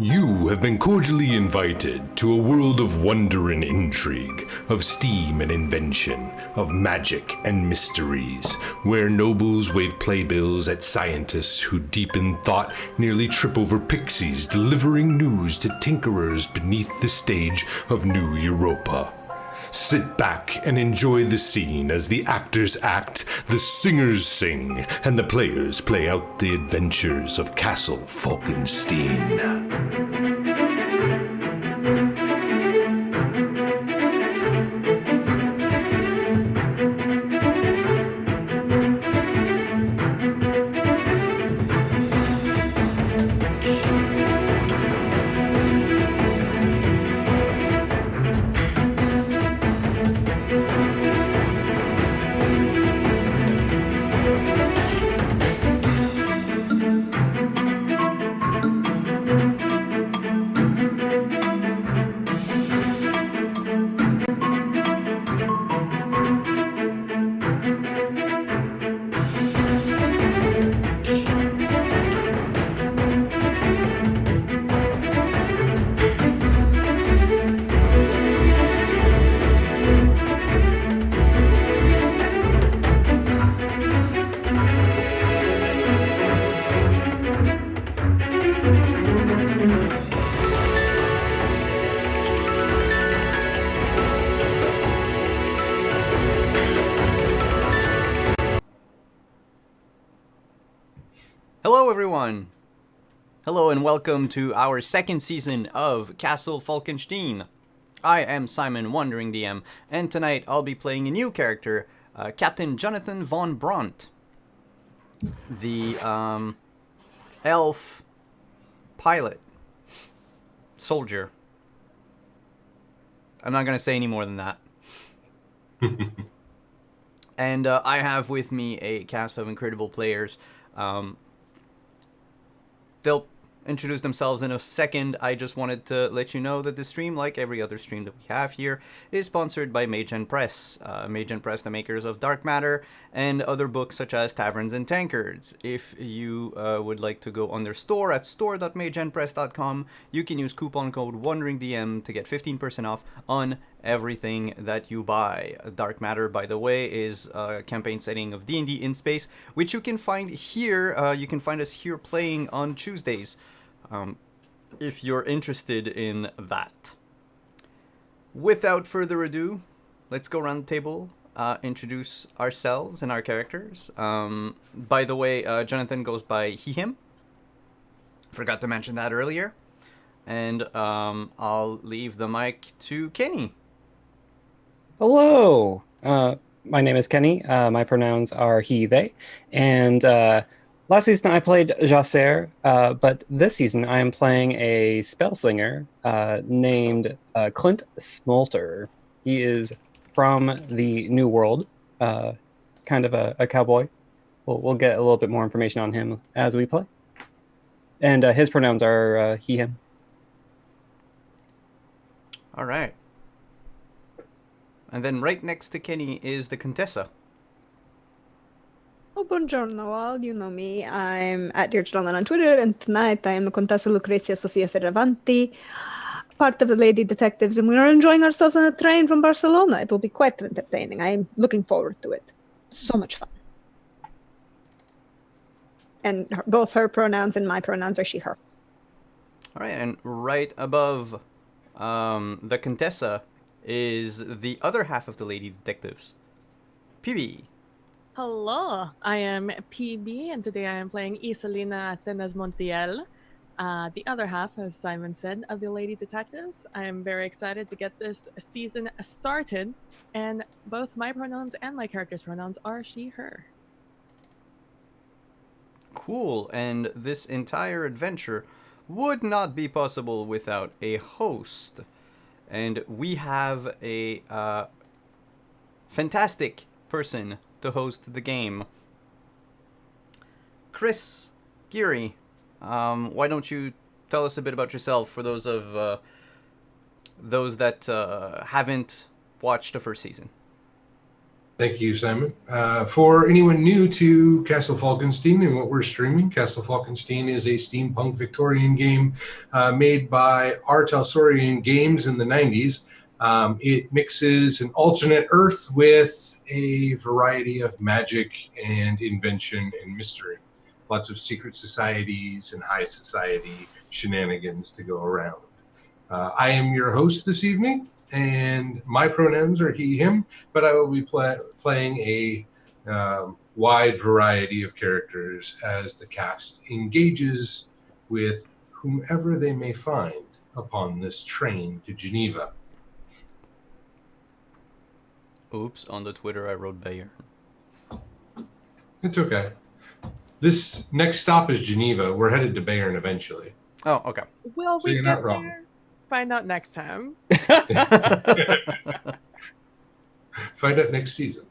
You have been cordially invited to a world of wonder and intrigue, of steam and invention, of magic and mysteries, where nobles wave playbills at scientists who deep in thought nearly trip over pixies delivering news to tinkerers beneath the stage of New Europa. Sit back and enjoy the scene as the actors act, the singers sing, and the players play out the adventures of Castle Falkenstein. Hello everyone! Hello and welcome to our second season of Castle Falkenstein. I am Simon Wandering DM, and tonight I'll be playing a new character, Captain Jonathan von Bront. The elf pilot. Soldier. I'm not gonna say any more than that. And I have with me a cast of incredible players. They'll introduce themselves in a second. I just wanted to let you know that this stream, like every other stream that we have here, is sponsored by Mage and Press. Mage and Press, the makers of Dark Matter and other books such as Taverns and Tankards. If you would like to go on their store at store.mageandpress.com, you can use coupon code WanderingDM to get 15% off on everything that you buy. Dark Matter, by the way, is a campaign setting of D&D in space, which you can find here. You can find us here playing on Tuesdays, if you're interested in that. Without further ado, let's go around the table, introduce ourselves and our characters. By the way, Jonathan goes by he, him. Forgot to mention that earlier. And I'll leave the mic to Kenny. Hello, my name is Kenny. My pronouns are he, they. And last season I played Jasser, but this season I am playing a spellslinger named Clint Smolter. He is from the New World, kind of a cowboy. We'll get a little bit more information on him as we play. And his pronouns are he, him. All right. And then right next to Kenny is the Contessa. Oh, buongiorno all. You know me. I'm at Dear London on Twitter, and tonight I am the Contessa Lucrezia Sofia Ferravanti, part of the Lady Detectives, and we are enjoying ourselves on a train from Barcelona. It will be quite entertaining. I am looking forward to it. So much fun. And both her pronouns and my pronouns are she, her. All right, and right above the Contessa is the other half of the Lady Detectives, PB. Hello, I am PB, and today I am playing Isolina Tenes Montiel, the other half, as Simon said, of the Lady Detectives. I am very excited to get this season started, and both my pronouns and my character's pronouns are she, her. Cool, and this entire adventure would not be possible without a host. And we have a fantastic person to host the game. Chris Geary, why don't you tell us a bit about yourself for those that haven't watched the first season? Thank you, Simon. For anyone new to Castle Falkenstein and what we're streaming, Castle Falkenstein is a steampunk Victorian game made by R. Talsorian Games in the 90s. It mixes an alternate Earth with a variety of magic and invention and mystery. Lots of secret societies and high society shenanigans to go around. I am your host this evening, and my pronouns are he, him, but I will be playing a wide variety of characters as the cast engages with whomever they may find upon this train to Geneva. Oops, on the Twitter I wrote Bayern. It's okay. This next stop is Geneva. We're headed to Bayern eventually. Oh, okay. Will So we you're get not wrong. there? Find out next time. Find out next season.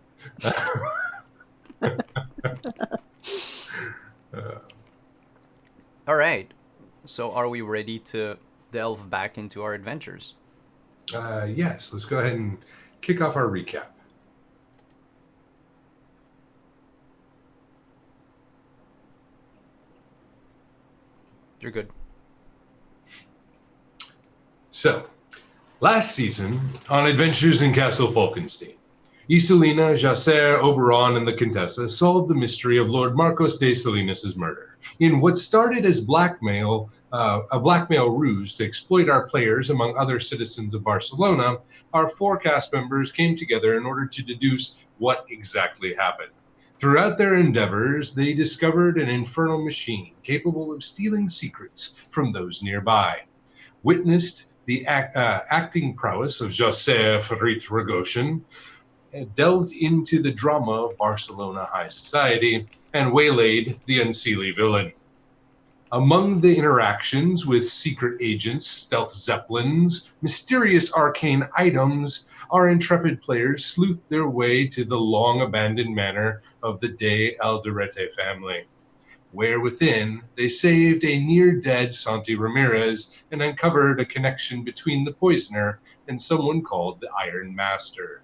All right. So are we ready to delve back into our adventures? Yes, let's go ahead and kick off our recap. You're good. So, last season on Adventures in Castle Falkenstein, Isolina, Jacer, Oberon, and the Contessa solved the mystery of Lord Marcos de Salinas' murder in what started as a blackmail ruse to exploit our players among other citizens of Barcelona. Our four cast members came together in order to deduce what exactly happened. Throughout their endeavors, they discovered an infernal machine capable of stealing secrets from those nearby, witnessed the acting prowess of José Farit Ragoshin, delved into the drama of Barcelona high society, and waylaid the unseelie villain. Among the interactions with secret agents, stealth zeppelins, mysterious arcane items, our intrepid players sleuthed their way to the long-abandoned manor of the De Alderete family, where within they saved a near-dead Santi Ramirez and uncovered a connection between the poisoner and someone called the Iron Master.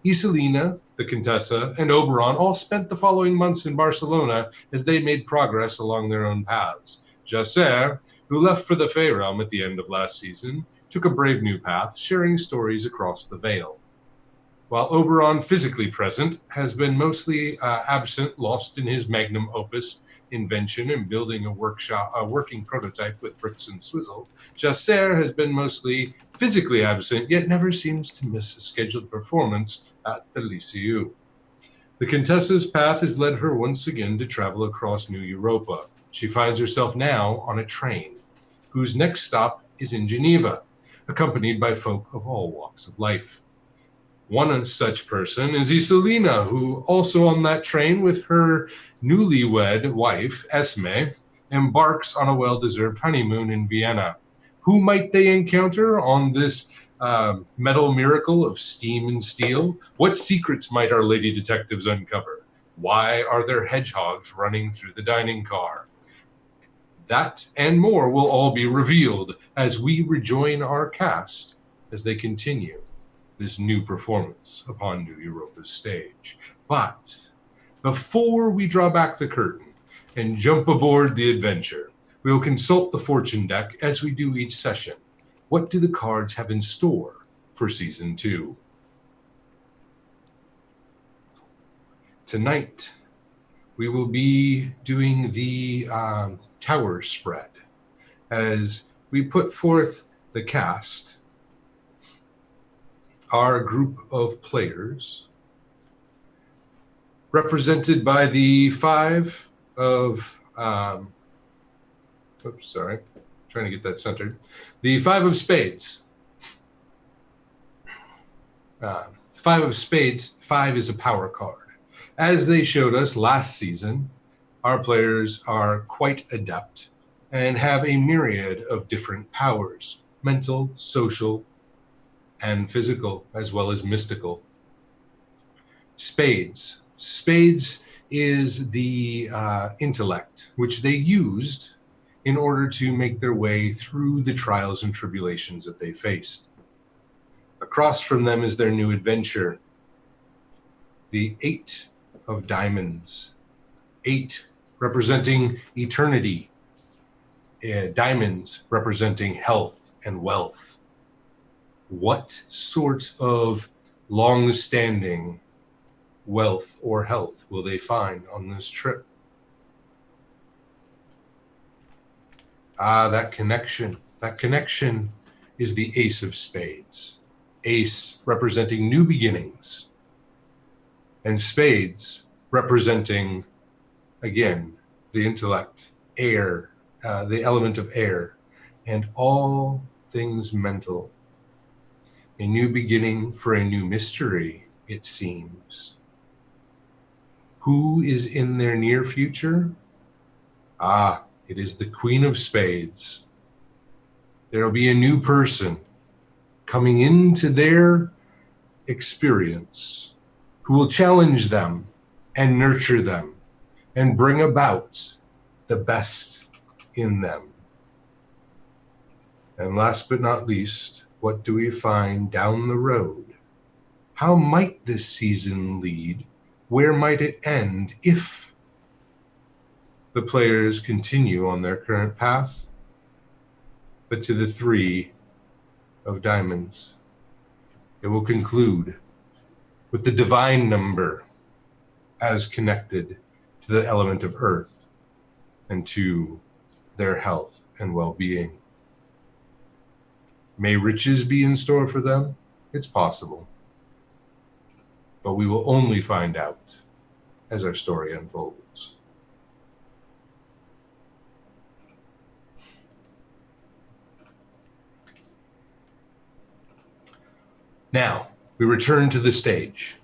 Isolina, the Contessa, and Oberon all spent the following months in Barcelona as they made progress along their own paths. Jacer, who left for the Fey Realm at the end of last season, took a brave new path, sharing stories across the Vale. While Oberon, physically present, has been mostly absent, lost in his magnum opus, invention and building a working prototype with bricks and swizzle, Jacer has been mostly physically absent, yet never seems to miss a scheduled performance at the Lyceum. The Contessa's path has led her once again to travel across New Europa. She finds herself now on a train, whose next stop is in Geneva, accompanied by folk of all walks of life. One such person is Isolina, who also on that train with her newlywed wife, Esme, embarks on a well-deserved honeymoon in Vienna. Who might they encounter on this metal miracle of steam and steel? What secrets might our lady detectives uncover? Why are there hedgehogs running through the dining car? That and more will all be revealed as we rejoin our cast as they continue this new performance upon New Europa's stage. But before we draw back the curtain and jump aboard the adventure, we will consult the fortune deck as we do each session. What do the cards have in store for Season 2? Tonight, we will be doing the tower spread as we put forth the cast, our group of players, represented by the five of, trying to get that centered. The five of spades. Five of spades, five is a power card. As they showed us last season, our players are quite adept and have a myriad of different powers, mental, social, and physical, as well as mystical. Spades. Spades is the intellect, which they used in order to make their way through the trials and tribulations that they faced. Across from them is their new adventure, the 8 of diamonds. 8 representing eternity. Diamonds representing health and wealth. What sort of long-standing wealth or health will they find on this trip? That connection. That connection is the Ace of Spades. Ace representing new beginnings. And Spades representing, again, the intellect, air, the element of air, and all things mental. A new beginning for a new mystery, it seems. Who is in their near future? It is the Queen of Spades. There will be a new person coming into their experience who will challenge them and nurture them and bring about the best in them. And last but not least, what do we find down the road? How might this season lead? Where might it end if the players continue on their current path? But to the 3 of diamonds, it will conclude with the divine number as connected to the element of earth and to their health and well-being. May riches be in store for them? It's possible. But we will only find out as our story unfolds. Now, we return to the stage.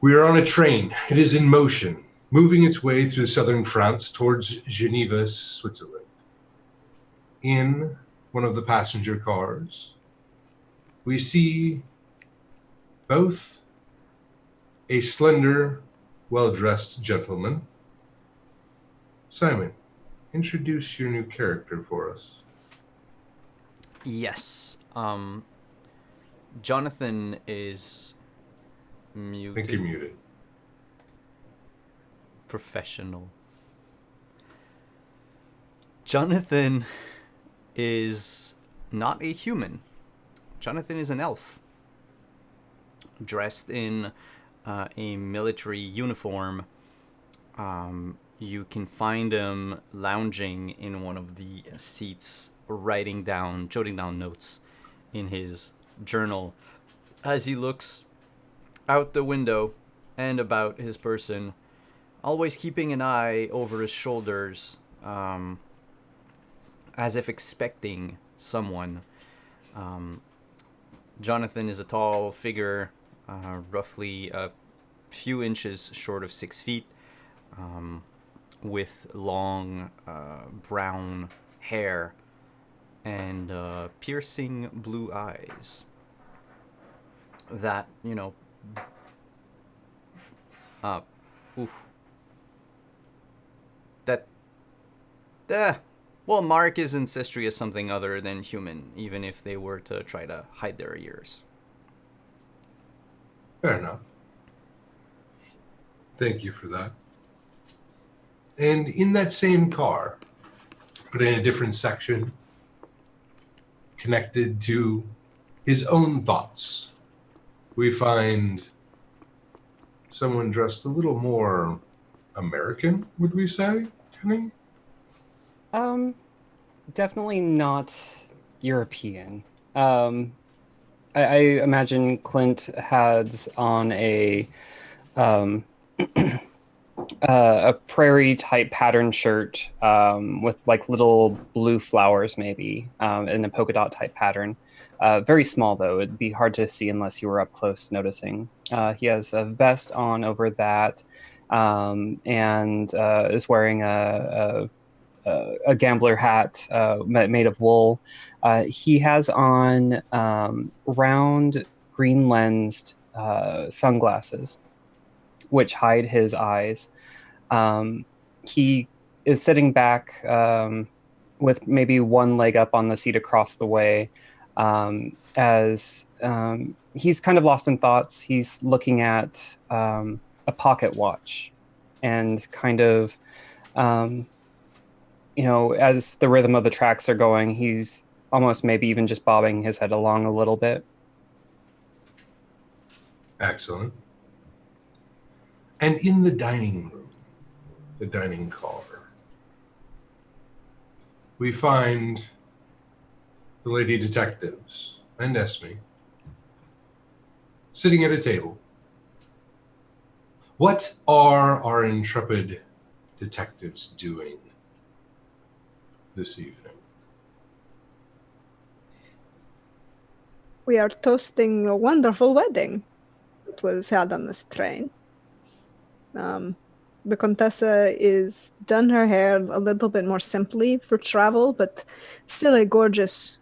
We are on a train. It is in motion, moving its way through southern France towards Geneva, Switzerland. In one of the passenger cars, we see both a slender, well-dressed gentleman. Simon, introduce your new character for us. Yes. Jonathan is muted. I think you're muted. Professional. Jonathan is not a human. Jonathan is an elf. Dressed in a military uniform. You can find him lounging in one of the seats, jotting down notes in his journal as he looks out the window and about his person, always keeping an eye over his shoulders, as if expecting someone. Jonathan is a tall figure, roughly a few inches short of 6 feet, with long brown hair and piercing blue eyes that, mark his ancestry as something other than human, even if they were to try to hide their ears. Fair enough. Thank you for that. And in that same car, but in a different section, connected to his own thoughts, we find someone dressed a little more American, would we say, Kenny? Definitely not European. I imagine Clint has on a prairie type pattern shirt with like little blue flowers maybe in a polka dot type pattern. Very small though. It'd be hard to see unless you were up close noticing. He has a vest on over that and is wearing a gambler hat made of wool. He has on round green lensed sunglasses which hide his eyes. He is sitting back with maybe one leg up on the seat across the way, as he's kind of lost in thoughts. He's looking at a pocket watch and kind of, as the rhythm of the tracks are going, he's almost maybe even just bobbing his head along a little bit. Excellent. And in the dining room, the dining car, we find the lady detectives and Esme sitting at a table. What are our intrepid detectives doing this evening? We are toasting a wonderful wedding that was held on this train. The Contessa is done her hair a little bit more simply for travel, but still a gorgeous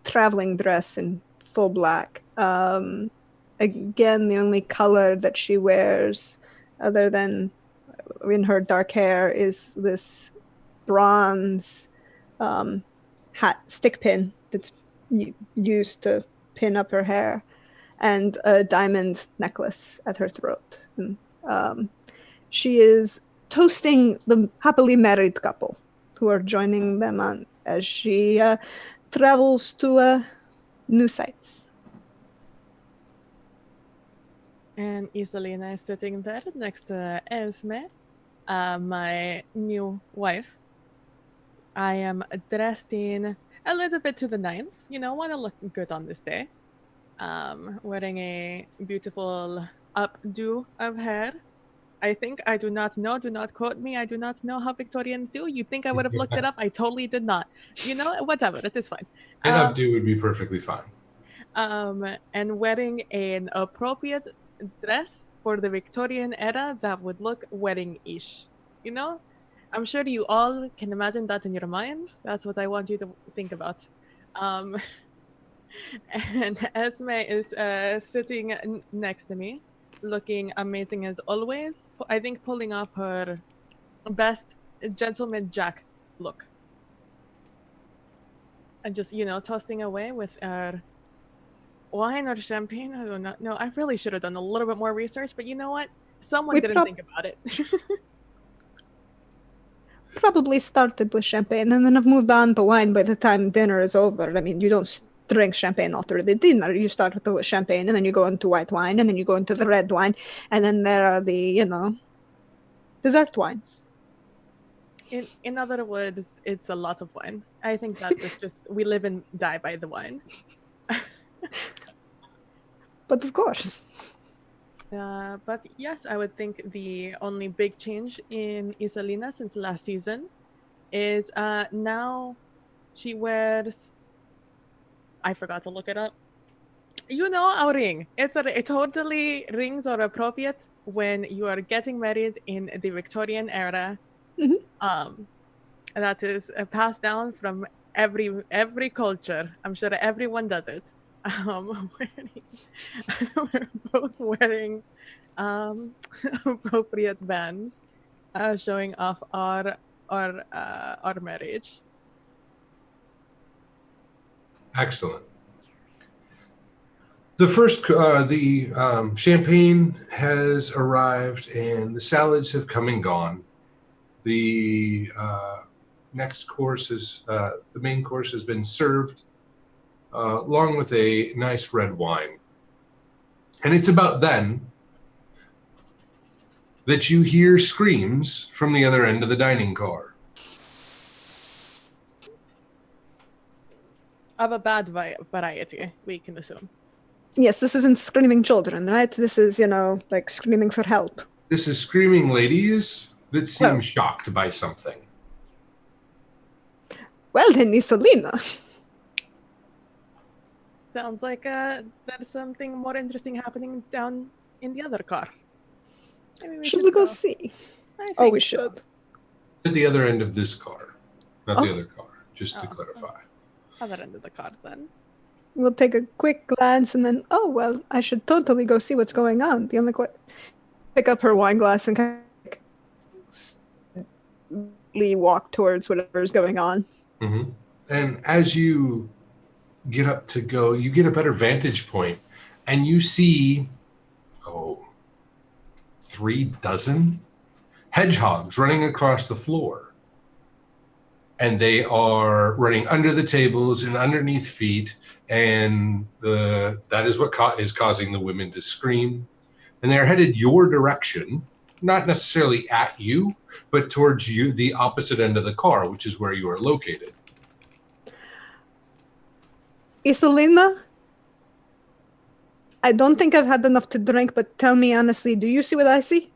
traveling dress in full black. Again, the only color that she wears, other than in her dark hair, is this bronze hat stick pin that's used to pin up her hair, and a diamond necklace at her throat. And, she is toasting the happily married couple who are joining them on as she travels to new sites. And Isolina is sitting there next to Esme, my new wife. I am dressed in a little bit to the nines. Want to look good on this day. Wearing a beautiful updo of hair. I think, I do not know, do not quote me, I do not know how Victorians do. You think I would have looked it up? I totally did not. Whatever, it is fine. An updo would be perfectly fine. And wearing an appropriate dress for the Victorian era that would look wedding-ish. I'm sure you all can imagine that in your minds. That's what I want you to think about. And Esme is sitting next to me, looking amazing as always. I think pulling off her best gentleman Jack look. And just, toasting away with our wine or champagne. I don't know. I really should have done a little bit more research, but you know what? Someone didn't think about it. Probably started with champagne and then have moved on to wine by the time dinner is over. I mean, you don't drink champagne after the dinner. You start with the champagne and then you go into white wine and then you go into the red wine. And then there are the, dessert wines. In other words, it's a lot of wine. I think that is just, we live and die by the wine. But of course. But yes, I would think the only big change in Isolina since last season is now she wears, I forgot to look it up, a ring. It totally, rings are appropriate when you are getting married in the Victorian era. Mm-hmm. That is passed down from every culture. I'm sure everyone does it. We're both wearing appropriate bands, showing off our marriage. Excellent. The first, champagne has arrived and the salads have come and gone. The next course is, the main course has been served, along with a nice red wine. And it's about then that you hear screams from the other end of the dining car. Of a bad variety, we can assume. Yes, this isn't screaming children, right? This is, like screaming for help. This is screaming ladies that seem shocked by something. Well then, Isolina. Sounds like there's something more interesting happening down in the other car. Maybe should we go see? We should. At the other end of this car, not the other car, just to clarify. Other end of the car, then. We'll take a quick glance and then, I should totally go see what's going on. The only pick up her wine glass and kind of walk towards whatever's going on. Mm-hmm. And as you get up to go, you get a better vantage point, and you see, 36 hedgehogs running across the floor. And they are running under the tables and underneath feet, and that is what is causing the women to scream. And they're headed your direction, not necessarily at you, but towards you, the opposite end of the car, which is where you are located. Isolina, I don't think I've had enough to drink, but tell me honestly, do you see what I see?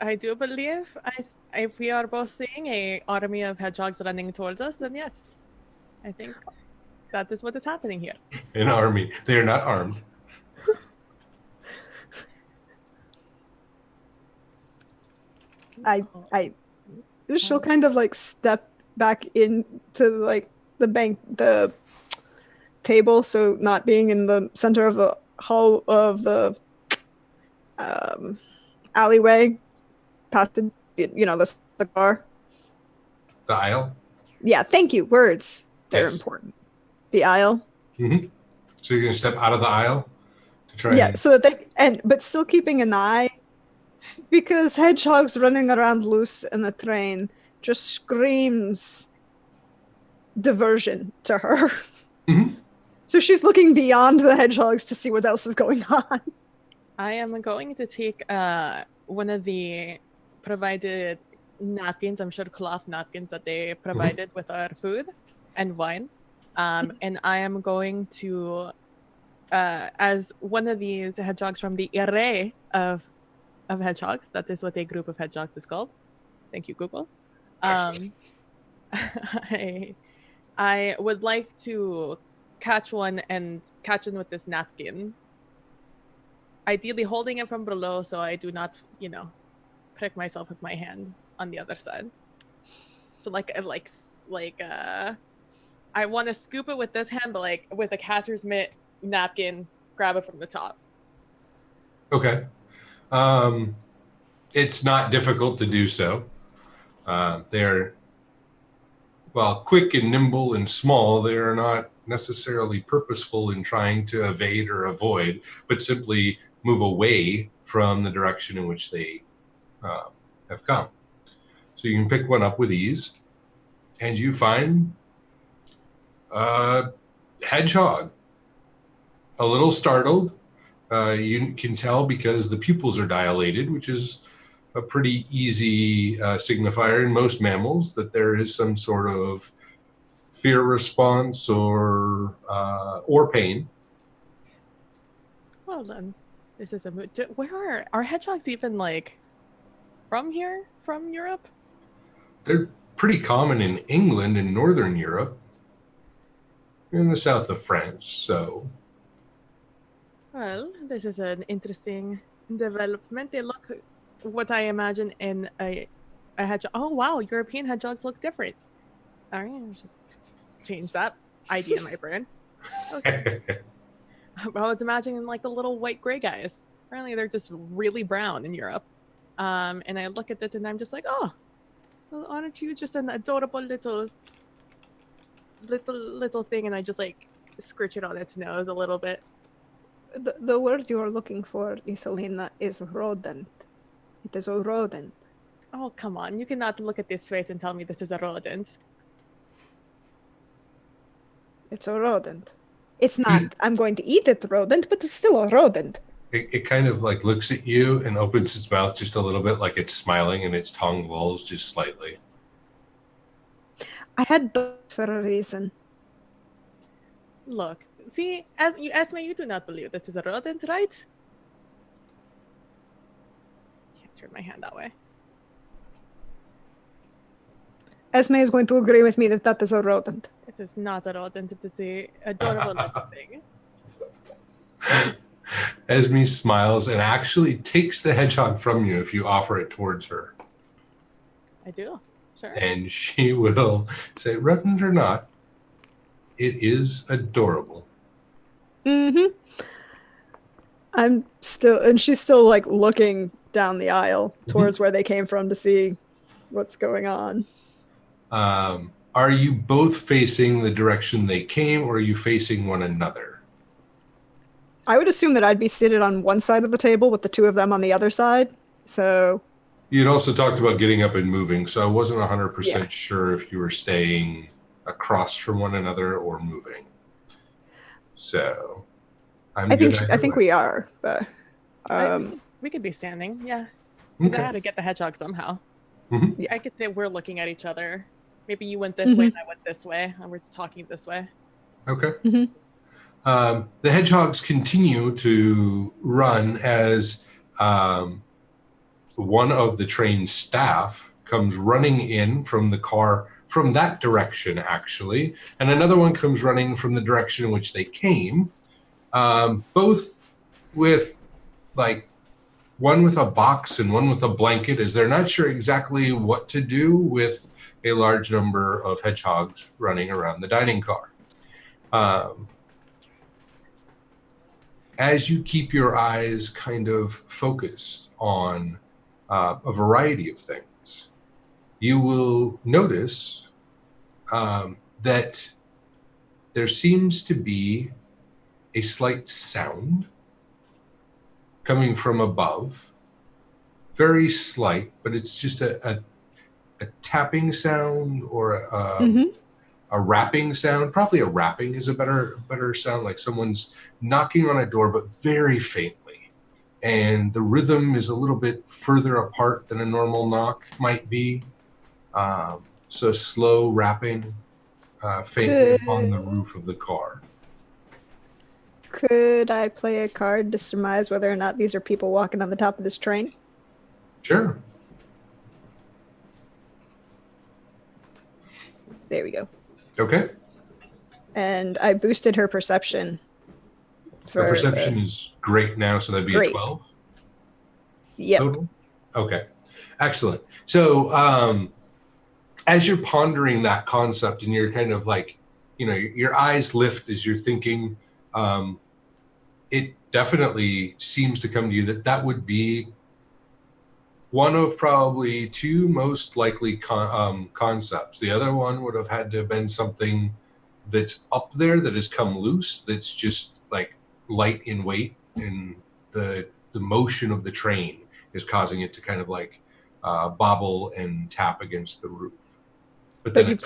I do believe if we are both seeing a army of hedgehogs running towards us, then yes. I think that is what is happening here. An army. They are not armed. She'll kind of like step back into like the table, so not being in the center of the hall of the alleyway, past the the car. The aisle? Yeah, thank you. Words. They're important. The aisle. Mm-hmm. So you're going to step out of the aisle to try. Yeah, so that but still keeping an eye, because hedgehogs running around loose in the train just screams diversion to her. Mm-hmm. So she's looking beyond the hedgehogs to see what else is going on. I am going to take one of the provided napkins, I'm sure cloth napkins that they provided with our food and wine. And I am going to, as one of these hedgehogs from the array of hedgehogs, that is what a group of hedgehogs is called. Thank you, Google. I would like to catch one with this napkin. Ideally holding it from below so I do not, prick myself with my hand on the other side. So I want to scoop it with this hand, but like with a catcher's mitt napkin, grab it from the top. Okay. It's not difficult to do so. They're, quick and nimble and small. They are not necessarily purposeful in trying to evade or avoid, but simply move away from the direction in which they have come. So you can pick one up with ease, and you find a hedgehog. A little startled. You can tell because the pupils are dilated, which is a pretty easy signifier in most mammals that there is some sort of fear response or pain. Well then, this is a mood. Where are hedgehogs even from here, from Europe? They're pretty common in England and Northern Europe, in the south of France. So, well, this is an interesting development. They look what I imagine in a hedgehog. Oh wow, European hedgehogs look different. All right, just change that idea in my brain. Okay. I was imagining the little white gray guys. Apparently they're just really brown in Europe. And I look at it and I'm just like, oh, well, aren't you just an adorable little thing? And I just scritch it on its nose a little bit. The word you are looking for, Isolina, is rodent. It is a rodent. Oh, come on. You cannot look at this face and tell me this is a rodent. It's a rodent. It's not, I'm going to eat it rodent, but it's still a rodent. It kind of looks at you and opens its mouth just a little bit, like it's smiling, and its tongue lolls just slightly. I had those for a reason. Look, see, as you asked me, you do not believe this is a rodent, right? Can't turn my hand that way. Esme is going to agree with me that is a rodent. It is not a rodent. It is a adorable little thing. Esme smiles and actually takes the hedgehog from you if you offer it towards her. I do, sure. And she will say, rodent or not, it is adorable. Mm-hmm. She's still looking down the aisle towards where they came from to see what's going on. Are you both facing the direction they came, or are you facing one another? I would assume that I'd be seated on one side of the table with the two of them on the other side. So You'd also talked about getting up and moving, so I wasn't 100% Yeah. sure if you were staying across from one another or moving. So, I think we are, but we could be standing, yeah. 'Cause I had to get the hedgehog somehow. Mhm. I could say we're looking at each other. Maybe you went this way and I went this way, and we're talking this way. Okay. Mhm. The hedgehogs continue to run as one of the train staff comes running in from the car from that direction, actually, and another one comes running from the direction in which they came, both with like one with a box and one with a blanket, as they're not sure exactly what to do with a large number of hedgehogs running around the dining car. As you keep your eyes kind of focused on a variety of things, you will notice that there seems to be a slight sound coming from above. Very slight, but it's just a tapping sound or a rapping sound. Probably a rapping is a better sound, like someone's knocking on a door, but very faintly. And the rhythm is a little bit further apart than a normal knock might be. So slow rapping faintly upon the roof of the car. Could I play a card to surmise whether or not these are people walking on the top of this train? Sure. There we go. Okay. And I boosted her perception. Her perception is great now, so that'd be a 12? Yep. Total? Okay. Excellent. So as you're pondering that concept and you're kind of like, your eyes lift as you're thinking, it definitely seems to come to you that would be one of probably two most likely concepts. The other one would have had to have been something that's up there that has come loose, that's just like light in weight, and the motion of the train is causing it to kind of like bobble and tap against the roof. But then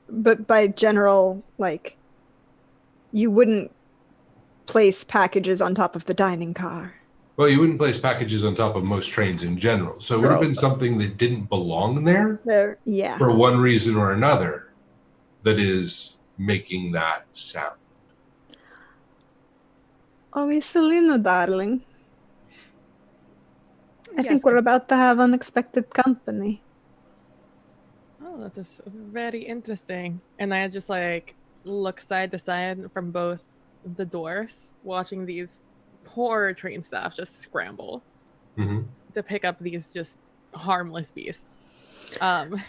but by general, like, you wouldn't place packages on top of the dining car. Well, you wouldn't place packages on top of most trains in general. So it would have been something that didn't belong there for one reason or another that is making that sound. Oh, Iselina, darling. I think we're about to have unexpected company. Oh, that is very interesting. And I just like look side to side from both the doors, watching these poor train staff just scramble to pick up these just harmless beasts. Am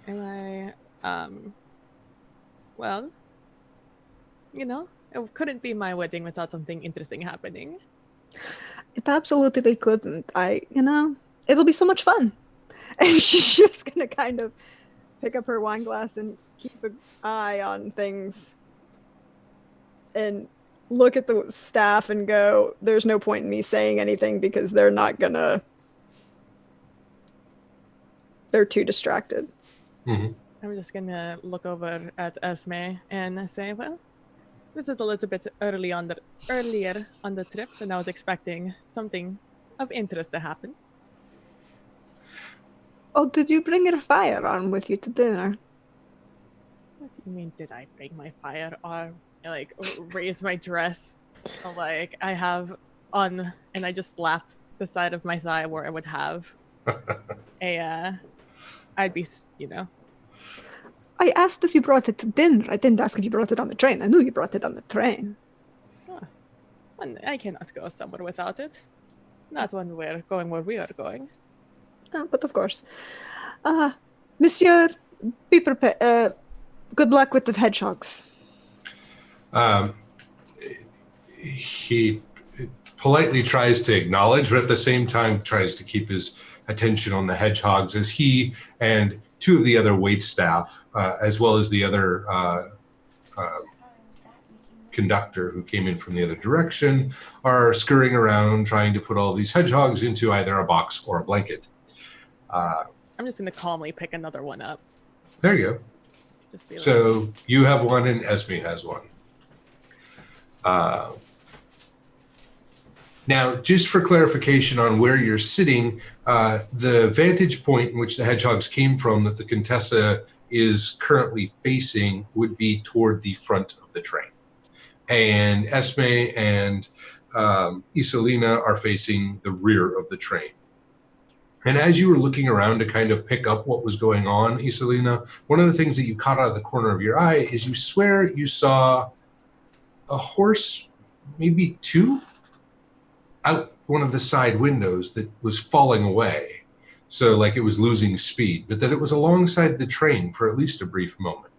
I well, it couldn't be my wedding without something interesting happening. It absolutely couldn't. It'll be so much fun. And she's just gonna kind of pick up her wine glass and keep an eye on things and look at the staff and go, there's no point in me saying anything because they're too distracted. I'm just gonna look over at Esme and say, well, this is a little bit earlier on the trip than I was expecting something of interest to happen. Oh, did you bring your firearm with you to dinner? What do you mean, did I bring my firearm? I like raise my dress, like I have on, and I just slap the side of my thigh where I would have I'd be, I asked if you brought it to dinner. I didn't ask if you brought it on the train. I knew you brought it on the train. Oh, I cannot go somewhere without it. Not when we're going where we are going. Oh, but of course. Monsieur, be prepared. Good luck with the hedgehogs. He politely tries to acknowledge, but at the same time tries to keep his attention on the hedgehogs as he and two of the other wait staff, as well as the other conductor who came in from the other direction, are scurrying around trying to put all these hedgehogs into either a box or a blanket. I'm just going to calmly pick another one up. There you go. Just be like, So you have one and Esme has one. Now, just for clarification on where you're sitting, the vantage point in which the hedgehogs came from that the Contessa is currently facing would be toward the front of the train. And Esme and Isolina are facing the rear of the train. And as you were looking around to kind of pick up what was going on, Isolina, one of the things that you caught out of the corner of your eye is you swear you saw a horse, maybe two, out one of the side windows that was falling away. So like it was losing speed, but that it was alongside the train for at least a brief moment.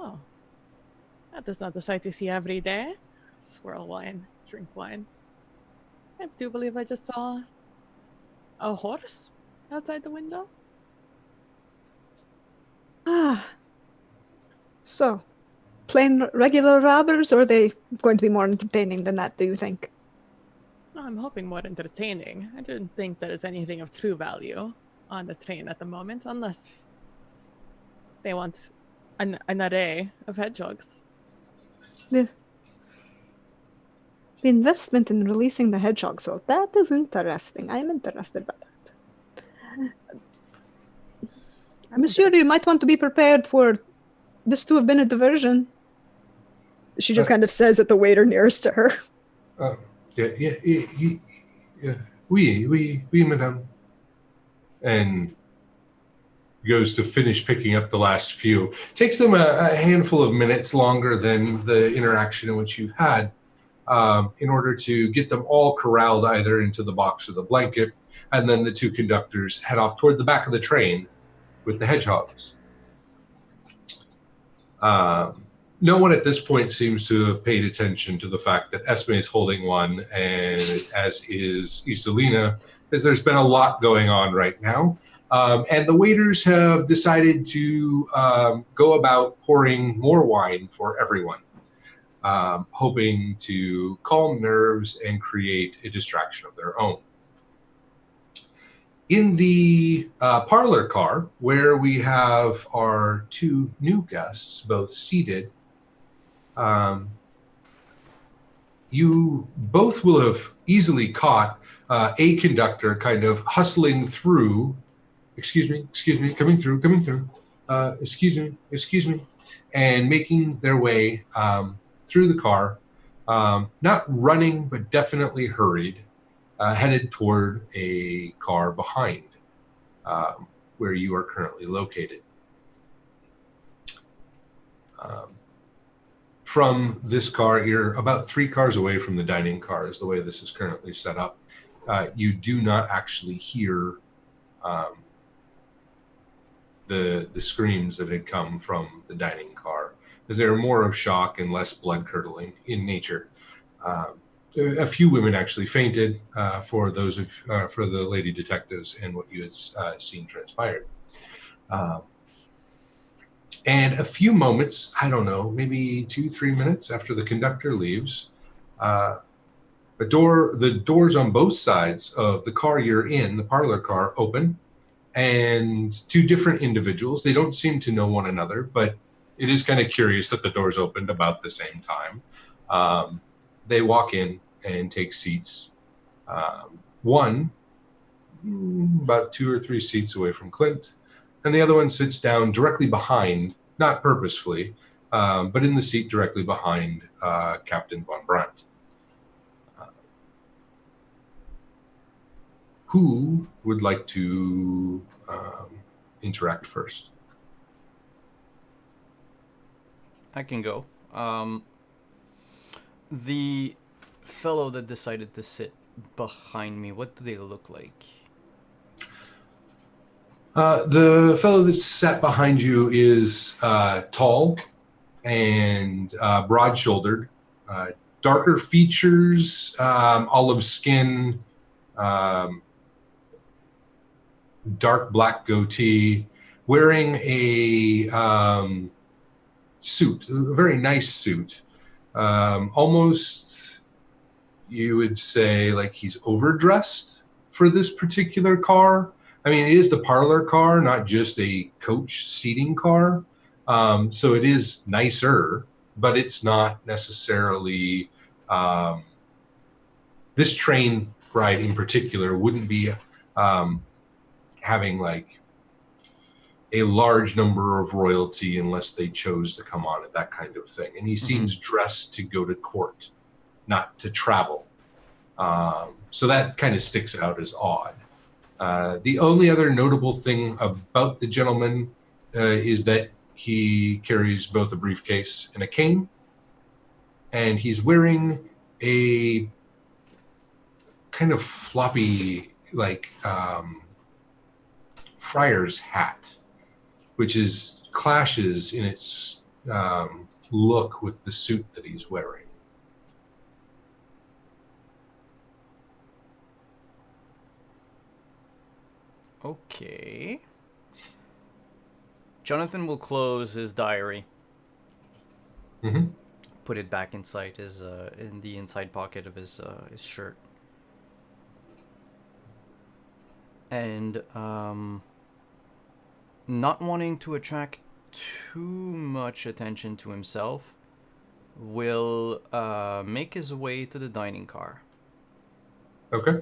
oh, that is not the sight you see every day. Swirl wine, drink wine. I do believe I just saw a horse outside the window. So, plain regular robbers, or are they going to be more entertaining than that, do you think? I'm hoping more entertaining. I don't think there is anything of true value on the train at the moment, unless they want an array of hedgehogs. The investment in releasing the hedgehog, so that is interesting. I'm interested by that. I'm sure you might want to be prepared for this to have been a diversion. She just kind of says at the waiter nearest to her. Oui, madame. And goes to finish picking up the last few. Takes them a handful of minutes longer than the interaction in which you've had. In order to get them all corralled either into the box or the blanket, and then the two conductors head off toward the back of the train with the hedgehogs. No one at this point seems to have paid attention to the fact that Esme is holding one, and as is Isolina, as there's been a lot going on right now. And the waiters have decided to go about pouring more wine for everyone. Hoping to calm nerves and create a distraction of their own. In the parlor car, where we have our two new guests, both seated, you both will have easily caught a conductor kind of hustling through, excuse me, coming through, excuse me, and making their way through the car, not running, but definitely hurried, headed toward a car behind where you are currently located. From this car, you're about 3 cars away from the dining car, is the way this is currently set up. You do not actually hear the screams that had come from the dining car, as they are more of shock and less blood-curdling in nature. A few women actually fainted for the lady detectives and what you had seen transpired. And a few moments, I don't know, maybe 2-3 minutes after the conductor leaves, the doors on both sides of the car you're in, the parlor car, open, and 2 different individuals. They don't seem to know one another, but it is kind of curious that the doors opened about the same time. They walk in and take seats. One, about 2 or 3 seats away from Clint, and the other one sits down directly behind, not purposefully, but in the seat directly behind Captain Von Brandt. Who would like to interact first? I can go. The fellow that decided to sit behind me, what do they look like? The fellow that sat behind you is tall and broad-shouldered, darker features, olive skin, dark black goatee, wearing a suit, a very nice suit. Almost, you would say, like he's overdressed for this particular car. I mean, it is the parlor car, not just a coach seating car. So it is nicer, but it's not necessarily. This train ride in particular wouldn't be having like a large number of royalty unless they chose to come on it, that kind of thing. And he seems dressed to go to court, not to travel. So that kind of sticks out as odd. The only other notable thing about the gentleman is that he carries both a briefcase and a cane, and he's wearing a kind of floppy, like friar's hat, which clashes in its look with the suit that he's wearing. Okay. Jonathan will close his diary. Mm-hmm. Put it back inside his in the inside pocket of his shirt. And not wanting to attract too much attention to himself, will make his way to the dining car. Okay.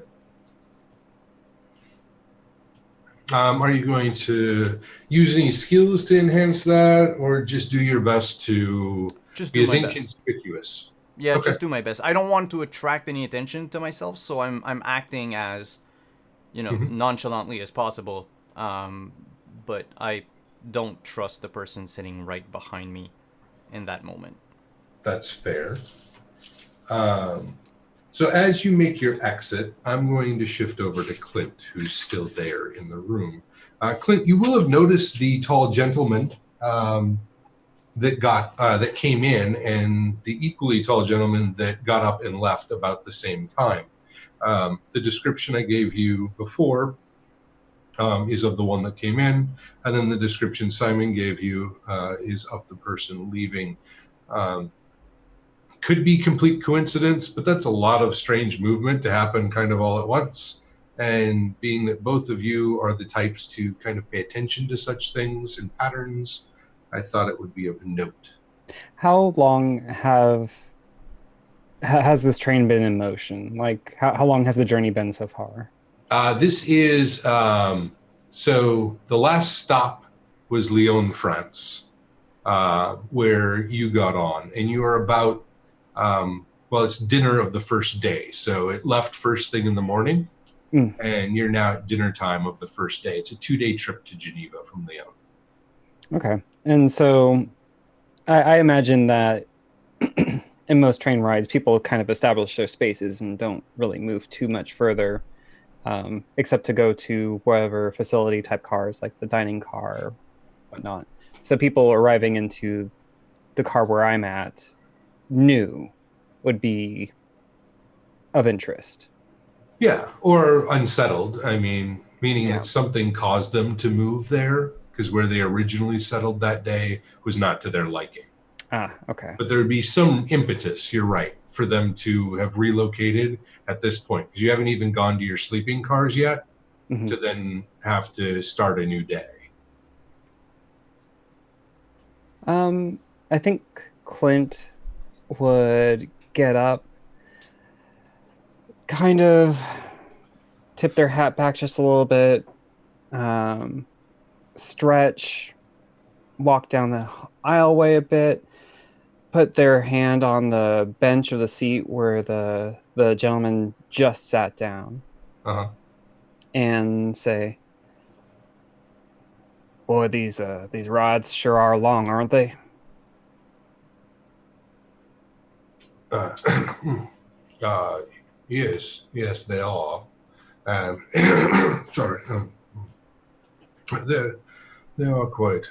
Are you going to use any skills to enhance that, or just do your best to be as inconspicuous? Yeah, Okay. just do my best. I don't want to attract any attention to myself, so I'm acting as, nonchalantly as possible. But I don't trust the person sitting right behind me in that moment. That's fair. So as you make your exit, I'm going to shift over to Clint, who's still there in the room. Clint, you will have noticed the tall gentleman that came in, and the equally tall gentleman that got up and left about the same time. The description I gave you before is of the one that came in, and then the description Simon gave you is of the person leaving. Could be complete coincidence, but that's a lot of strange movement to happen kind of all at once. And being that both of you are the types to kind of pay attention to such things and patterns, I thought it would be of note. How long has this train been in motion? Like, how long has the journey been so far? This is, so the last stop was Lyon, France, where you got on, and you are about, it's dinner of the first day. So it left first thing in the morning, and you're now at dinner time of the first day. It's a 2-day trip to Geneva from Lyon. Okay. And so I imagine that in most train rides, people kind of establish their spaces and don't really move too much further, except to go to whatever facility type cars, like the dining car or whatnot. So people arriving into the car where I'm at, new, would be of interest. Yeah, or unsettled. I mean, meaning Yeah. that something caused them to move there, because where they originally settled that day was not to their liking. Okay. But there would be some impetus, you're right, for them to have relocated at this point, because you haven't even gone to your sleeping cars yet, to then have to start a new day. I think Clint would get up, kind of tip their hat back just a little bit, stretch, walk down the aisleway a bit, put their hand on the bench of the seat where the gentleman just sat down, and say, "Boy, these rides sure are long, aren't they?" Yes, they are. Sorry, they are quite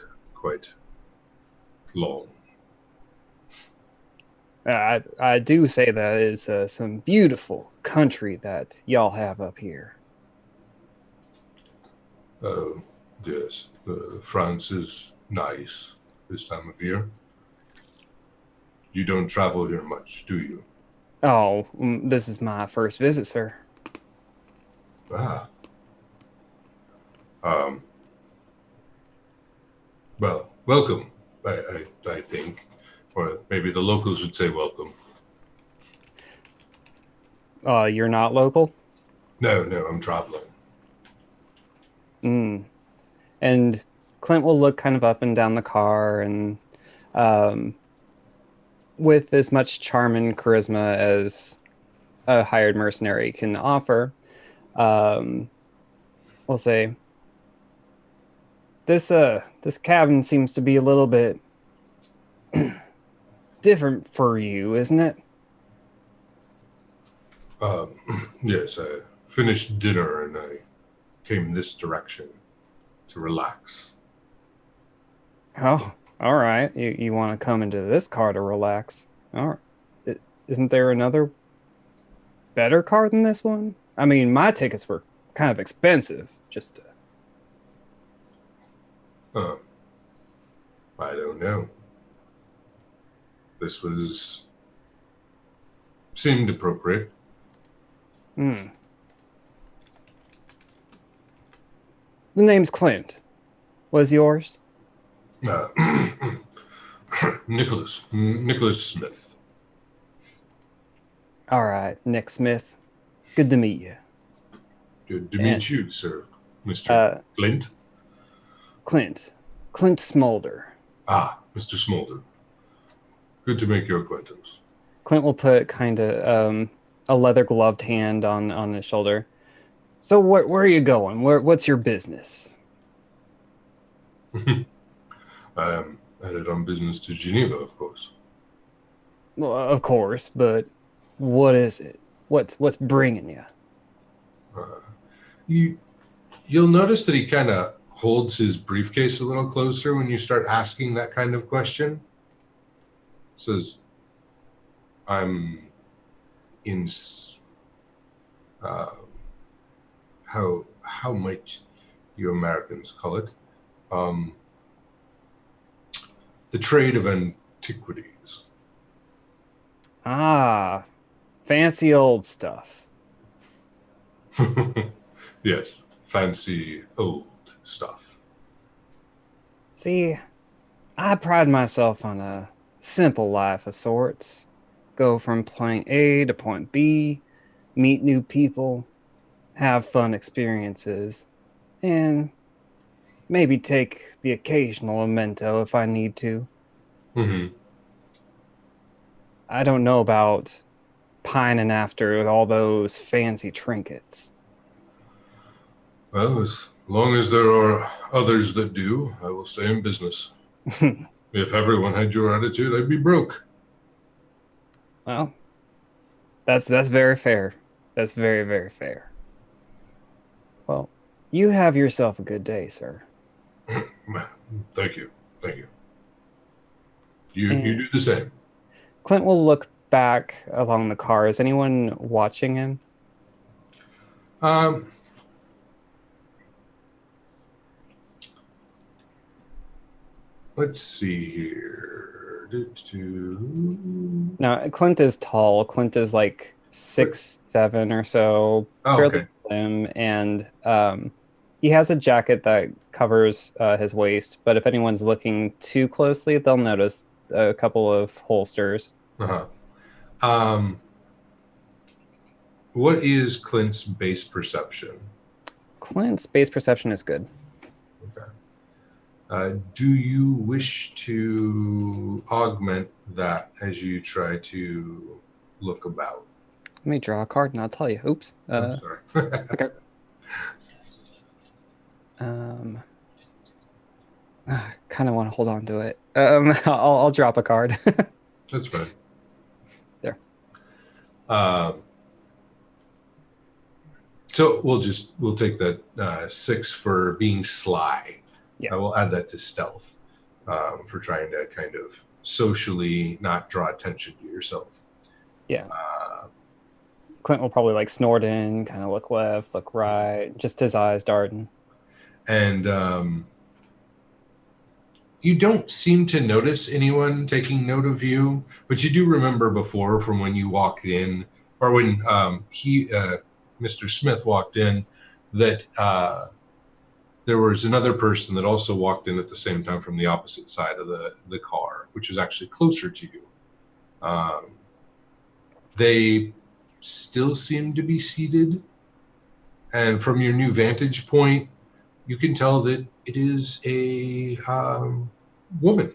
long. I do say that is some beautiful country that y'all have up here. Yes. France is nice this time of year. You don't travel here much, do you? Oh, this is my first visit, sir. Ah. Um. Well, welcome. I think, or maybe the locals would say welcome. You're not local? No, I'm traveling. And Clint will look kind of up and down the car, and with as much charm and charisma as a hired mercenary can offer, we'll say, this cabin seems to be a little bit different for you, isn't it? Yes, I finished dinner and I came this direction to relax. Oh, all right. You want to come into this car to relax? All right. Isn't there another better car than this one? I mean, my tickets were kind of expensive. Just I don't know. This seemed appropriate. The name's Clint. Was yours? Nicholas Smith. All right, Nick Smith. Good to meet you. Good to meet you, sir, Mr. Clint. Clint Smolder. Ah, Mr. Smolder. Good to make your acquaintance. Clint will put kind of a leather gloved hand on his shoulder. So where are you going? What's your business? I am headed on business to Geneva, of course. Well, of course, but what is it? What's bringing you? You'll notice that he kind of holds his briefcase a little closer when you start asking that kind of question. Says, I'm in how might you Americans call it? The trade of antiquities. Ah, fancy old stuff. Yes, fancy old stuff. See, I pride myself on a simple life of sorts. Go from point A to point B, meet new people, have fun experiences, and maybe take the occasional memento if I need to. Mm-hmm. I don't know about pining after all those fancy trinkets. Well, as long as there are others that do, I will stay in business. If everyone had your attitude, I'd be broke. Well, that's very fair. That's very, very fair. Well, you have yourself a good day, sir. Thank you. You do the same. Clint will look back along the car. Is anyone watching him? Let's see here. No, Clint is tall. Clint is like 6'7" or so, fairly slim, and he has a jacket that covers his waist. But if anyone's looking too closely, they'll notice a couple of holsters. What is Clint's base perception? Clint's base perception is good. Okay. Do you wish to augment that as you try to look about? Let me draw a card and I'll tell you. Oops. I'm sorry. Okay. I kind of want to hold on to it. I'll drop a card. That's fine. There. So we'll take that 6 for being sly. Yeah. I will add that to stealth for trying to kind of socially not draw attention to yourself. Yeah. Clint will probably like snort in, kind of look left, look right, just his eyes darting. And you don't seem to notice anyone taking note of you, but you do remember before from when you walked in, or when Mr. Smith walked in, that there was another person that also walked in at the same time from the opposite side of the car, which was actually closer to you. They still seem to be seated, and from your new vantage point, you can tell that it is a woman,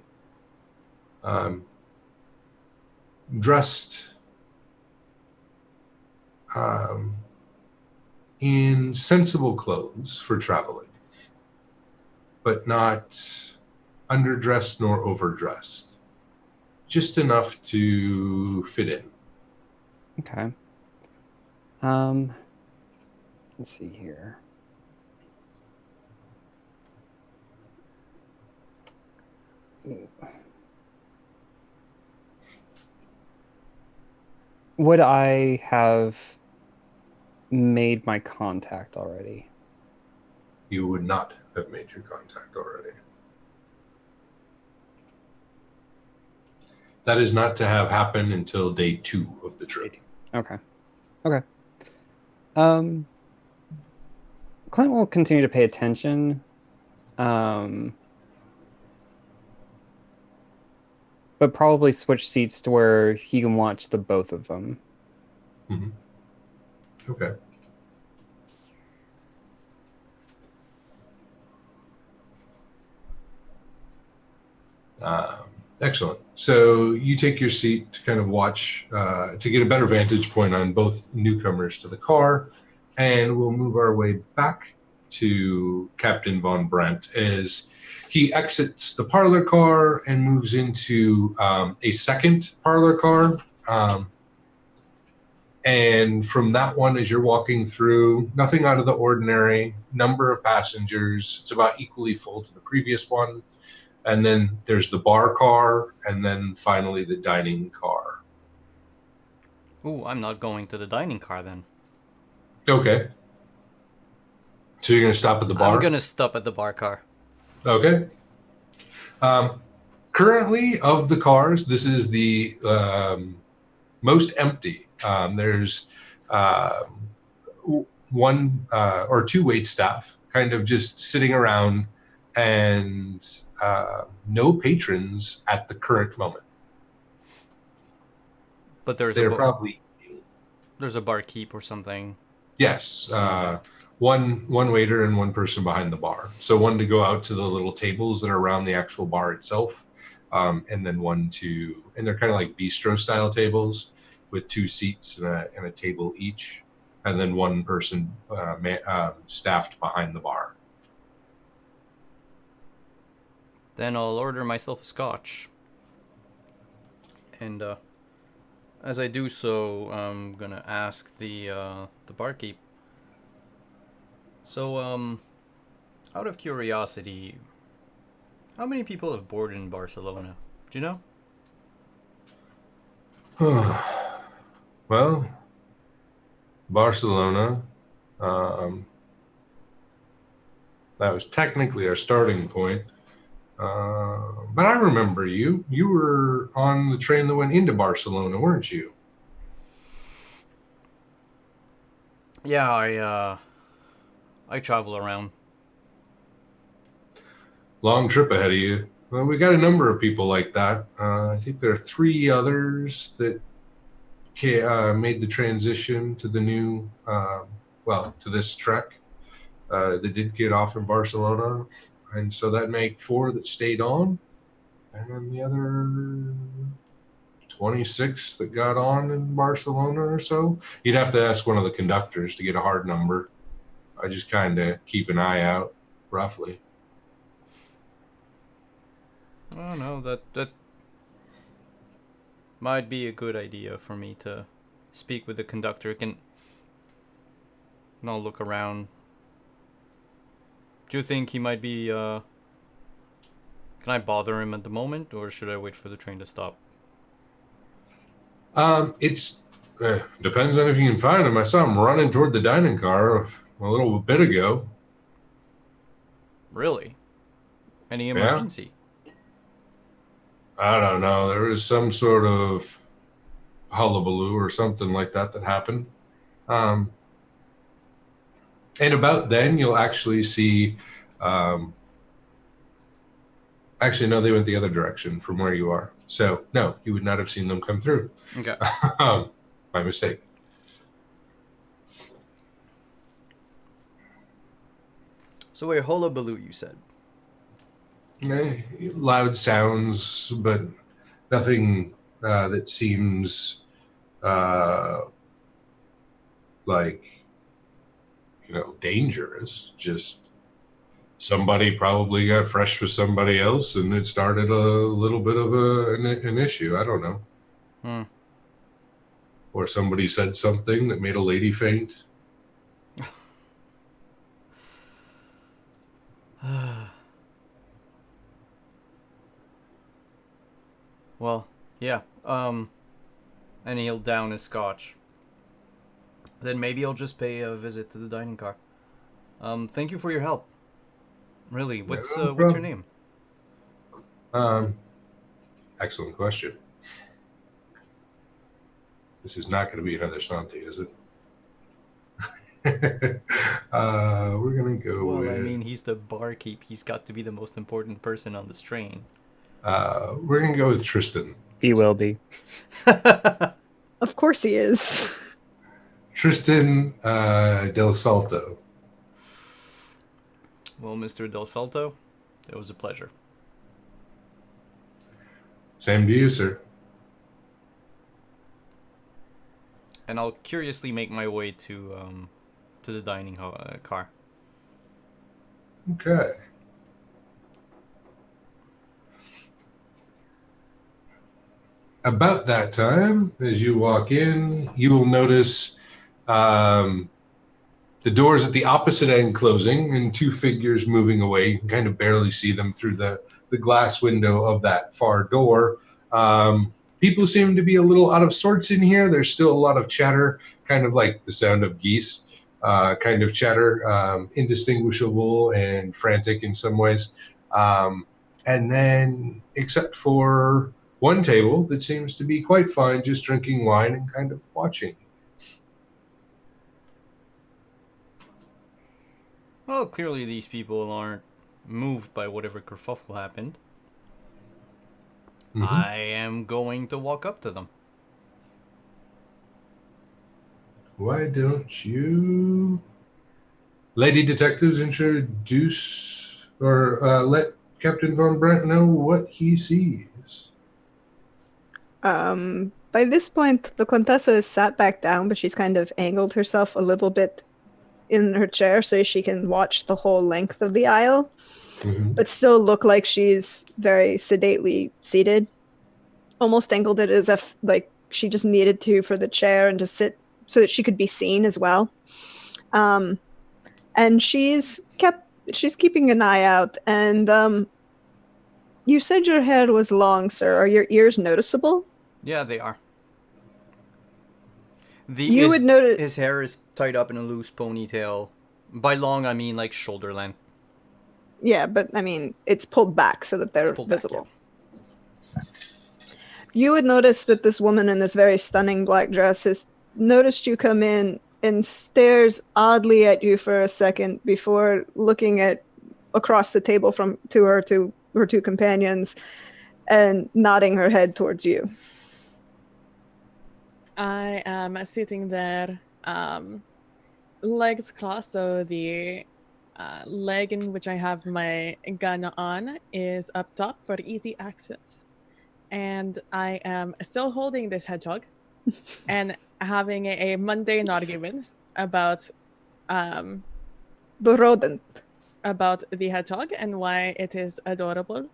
dressed in sensible clothes for traveling, but not underdressed nor overdressed, just enough to fit in. Okay. Let's see here. Would I have made my contact already? You would not have made your contact already. That is not to have happen until day 2 of the trip. Okay. Clint will continue to pay attention, but probably switch seats to where he can watch the both of them. Mm-hmm. Okay. Excellent. So you take your seat to kind of watch, to get a better vantage point on both newcomers to the car, and we'll move our way back to Captain Von Brandt as he exits the parlor car and moves into a second parlor car. And from that one, as you're walking through, nothing out of the ordinary, number of passengers, it's about equally full to the previous one. And then there's the bar car, and then finally the dining car. Ooh, I'm not going to the dining car then. Okay. So you're going to stop at the bar? I'm going to stop at the bar car. Okay. Currently, of the cars, this is the most empty. There's one or two wait staff kind of just sitting around, and no patrons at the current moment. But there's a barkeep or something. Yes, one waiter and one person behind the bar. So one to go out to the little tables that are around the actual bar itself, and then and they're kind of like bistro style tables with 2 seats and a table each, and then one person staffed behind the bar. Then I'll order myself a scotch. And as I do so, I'm gonna ask the barkeep. So, out of curiosity, how many people have boarded in Barcelona? Do you know? Well, Barcelona, that was technically our starting point. But I remember you. You were on the train that went into Barcelona, weren't you? Yeah, I travel around. Long trip ahead of you. Well, we got a number of people like that. I think there are 3 others that made the transition to the new, to this trek. That did get off in Barcelona. And so that make 4 that stayed on. And then the other 26 that got on in Barcelona or so. You'd have to ask one of the conductors to get a hard number. I just kind of keep an eye out, roughly. Oh no, that might be a good idea for me to speak with the conductor. I'll look around. Do you think he might be, can I bother him at the moment, or should I wait for the train to stop? It's depends on if you can find him. I saw him running toward the dining car a little bit ago. Really? Any emergency? I don't know. There was some sort of hullabaloo or something like that happened. And about then, you'll actually see. Actually, no, they went the other direction from where you are. So, no, you would not have seen them come through. Okay. My mistake. So wait, hullabaloo, you said? Loud sounds, but nothing that seems like, dangerous. Just somebody probably got fresh with somebody else and it started a little bit of an issue. I don't know. Or somebody said something that made a lady faint. Well, yeah. And he'll down his scotch. Then maybe I'll just pay a visit to the dining car. Thank you for your help. Really, what's your name? Excellent question. This is not going to be another Santi, is it? We're going to go with... Well, I mean, he's the barkeep. He's got to be the most important person on this train. We're going to go with Tristan. He will be. Of course he is. Tristan Del Salto. Well, Mr. Del Salto, it was a pleasure. Same to you, sir. And I'll curiously make my way to the dining car. Okay. About that time, as you walk in, you will notice the doors at the opposite end closing and two figures moving away. You can kind of barely see them through the glass window of that far door. People seem to be a little out of sorts in here. There's still a lot of chatter, kind of like the sound of geese, kind of chatter, indistinguishable and frantic in some ways. And then, except for one table that seems to be quite fine, just drinking wine and kind of watching. Well, clearly these people aren't moved by whatever kerfuffle happened. Mm-hmm. I am going to walk up to them. Why don't you, lady detectives, introduce or let Captain Von Brandt know what he sees? By this point, the Contessa is sat back down, but she's kind of angled herself a little bit in her chair so she can watch the whole length of the aisle, but still look like she's very sedately seated. Almost angled it as if like she just needed to for the chair and to sit so that she could be seen as well. And she's keeping an eye out. And you said your hair was long, sir. Are your ears noticeable? Yeah, they are. Would notice his hair is tied up in a loose ponytail. By long, I mean like shoulder length. Yeah, but I mean, it's pulled back so that they're visible. Back, yeah. You would notice that this woman in this very stunning black dress has noticed you come in and stares oddly at you for a second before looking across the table to her two companions and nodding her head towards you. I am sitting there, legs crossed, so the leg in which I have my gun on is up top for easy access. And I am still holding this hedgehog and having a mundane argument about the rodent. About the hedgehog and why it is adorable.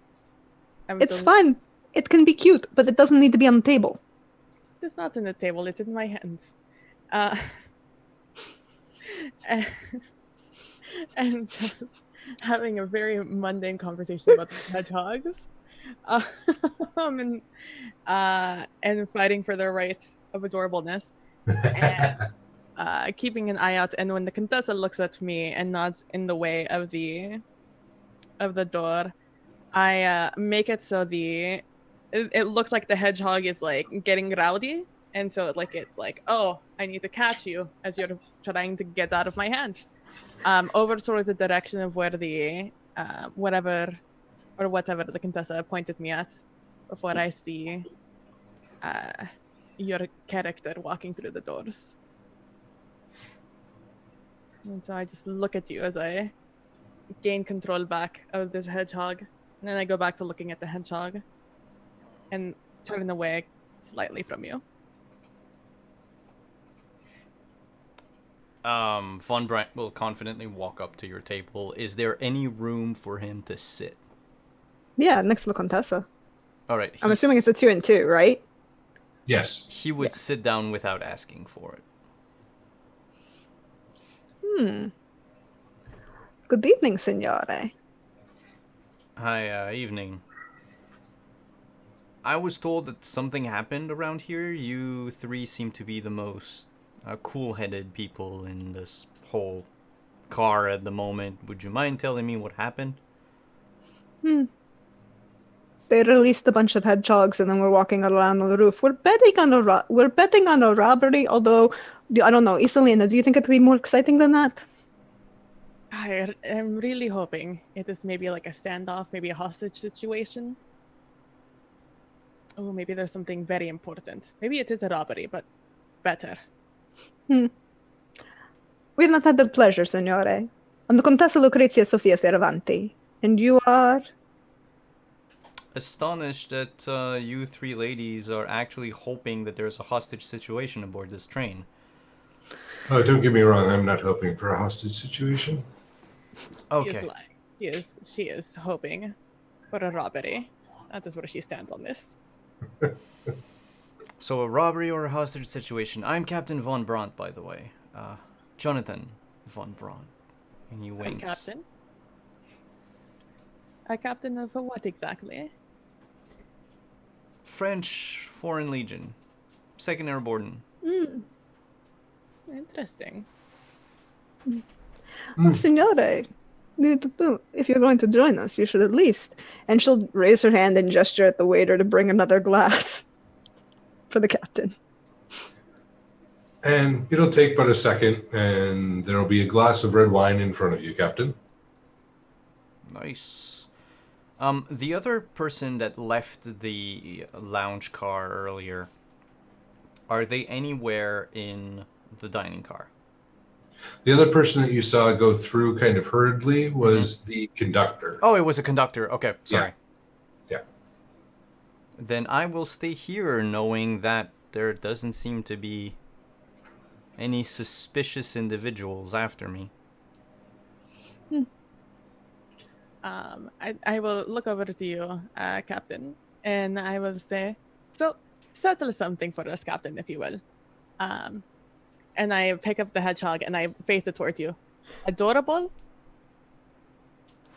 It's fun. It can be cute, but it doesn't need to be on the table. It's not in the table, it's in my hands. And just having a very mundane conversation about the hedgehogs. And fighting for their rights of adorableness. And keeping an eye out. And when the Contessa looks at me and nods in the way of the of the door, I make it so it looks like the hedgehog is like getting rowdy, and so oh, I need to catch you as you're trying to get out of my hands. Over towards the direction of where the whatever the Contessa pointed me at before I see your character walking through the doors. And so I just look at you as I gain control back of this hedgehog. And then I go back to looking at the hedgehog and turn away slightly from you. Von Brandt will confidently walk up to your table. Is there any room for him to sit? Yeah, next to the Contessa. All right. I'm assuming it's a 2 and 2, right? Yes. He would sit down without asking for it. Good evening, signore. Hi, evening. I was told that something happened around here. You three seem to be the most cool-headed people in this whole car at the moment. Would you mind telling me what happened? They released a bunch of hedgehogs, and then we're walking around on the roof. We're betting on a robbery. Although I don't know, Iselina, do you think it would be more exciting than that? I am really hoping it is maybe like a standoff, maybe a hostage situation. Oh, maybe there's something very important. Maybe it is a robbery, but better. We've not had the pleasure, signore. I'm the Contessa Lucrezia Sofia Fioravanti. And you are? Astonished that you three ladies are actually hoping that there's a hostage situation aboard this train. Oh, don't get me wrong. I'm not hoping for a hostage situation. He is Okay. lying. She is hoping for a robbery. That is where she stands on this. So a robbery or a hostage situation. I'm Captain Von Brandt, by the way. Jonathan Von Brandt. And he winks. Captain? A captain of what exactly? French Foreign Legion. 2nd Airborne. Interesting. Signore, if you're going to join us, you should at least. And she'll raise her hand and gesture at the waiter to bring another glass for the captain. And it'll take but a second, and there'll be a glass of red wine in front of you, Captain. Nice. The other person that left the lounge car earlier, are they anywhere in the dining car? The other person that you saw go through kind of hurriedly was the conductor. Oh, it was a conductor. Okay, sorry. Yeah. Then I will stay here knowing that there doesn't seem to be any suspicious individuals after me. I will look over to you, Captain, and I will say, so settle something for us, Captain, if you will. And I pick up the hedgehog and I face it towards you. Adorable?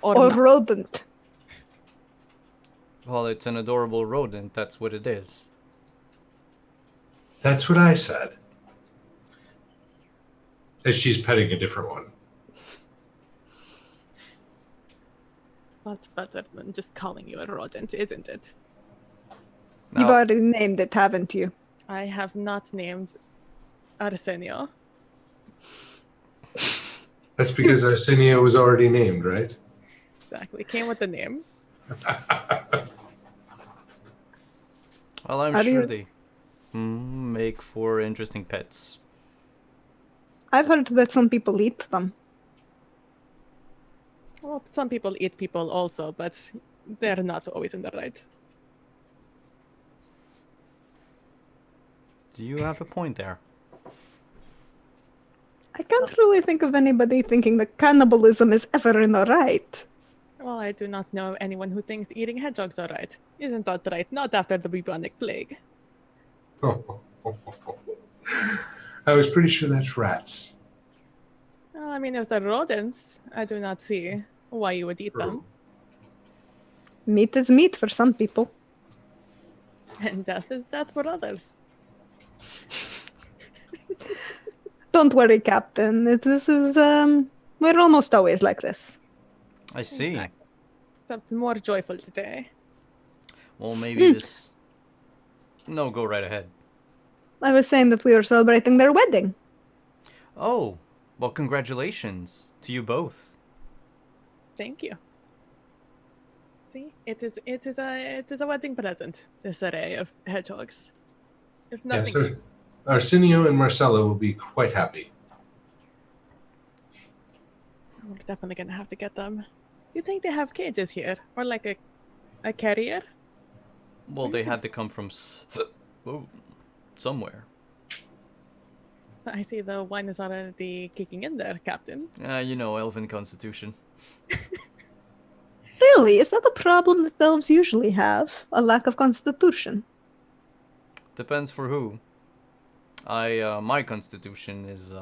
Or not? rodent. Well, it's an adorable rodent. That's what it is. That's what I said. As she's petting a different one. That's better than just calling you a rodent, isn't it? Now, You've already named it, haven't you? I have not named Arsenio. That's because Arsenio was already named, right? Exactly. Came with the name. well, I'm How do sure you- they make for interesting pets. I've heard that some people eat them. Well, some people eat people also, but they're not always in the right. Do you have a point there? I can't really think of anybody thinking that cannibalism is ever in the right. Well, I do not know anyone who thinks eating hedgehogs are right. Isn't that right? Not after the bubonic plague. I was pretty sure that's rats. Well, I mean, if they're rodents, I do not see why you would eat them. Meat is meat for some people. And death is death for others. Don't worry, Captain. This is, we're almost always like this. I see. Exactly. except more joyful today. Well, maybe this... No, go right ahead. I was saying that we were celebrating their wedding. Oh, well, congratulations to you both. Thank you. See, it is a wedding present. This array of hedgehogs. If nothing Yes, else. Arsenio and Marcella will be quite happy. We're definitely gonna have to get them. Do you think they have cages here, or like a carrier? Well, they had to come from somewhere. I see the wine is already kicking in there, Captain. You know, elven constitution. Really? Is that a problem that elves usually have? A lack of constitution? Depends for who. My constitution is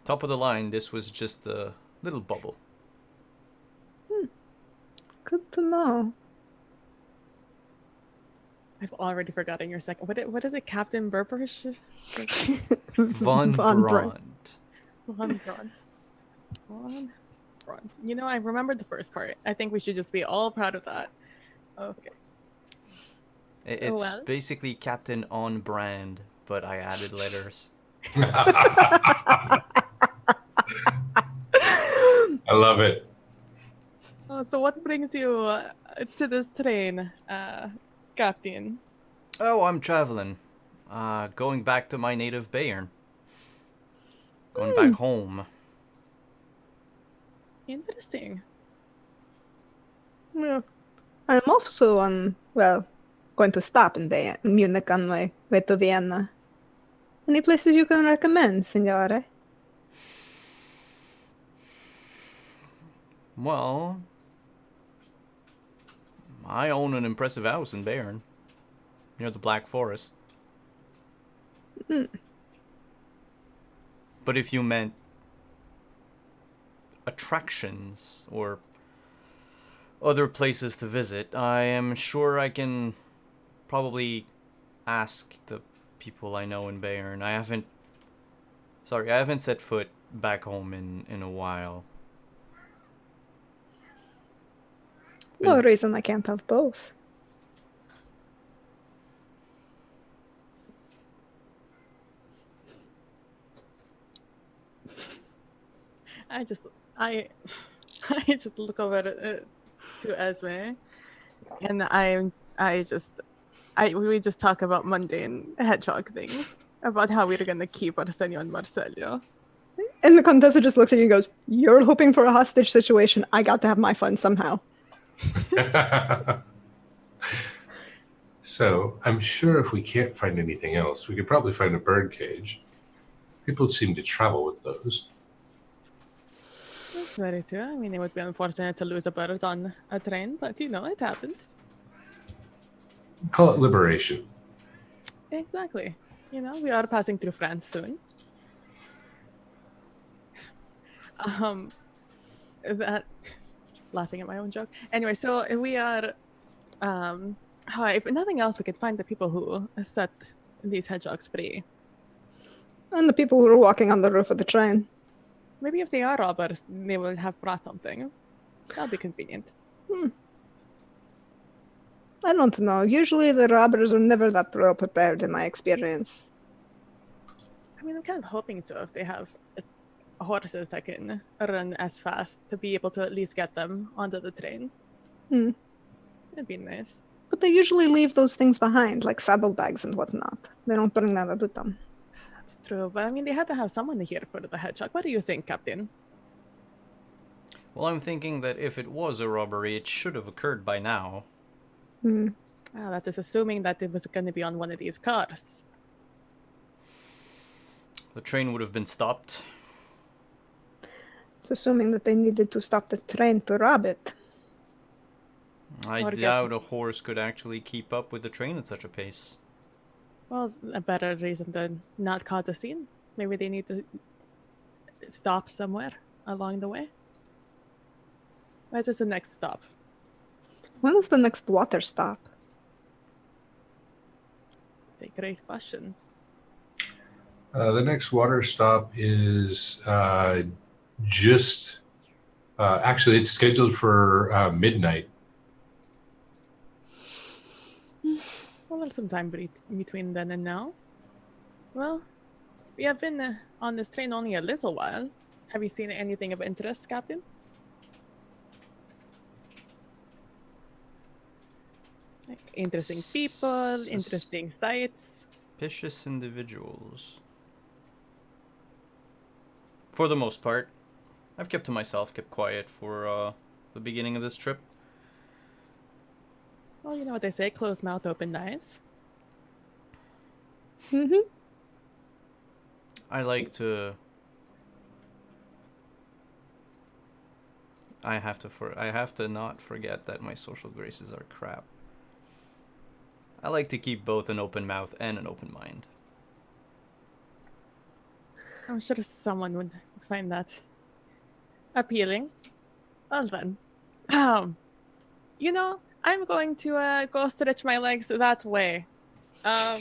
top of the line. This was just a little bubble. Good to know. I've already forgotten your second. What is it, Captain Burperish? Von Von Brand. Von Bronze. You know, I remembered the first part. I think we should just be all proud of that. Okay. It's Well. basically Captain on Brand, but I added letters. I love it. So what brings you to this train, Captain? Oh, I'm traveling. Going back to my native Bayern. Going back home. Interesting. Yeah. I'm also going to stop in Munich on my way to Vienna. Any places you can recommend, signore? Well, I own an impressive house in Bayern, near the Black Forest. But if you meant attractions or other places to visit, I am sure I can probably ask the people I know in Bayern. I haven't set foot back home in a while. No reason I can't have both. I just look over to Esme, and we just talk about mundane hedgehog things, about how we're gonna keep Arsenio and Marcelio. And the Contessa just looks at you and goes, "You're hoping for a hostage situation. I got to have my fun somehow." So I'm sure if we can't find anything else, we could probably find a bird cage. People seem to travel with those. That's very true. I mean, it would be unfortunate to lose a bird on a train, but you know, it happens. Call it liberation. Exactly. You know, we are passing through France soon. That laughing at my own joke. Anyway, so we are if nothing else, we could find the people who set these hedgehogs free. And the people who are walking on the roof of the train. Maybe if they are robbers, they will have brought something. That'll be convenient. I don't know. Usually the robbers are never that well prepared in my experience. I mean, I'm kind of hoping so if they have horses that can run as fast to be able to at least get them onto the train. That'd be nice. But they usually leave those things behind, like saddlebags and whatnot. They don't bring that with them. That's true, but I mean, they had to have someone here for the hedgehog. What do you think, Captain? Well, I'm thinking that if it was a robbery, it should have occurred by now. That is assuming that it was going to be on one of these cars. The train would have been stopped. It's assuming that they needed to stop the train to rob it. I Or doubt a horse could actually keep up with the train at such a pace. Well, a better reason to not cause a scene. Maybe they need to stop somewhere along the way. Where's the next stop? When is the next water stop? It's a great question. The next water stop is just Actually, it's scheduled for midnight. Well, some time between then and now. Well, we have been on this train only a little while. Have you seen anything of interest, Captain? Like interesting people, interesting sights. Suspicious individuals. For the most part. I've kept to myself, kept quiet for the beginning of this trip. Well, you know what they say, closed mouth, open eyes. Mm-hmm. I like to... I have to not forget that my social graces are crap. I like to keep both an open mouth and an open mind. I'm sure someone would find that appealing. Well then. You know, I'm going to go stretch my legs that way. I'll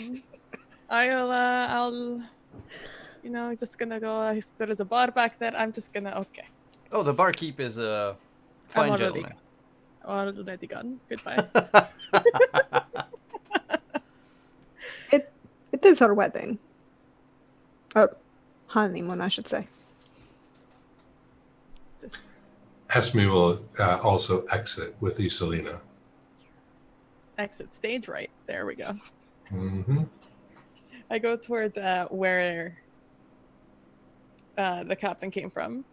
just gonna go. There's a bar back there. I'm just gonna. Okay. Oh, the barkeep is a fine gentleman. Already gone. Goodbye. It is her wedding. Oh, honeymoon, I should say. Esme will also exit with Isolina. Exit stage right. There we go. Mm-hmm. I go towards where the captain came from.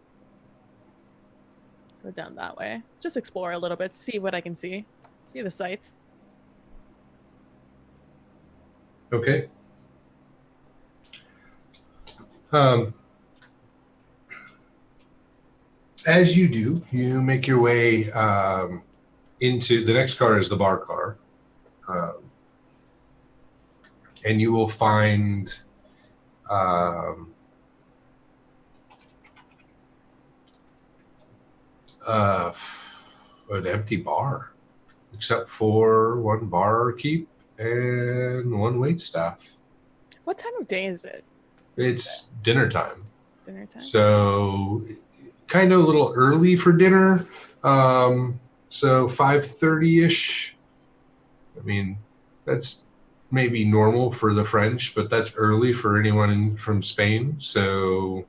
Go down that way. Just explore a little bit, see what I can see. See the sights. Okay. As you do, you make your way into the next car is the bar car. And you will find an empty bar, except for one barkeep and one waitstaff. What time of day is it? It's dinner time. Dinner time? So kind of a little early for dinner. So 5:30-ish. I mean, that's maybe normal for the French, but that's early for anyone from Spain. So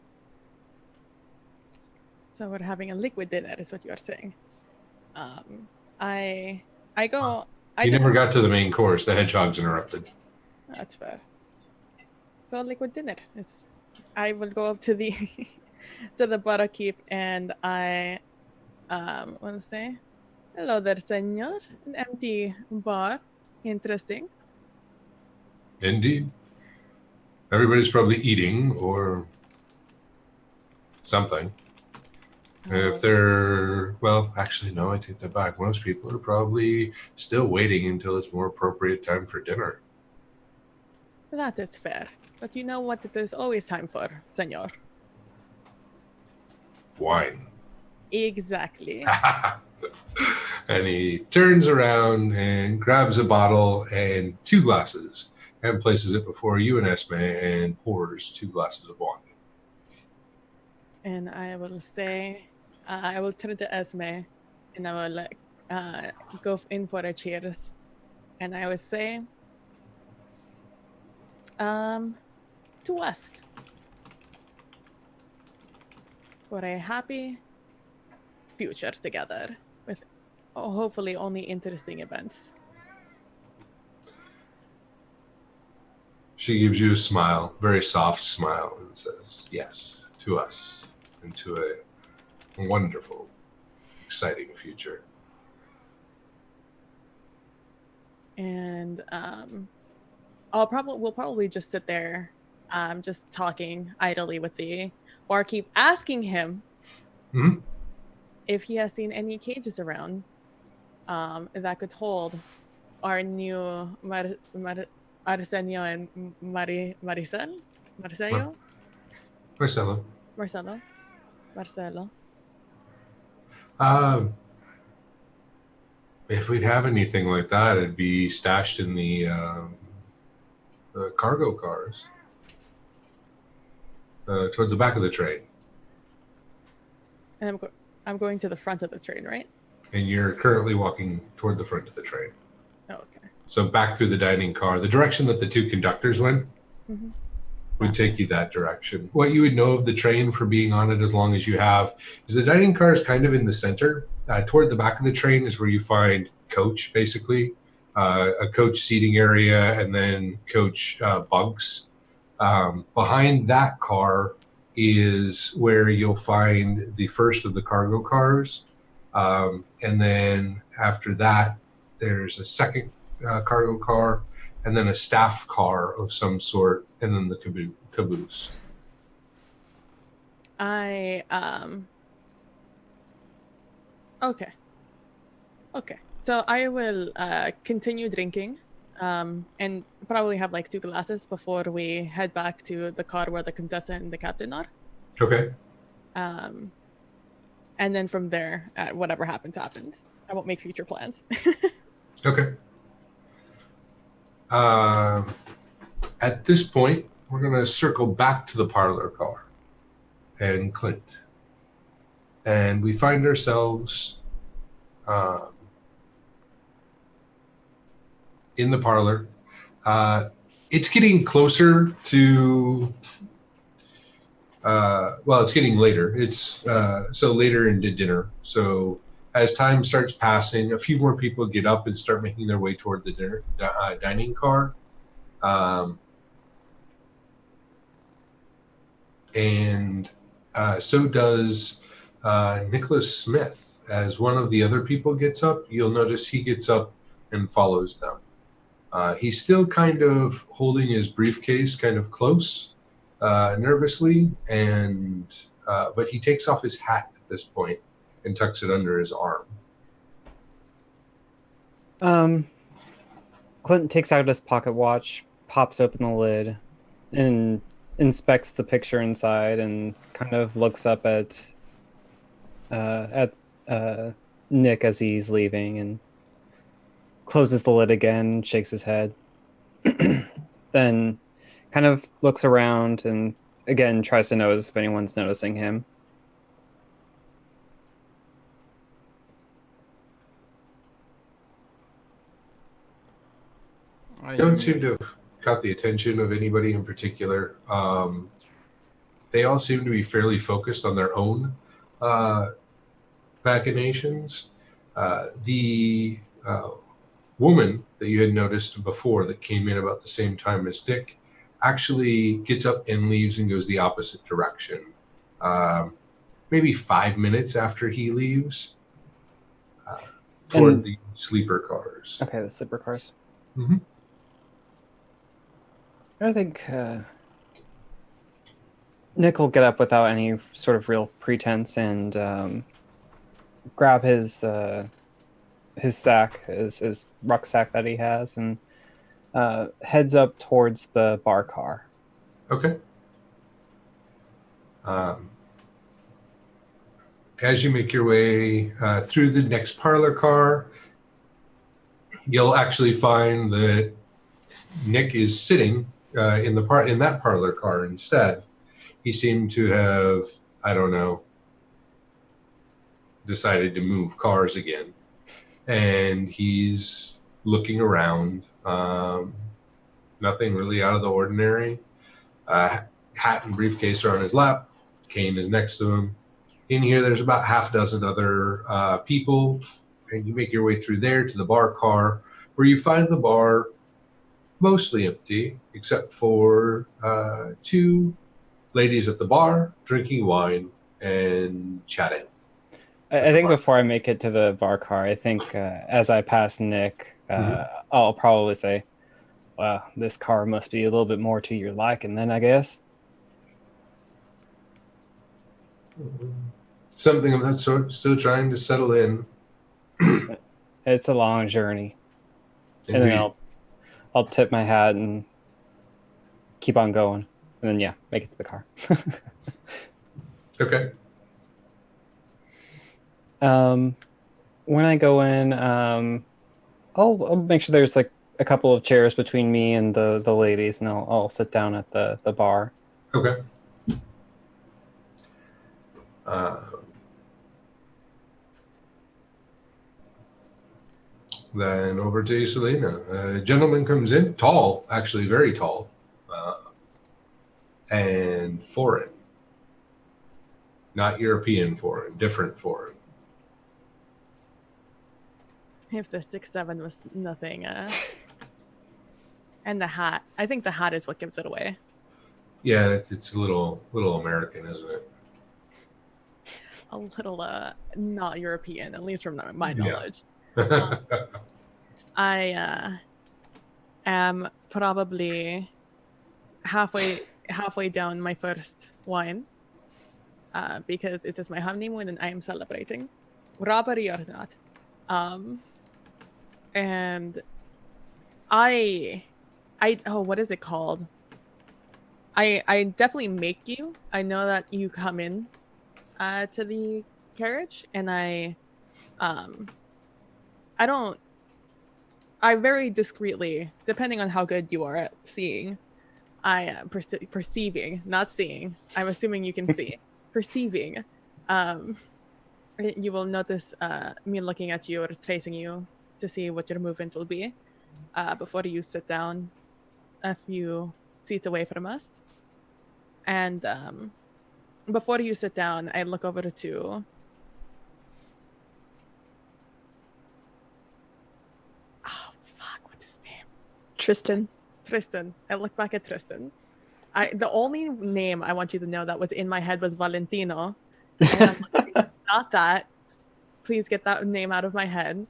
we're having a liquid dinner, is what you are saying. I go. you never got to the main course. The hedgehog's interrupted. That's fair. So liquid dinner is. I will go up to the to the barkeep and I want to say, hello there, senor. An empty bar. Interesting. Indeed. Everybody's probably eating or something. If they're, well, actually, no, I take that back. Most people are probably still waiting until it's more appropriate time for dinner. That is fair. But you know what it is always time for, senor? Wine. Exactly. And he turns around and grabs a bottle and 2 glasses and places it before you and Esme and pours 2 glasses of wine. And I will say, I will turn to Esme and I will go in for a cheers. And I will say, to us, for a happy future together with hopefully only interesting events. She gives you a smile, very soft smile, and says, yes, to us, and to a wonderful, exciting future. And we'll probably just sit there, just talking idly with the barkeep, asking him if he has seen any cages around that could hold our new Arsenio and Marcelo. If we'd have anything like that, it'd be stashed in the cargo cars towards the back of the train. And I'm going to the front of the train, right? And you're currently walking toward the front of the train. Oh, okay. So back through the dining car, the direction that the two conductors went Mm-hmm. would take you that direction. What you would know of the train for being on it as long as you have is the dining car is kind of in the center. Toward the back of the train is where you find coach, basically, a coach seating area, and then coach bunks. Behind that car is where you'll find the first of the cargo cars. And then after that, there's a second cargo car, and then a staff car of some sort, and then the caboose. Okay. So I will continue drinking, and probably have like 2 glasses before we head back to the car where the Contessa and the captain are. Okay. And then from there, whatever happens. I won't make future plans. Okay. At this point, we're going to circle back to the parlor car and Clint. And we find ourselves in the parlor. It's getting closer to, it's getting later. It's so later into dinner. So as time starts passing, a few more people get up and start making their way toward the dining car. And so does Nicholas Smith. As one of the other people gets up, you'll notice he gets up and follows them. He's still kind of holding his briefcase kind of close, nervously, and but he takes off his hat at this point and tucks it under his arm. Clint takes out his pocket watch, pops open the lid, and inspects the picture inside, and kind of looks up at Nick as he's leaving, and closes the lid again, shakes his head, then kind of looks around and again tries to notice if anyone's noticing him. I don't seem to have caught the attention of anybody in particular. They all seem to be fairly focused on their own machinations. The woman that you had noticed before that came in about the same time as Nick actually gets up and leaves and goes the opposite direction. Maybe 5 minutes after he leaves, toward the sleeper cars. Okay, the sleeper cars. Mm-hmm. I think Nick will get up without any sort of real pretense and grab his sack, his rucksack that he has, and heads up towards the bar car. Okay. As you make your way through the next parlor car, you'll actually find that Nick is sitting in that parlor car instead. He seemed to have, I don't know, decided to move cars again. And he's looking around. Nothing really out of the ordinary. Hat and briefcase are on his lap. Cane is next to him. In here, there's about half a dozen other people. And you make your way through there to the bar car, where you find the bar mostly empty, except for 2 ladies at the bar drinking wine and chatting. I think before I make it to the bar car, I think as I pass Nick, I'll probably say, wow, this car must be a little bit more to your liking then, I guess. Something of that sort, still trying to settle in. It's a long journey. Indeed. And then I'll tip my hat and keep on going. And then, make it to the car. Okay. When I go in, I'll make sure there's like a couple of chairs between me and the ladies, and I'll sit down at the bar. Okay. Then over to Selena. A gentleman comes in, tall, actually very tall, and foreign. Not European foreign, different foreign. If the 6'7" was nothing, and the hat. I think the hat is what gives it away. Yeah, it's a little American, isn't it? A little not European, at least from my Yeah. knowledge. I am probably halfway down my first wine, because it is my honeymoon and I am celebrating, robbery or not. And I what is it called? I definitely make you. I know that you come in to the carriage, and I very discreetly, depending on how good you are at seeing, I am perceiving, not seeing. I'm assuming you can see. Perceiving. You will notice me looking at you or tracing you to see what your movement will be before you sit down a few seats away from us. And before you sit down, I look over to what's his name? Tristan. I look back at Tristan. The only name I want you to know that was in my head was Valentino. And I'm like, not that. Please get that name out of my head.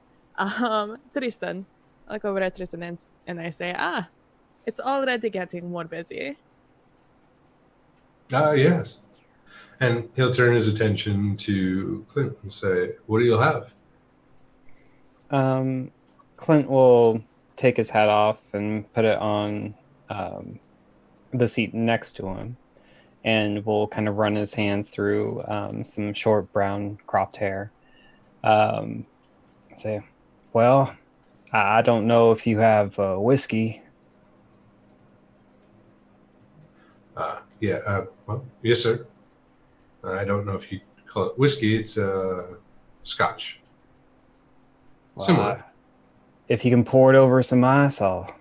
Tristan. I look over at Tristan and I say, it's already getting more busy. Yes. And he'll turn his attention to Clint and say, what do you have? Clint will take his hat off and put it on the seat next to him, and will kind of run his hands through some short brown cropped hair. Say, well, I don't know if you have whiskey. Well, yes, sir. I don't know if you call it whiskey. It's scotch. Well, Similar. If you can pour it over some ice, I'll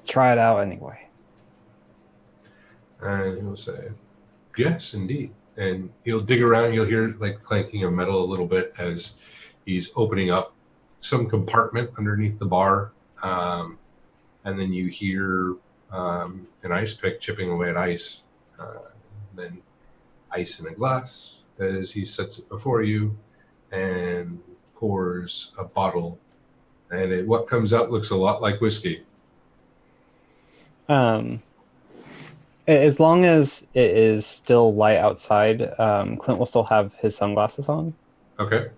try it out anyway. And he'll say, yes, indeed. And he'll dig around. You'll hear like clanking of metal a little bit as he's opening up some compartment underneath the bar. And then you hear an ice pick chipping away at ice. Then ice in a glass as he sets it before you and pours a bottle. And what comes out looks a lot like whiskey. As long as it is still light outside, Clint will still have his sunglasses on. Okay.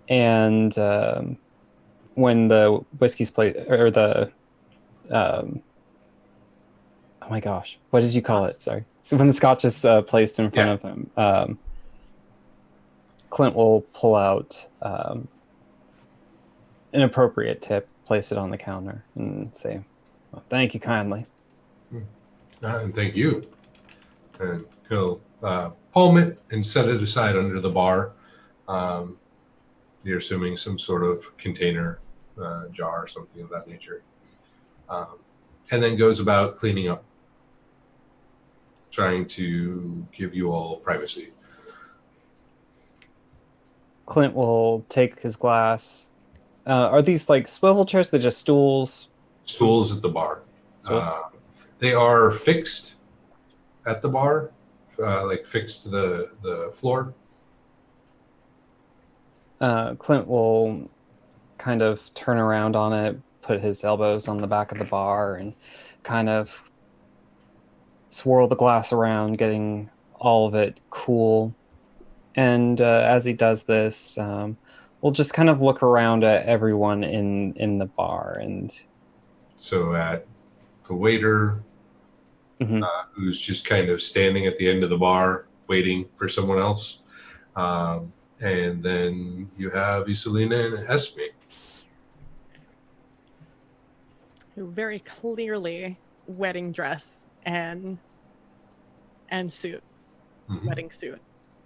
And when the whiskey's placed, or the oh my gosh, what did you call it? Sorry. So when the scotch is placed in front of him, Clint will pull out an appropriate tip, place it on the counter, and say, well, thank you kindly. And thank you. And he'll palm it and set it aside under the bar. You're assuming some sort of container, jar, or something of that nature. And then goes about cleaning up, trying to give you all privacy. Clint will take his glass. Are these like swivel chairs? They're just stools? Stools at the bar. They are fixed at the bar, like fixed to the floor. Clint will kind of turn around on it, put his elbows on the back of the bar, and kind of swirl the glass around, getting all of it cool. And as he does this, we'll just kind of look around at everyone in the bar. And so at the waiter, who's just kind of standing at the end of the bar waiting for someone else. And then you have Iselina and Esme. Who very clearly wedding dress and suit. Wedding suit.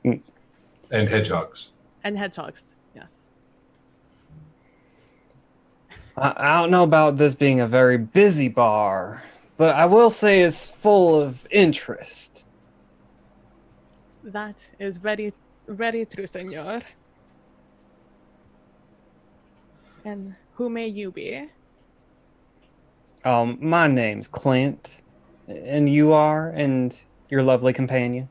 And hedgehogs. And hedgehogs, yes. I don't know about this being a very busy bar, but I will say it's full of interest. That is very, very true, senor. And who may you be? My name's Clint, and you are, and your lovely companion.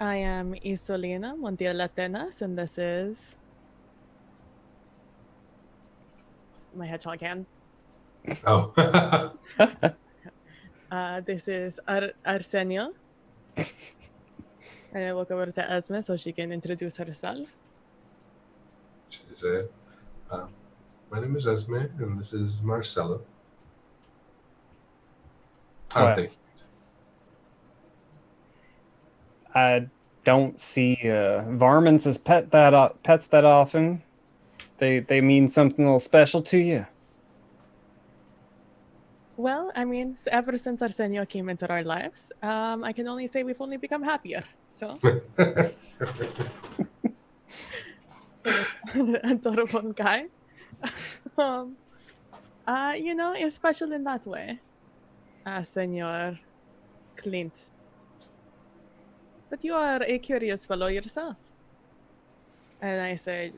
I am Isolina Montiel Atenas, and this is my hedgehog hand. Oh. This is Arsenio. And I walk over to Esme so she can introduce herself. She said, my name is Esme, and this is Marcella. Well, Thank you. I don't see varmints as pets that often. They mean something a little special to you. Well, I mean, ever since Arsenio came into our lives, I can only say we've only become happier. So, adorable guy. It's special in that way, Senor Clint. But you are a curious fellow yourself. And I say,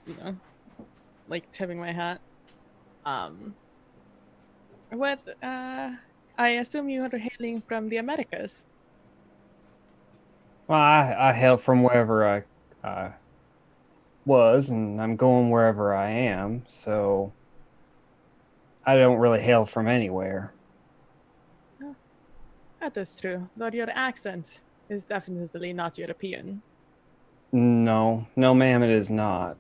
like tipping my hat. I assume you are hailing from the Americas. Well, I hail from wherever I was, and I'm going wherever I am, so I don't really hail from anywhere. That is true, though your accent is definitely not European. No, ma'am, it is not.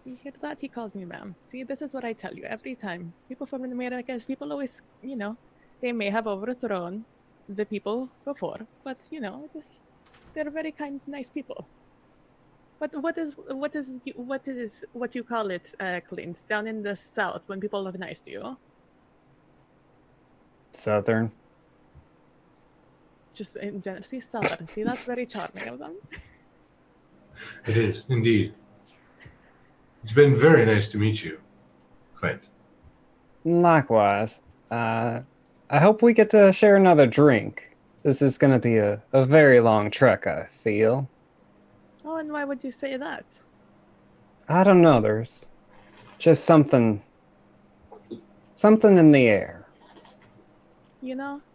You hear that? He called me ma'am. See, this is what I tell you every time. People from the Americas, people always, they may have overthrown the people before, but they're very kind, nice people. But what you call it, Clint, down in the south when people are nice to you? Southern. Just in general, see, southern. See, that's very charming of them. It is, indeed. It's been very nice to meet you, Clint. Likewise. I hope we get to share another drink. This is going to be a very long trek, I feel. Oh, and why would you say that? I don't know. There's just something in the air.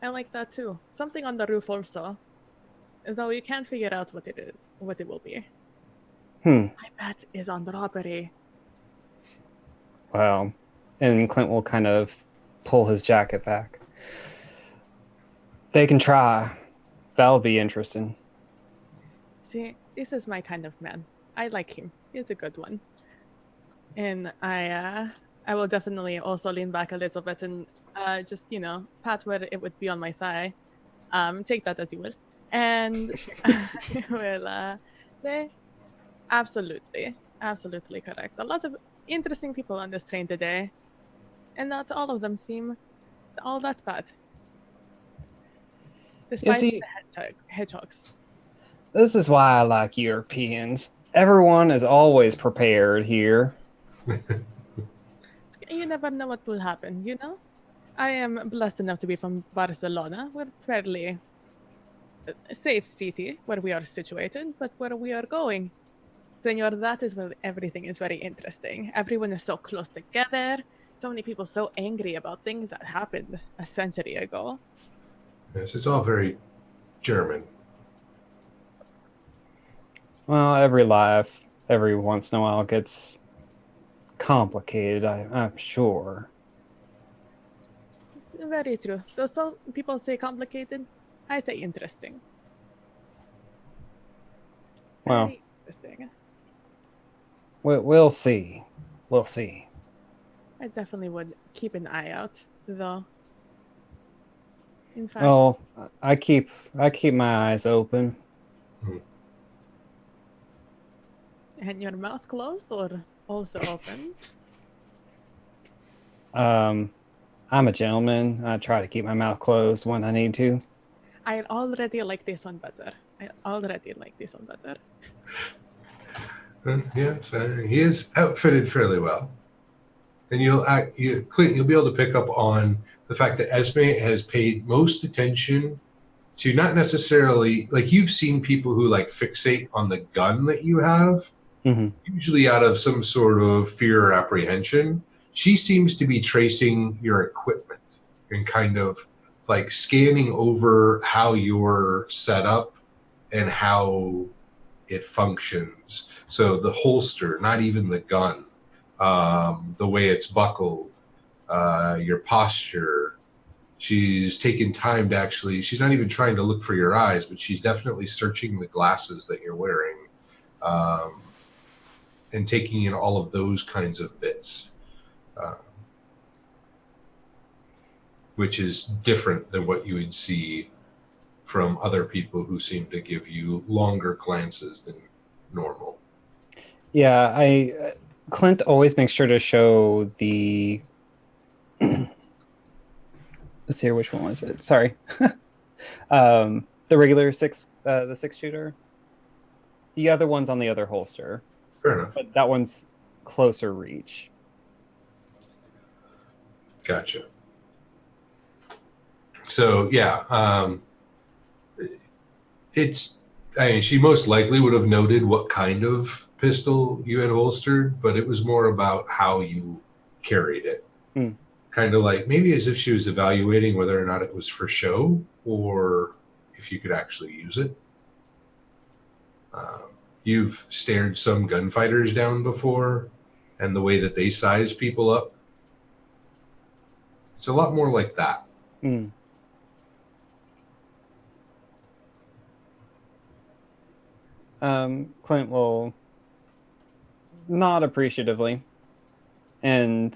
I like that too. Something on the roof also. Though you can't figure out what it will be. My bet is on the robbery. Well, and Clint will kind of pull his jacket back. They can try. That'll be interesting. See, this is my kind of man. I like him. He's a good one. And I will definitely also lean back a little bit and just, pat where it would be on my thigh. Take that as you will. And I will say, absolutely correct. A lot of interesting people on this train today, and not all of them seem all that bad. Despite the hedgehogs. This is why I like Europeans. Everyone is always prepared here. You never know what will happen, I am blessed enough to be from Barcelona. We're fairly a safe city where we are situated, but where we are going, senor, that is where everything is very interesting. Everyone is so close together. So many people so angry about things that happened a century ago. Yes, it's all very German. Well, every life, every once in a while, gets complicated, I'm sure. Very true. Though some people say complicated, I say interesting. Well, very interesting. We'll see. We'll see. I definitely would keep an eye out, though. In fact, oh, I keep my eyes open. And your mouth closed or also open? I'm a gentleman. I try to keep my mouth closed when I need to. I already like this one better. Yes, he is outfitted fairly well. And Clint, you'll be able to pick up on the fact that Esme has paid most attention to not necessarily like you've seen people who like fixate on the gun that you have, usually out of some sort of fear or apprehension. She seems to be tracing your equipment and kind of like scanning over how you're set up and how it functions. So the holster, not even the gun, the way it's buckled, your posture. She's taken time to actually, she's not even trying to look for your eyes, but she's definitely searching the glasses that you're wearing, and taking in all of those kinds of bits, which is different than what you would see from other people who seem to give you longer glances than normal. Yeah, Clint always makes sure to show the let's see, which one was it? Sorry. The regular the 6-shooter. The other one's on the other holster. Fair enough. But that one's closer reach. Gotcha. So yeah, she most likely would have noted what kind of pistol you had holstered, but it was more about how you carried it. Kind of like maybe as if she was evaluating whether or not it was for show or if you could actually use it. You've stared some gunfighters down before, and the way that they size people up. It's a lot more like that. Clint will nod appreciatively and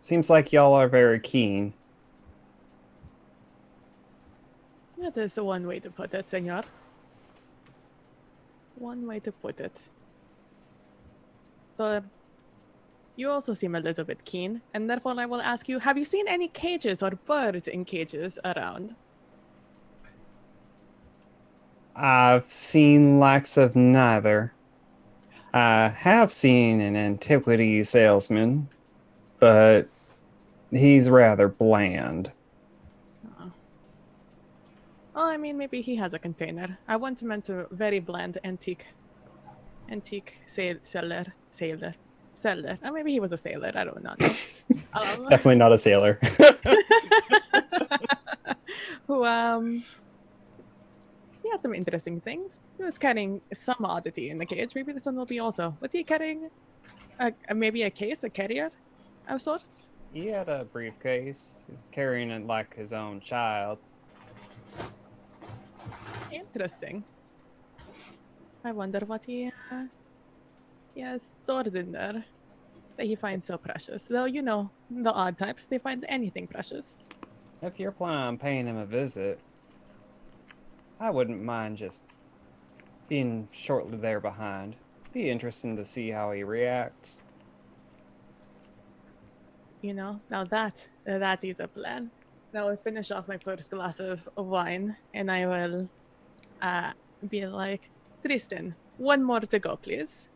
seems like y'all are very keen. That is one way to put it, senor. One way to put it. So, you also seem a little bit keen, and therefore I will ask you, have you seen any cages or birds in cages around? I've seen lacks of neither. I have seen an antiquity salesman, but he's rather bland. Well, I mean, maybe he has a container. I once met a very bland antique seller. Or maybe he was a sailor. I don't know. Definitely not a sailor. Who he had some interesting things. He was carrying some oddity in the cage. Maybe this one will be also. Was he carrying maybe a case, a carrier of sorts? He had a briefcase. He's carrying it like his own child. Interesting. I wonder what he has stored in there that he finds so precious. Though, you know, the odd types, they find anything precious. If you're planning on paying him a visit, I wouldn't mind just being shortly there behind. Be interesting to see how he reacts. You know, now that is a plan. Now I'll finish off my first glass of wine, and I will be like, Tristan, one more to go, please.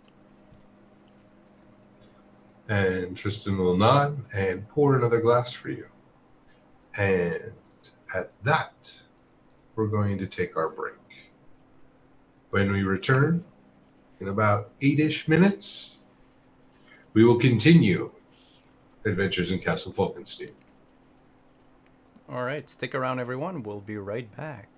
And Tristan will nod and pour another glass for you. And at that, we're going to take our break. When we return, in about 8-ish minutes, we will continue Adventures in Castle Falkenstein. All right, stick around, everyone. We'll be right back.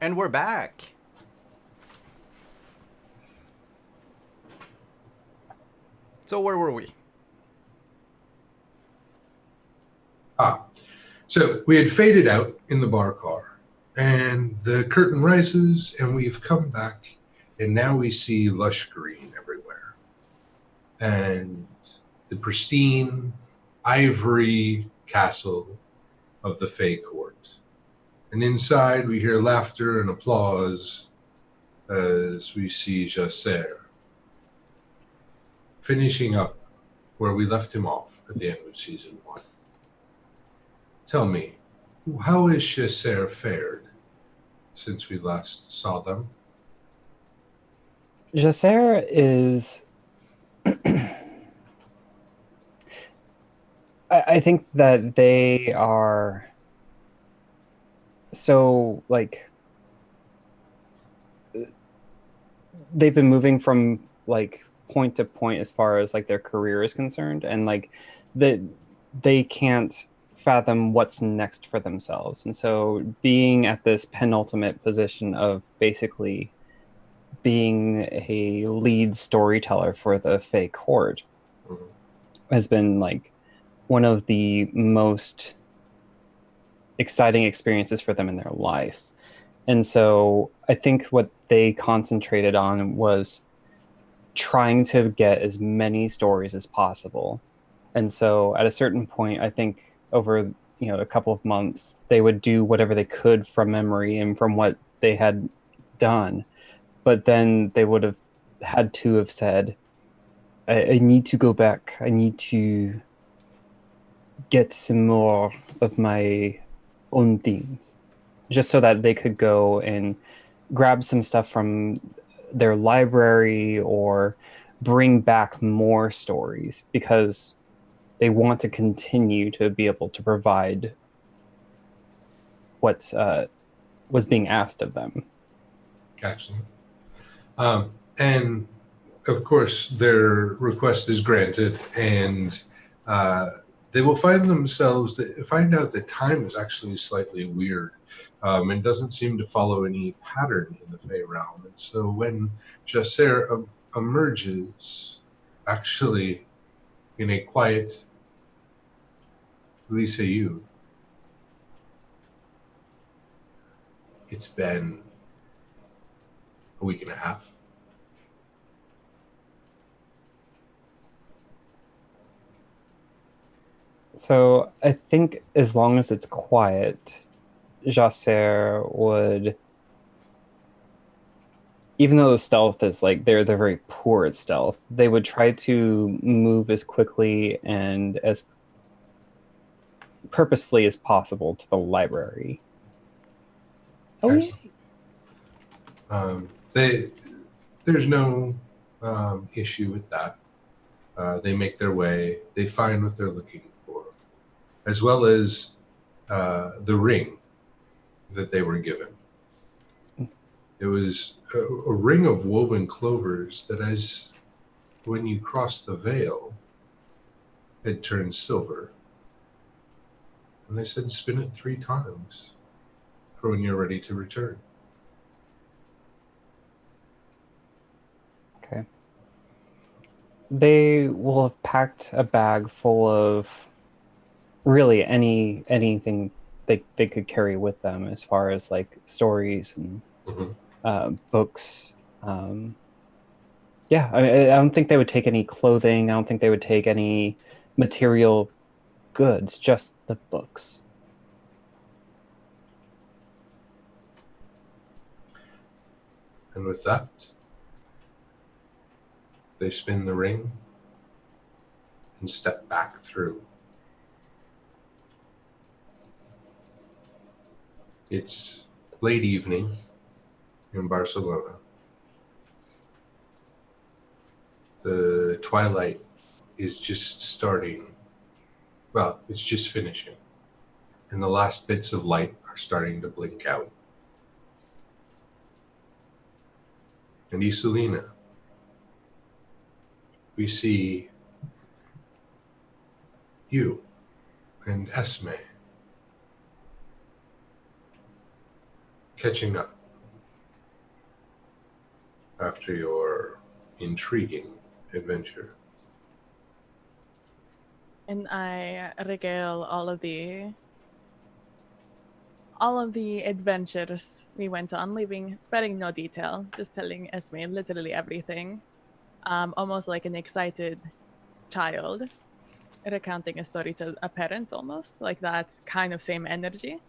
And we're back. So where were we? So we had faded out in the bar car, and the curtain rises, and we've come back, and now we see lush green everywhere. And the pristine ivory castle of the Fey Court. And inside we hear laughter and applause as we see Jasser finishing up where we left him off at the end of season 1. Tell me, how has Jasser fared since we last saw them? Jasser is... I think that they are so, like, they've been moving from, like, point to point as far as, like, their career is concerned, and, like, they can't fathom what's next for themselves. And so being at this penultimate position of basically being a lead storyteller for the Fey Court has been, like, one of the most exciting experiences for them in their life. And so I think what they concentrated on was trying to get as many stories as possible. And so at a certain point, I think over, a couple of months, they would do whatever they could from memory and from what they had done. But then they would have had to have said, I need to go back. I need to get some more of my own things, just so that they could go and grab some stuff from their library or bring back more stories, because they want to continue to be able to provide what was being asked of them. Excellent. And of course, their request is granted, and they will find out that time is actually slightly weird and doesn't seem to follow any pattern in the Fey realm. And so when Jasser emerges, actually in a quiet Lisa Yu, it's been a week and a half. So I think as long as it's quiet, Jasser would, even though the stealth is like they're very poor at stealth, they would try to move as quickly and as purposefully as possible to the library. Oh, yeah. There's no issue with that. They make their way. They find what they're looking for, as well as the ring that they were given. It was a ring of woven clovers that, when you crossed the veil, had turned silver. And they said, spin it 3 times for when you're ready to return. Okay. They will have packed a bag full of really anything they could carry with them, as far as like stories and books. Yeah, I don't think they would take any clothing. I don't think they would take any material goods, just the books. And with that, they spin the ring and step back through. It's late evening in Barcelona. The twilight is just starting. Well, it's just finishing. And the last bits of light are starting to blink out. And Isolina, we see you and Esme catching up after your intriguing adventure. And I regale all of the adventures we went on, sparing no detail, just telling Esme literally everything, almost like an excited child recounting a story to a parent, almost like that kind of same energy.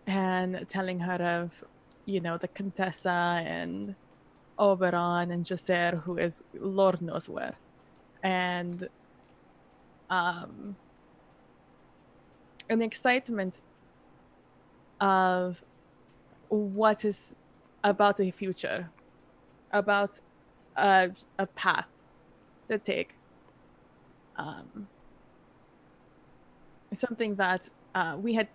And telling her of, the Contessa and Oberon and Jacer, who is Lord knows where, and an excitement of what is about a future, about a path to take. Something that we have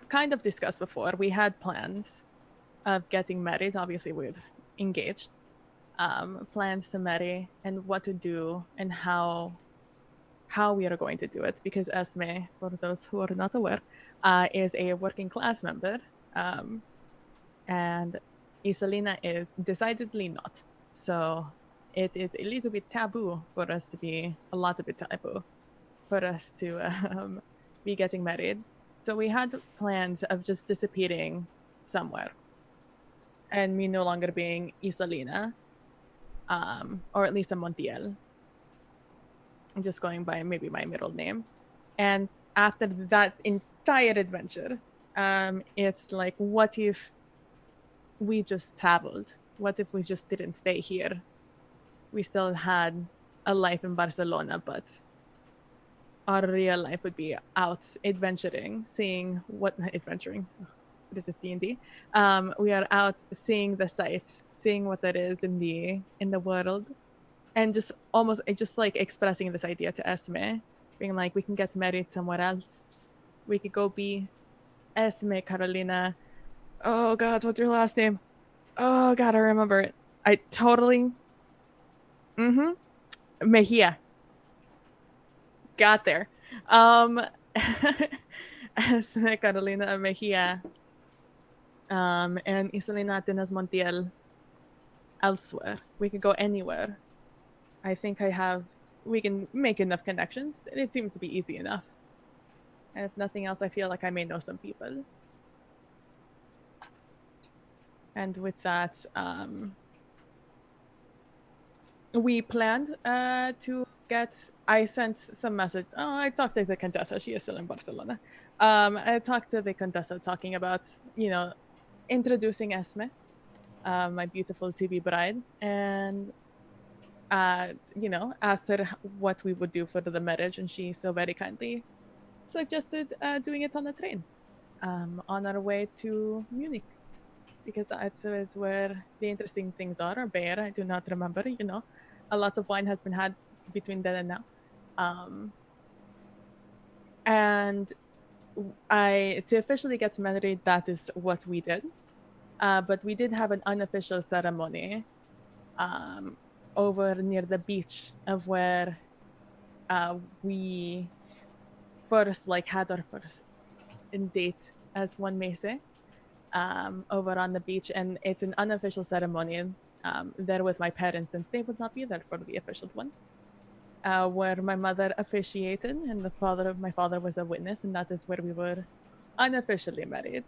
kind of discussed before. We had plans of getting married. Obviously, we're engaged. Plans to marry and what to do and how we are going to do it, because Esme, for those who are not aware, is a working class member, and Isalina is decidedly not. So it is a little bit taboo for us to be be getting married. So we had plans of just disappearing somewhere, and me no longer being Isalina, or at least a Montiel. I'm just going by maybe my middle name. And after that entire adventure, it's like, what if we just traveled? What if we just didn't stay here? We still had a life in Barcelona, but our real life would be out adventuring, seeing adventuring. This is D&D. We are out seeing the sights, seeing what there is in the world, and just like expressing this idea to Esme, being like, we can get married somewhere else. We could go be Esme, Carolina. Oh God, what's your last name? Oh God, I remember it. I totally. Mejia. Got there. Esme, Carolina, Mejia. And Isolina Atenas Montiel elsewhere. We could go anywhere. I think we can make enough connections. It seems to be easy enough. And if nothing else, I feel like I may know some people. And with that, we planned to I sent some message. Oh, I talked to the Contessa. She is still in Barcelona. I talked to the Contessa talking about, introducing Esme, my beautiful to-be bride, and asked her what we would do for the marriage, and she so very kindly suggested doing it on a train on our way to Munich, because that is where the interesting things are. Or Bayer, I do not remember. A lot of wine has been had between then and now. And to officially get married, that is what we did. But we did have an unofficial ceremony over near the beach of where we first had our first date, as one may say, over on the beach. And it's an unofficial ceremony there with my parents, since they would not be there for the official one, where my mother officiated and my father was a witness, and that is where we were unofficially married,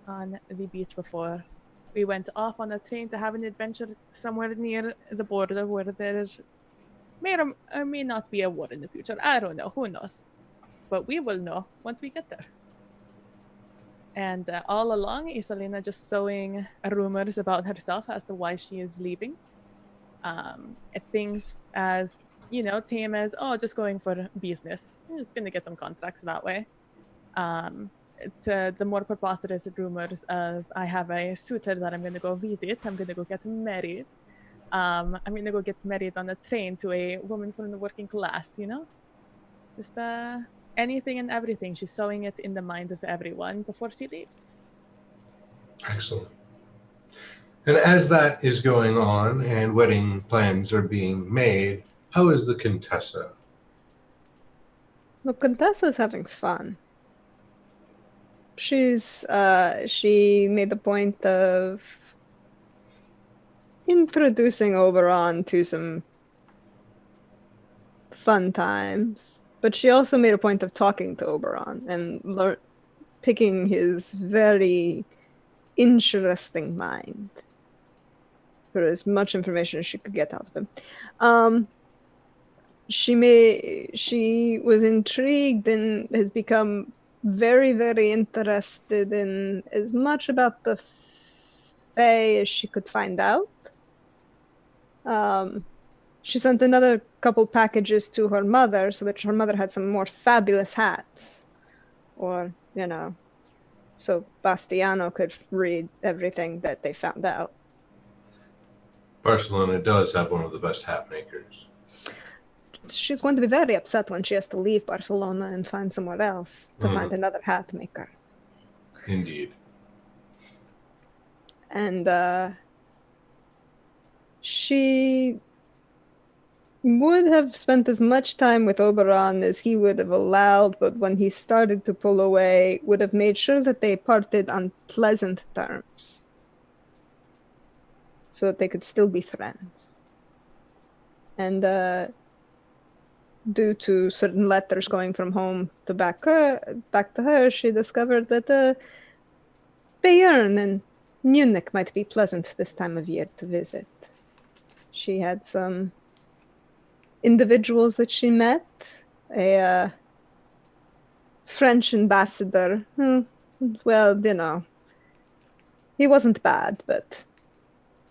on the beach, before we went off on a train to have an adventure somewhere near the border where there may or may not be a war in the future. I don't know. Who knows? But we will know once we get there. And all along, Isolina just sowing rumors about herself as to why she is leaving. Things as, tame as, just going for business. I'm just going to get some contracts that way. To the more preposterous rumors of, I have a suitor that I'm going to go visit. I'm going to go get married. I'm going to go get married on a train to a woman from the working class, Just anything and everything. She's sowing it in the mind of everyone before she leaves. Excellent. And as that is going on and wedding plans are being made, how is the Contessa? Look, Contessa's having fun. She made a point of introducing Oberon to some fun times, but she also made a point of talking to Oberon and picking his very interesting mind for as much information as she could get out of him. She was intrigued and has become very, very interested in as much about the Fae as she could find out. She sent another couple packages to her mother so that her mother had some more fabulous hats. Or, so Bastiano could read everything that they found out. Barcelona does have one of the best hat makers. She's going to be very upset when she has to leave Barcelona and find somewhere else to find another hat maker. Indeed. And she would have spent as much time with Oberon as he would have allowed, but when he started to pull away, would have made sure that they parted on pleasant terms so that they could still be friends. And due to certain letters going from home to back to her, she discovered that Bayern and Munich might be pleasant this time of year to visit. She had some individuals that she met, a French ambassador. Well, he wasn't bad, but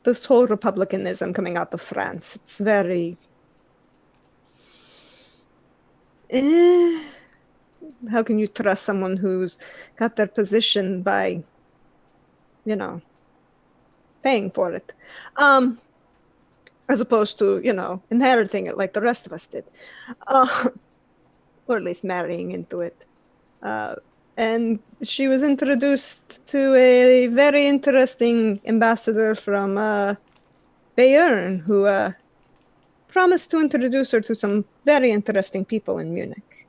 this whole republicanism coming out of France, it's very... how can you trust someone who's got their position by, paying for it? As opposed to, inheriting it like the rest of us did. Or at least marrying into it. And she was introduced to a very interesting ambassador from Bayern who promised to introduce her to some very interesting people in Munich.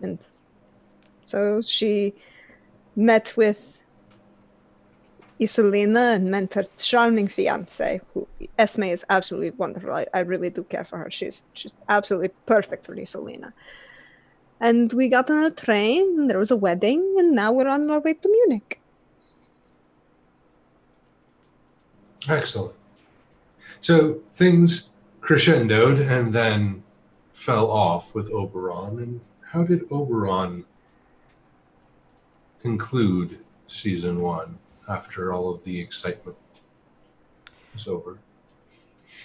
And so she met with Isolina and met her charming fiance, who Esme is absolutely wonderful. I really do care for her. She's absolutely perfect for Isolina. And we got on a train, and there was a wedding, and now we're on our way to Munich. Excellent. So things crescendoed and then fell off with Oberon. And how did Oberon conclude season 1 after all of the excitement was over?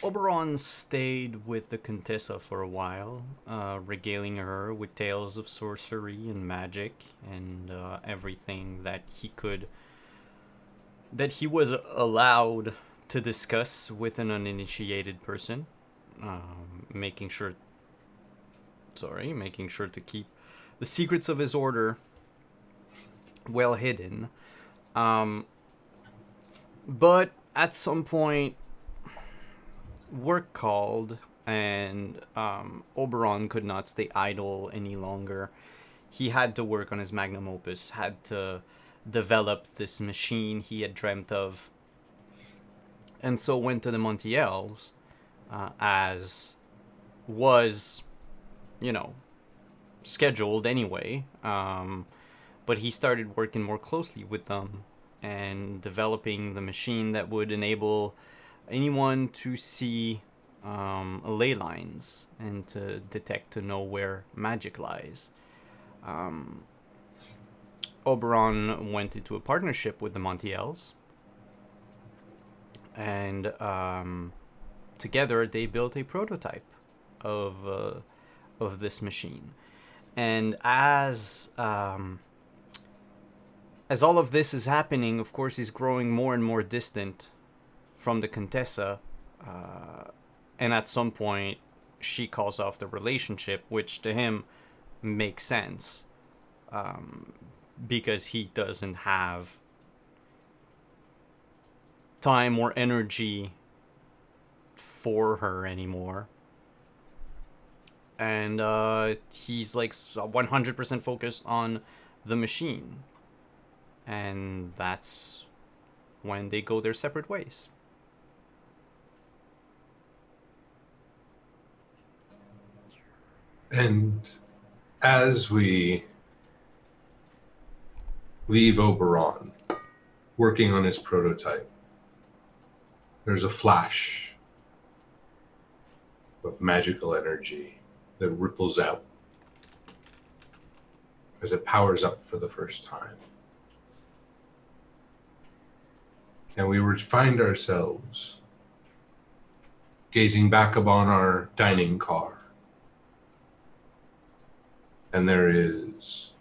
Oberon stayed with the Contessa for a while, regaling her with tales of sorcery and magic and everything that he was allowed to discuss with an uninitiated person, making sure to keep the secrets of his order well hidden. But at some point, work called, and Oberon could not stay idle any longer. He had to work on his magnum opus, had to develop this machine he had dreamt of, and so went to the Montiels, as was, scheduled anyway. But he started working more closely with them and developing the machine that would enable anyone to see ley lines and to detect, to know where magic lies. Oberon went into a partnership with the Montiels, and together they built a prototype of this machine. And as all of this is happening, of course, he's growing more and more distant from the Contessa, and at some point she calls off the relationship, which to him makes sense, because he doesn't have time or energy for her anymore, and he's like 100% focused on the machine. And that's when they go their separate ways. And as we leave Oberon, working on his prototype, there's a flash of magical energy that ripples out as it powers up for the first time. And we would find ourselves gazing back upon our dining car. And there is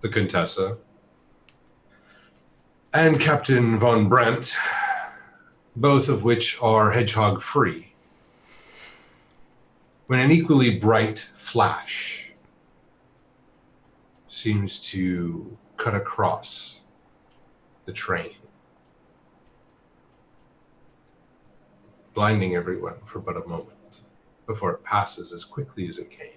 the Contessa and Captain Von Brandt, both of which are hedgehog free, when an equally bright flash seems to cut across the train, blinding everyone for but a moment before it passes as quickly as it came.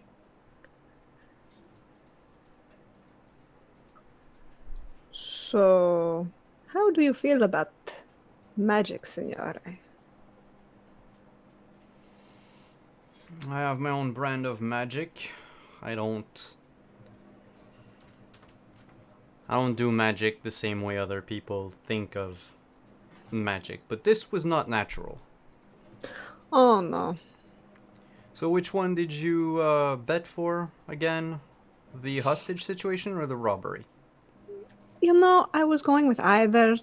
So, how do you feel about magic, Signore? I have my own brand of magic. I don't do magic the same way other people think of magic, but this was not natural. Oh no. So which one did you bet for again? The hostage situation or the robbery? You know, I was going with either.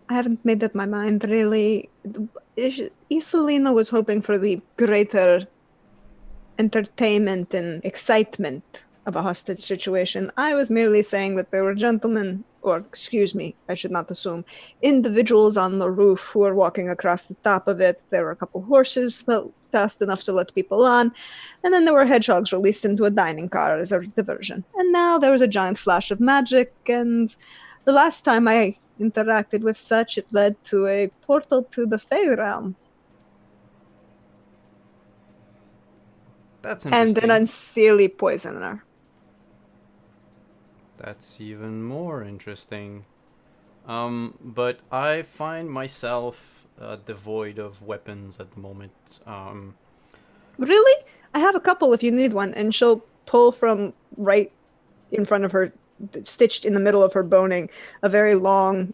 I haven't made up my mind really. Isolina was hoping for the greater entertainment and excitement of a hostage situation. I was merely saying that there were gentlemen, or excuse me, I should not assume, individuals on the roof who were walking across the top of it. There were a couple horses fast enough to let people on, and then there were hedgehogs released into a dining car as a diversion. And now there was a giant flash of magic, and the last time I interacted with such, it led to a portal to the Fey realm. That's And interesting. an unseelie poisoner. That's even more interesting. But I find myself devoid of weapons at the moment. Really? I have a couple if you need one. And she'll pull from right in front of her, stitched in the middle of her boning, a very long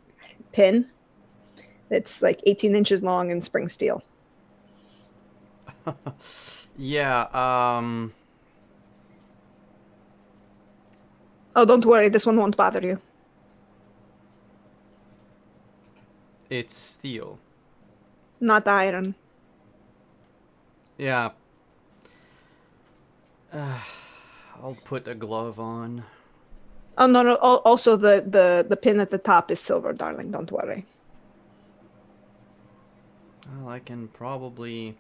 pin. It's like 18 inches long in spring steel. Yeah, Oh, don't worry. This one won't bother you. it's steel. Not iron. Yeah. I'll put a glove on. Oh, no, no. Also, the pin at the top is silver, darling. Don't worry. Well, I can probably...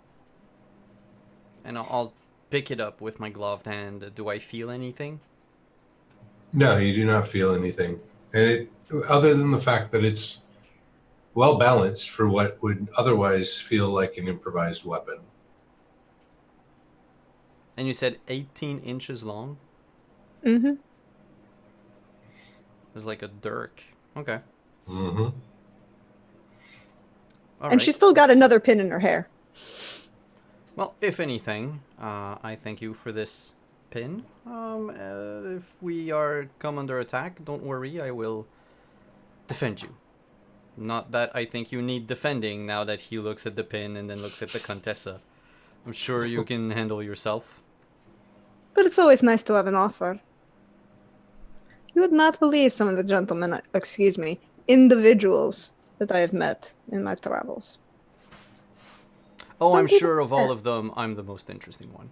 And I'll pick it up with my gloved hand. Do I feel anything? No, you do not feel anything. And it, other than the fact that it's well balanced for what would otherwise feel like an improvised weapon. And you said 18 inches long? Mm-hmm. It's like a dirk. Okay. Mm-hmm. And she's still got another pin in her hair. Well, if anything, I thank you for this pin. If we are come under attack, don't worry, I will defend you. Not that I think you need defending now that he looks at the pin and then looks at the Contessa. I'm sure you can handle yourself. But it's always nice to have an offer. You would not believe some of the gentlemen, individuals that I have met in my travels. Oh, I'm Some sure people- of all of them, I'm the most interesting one.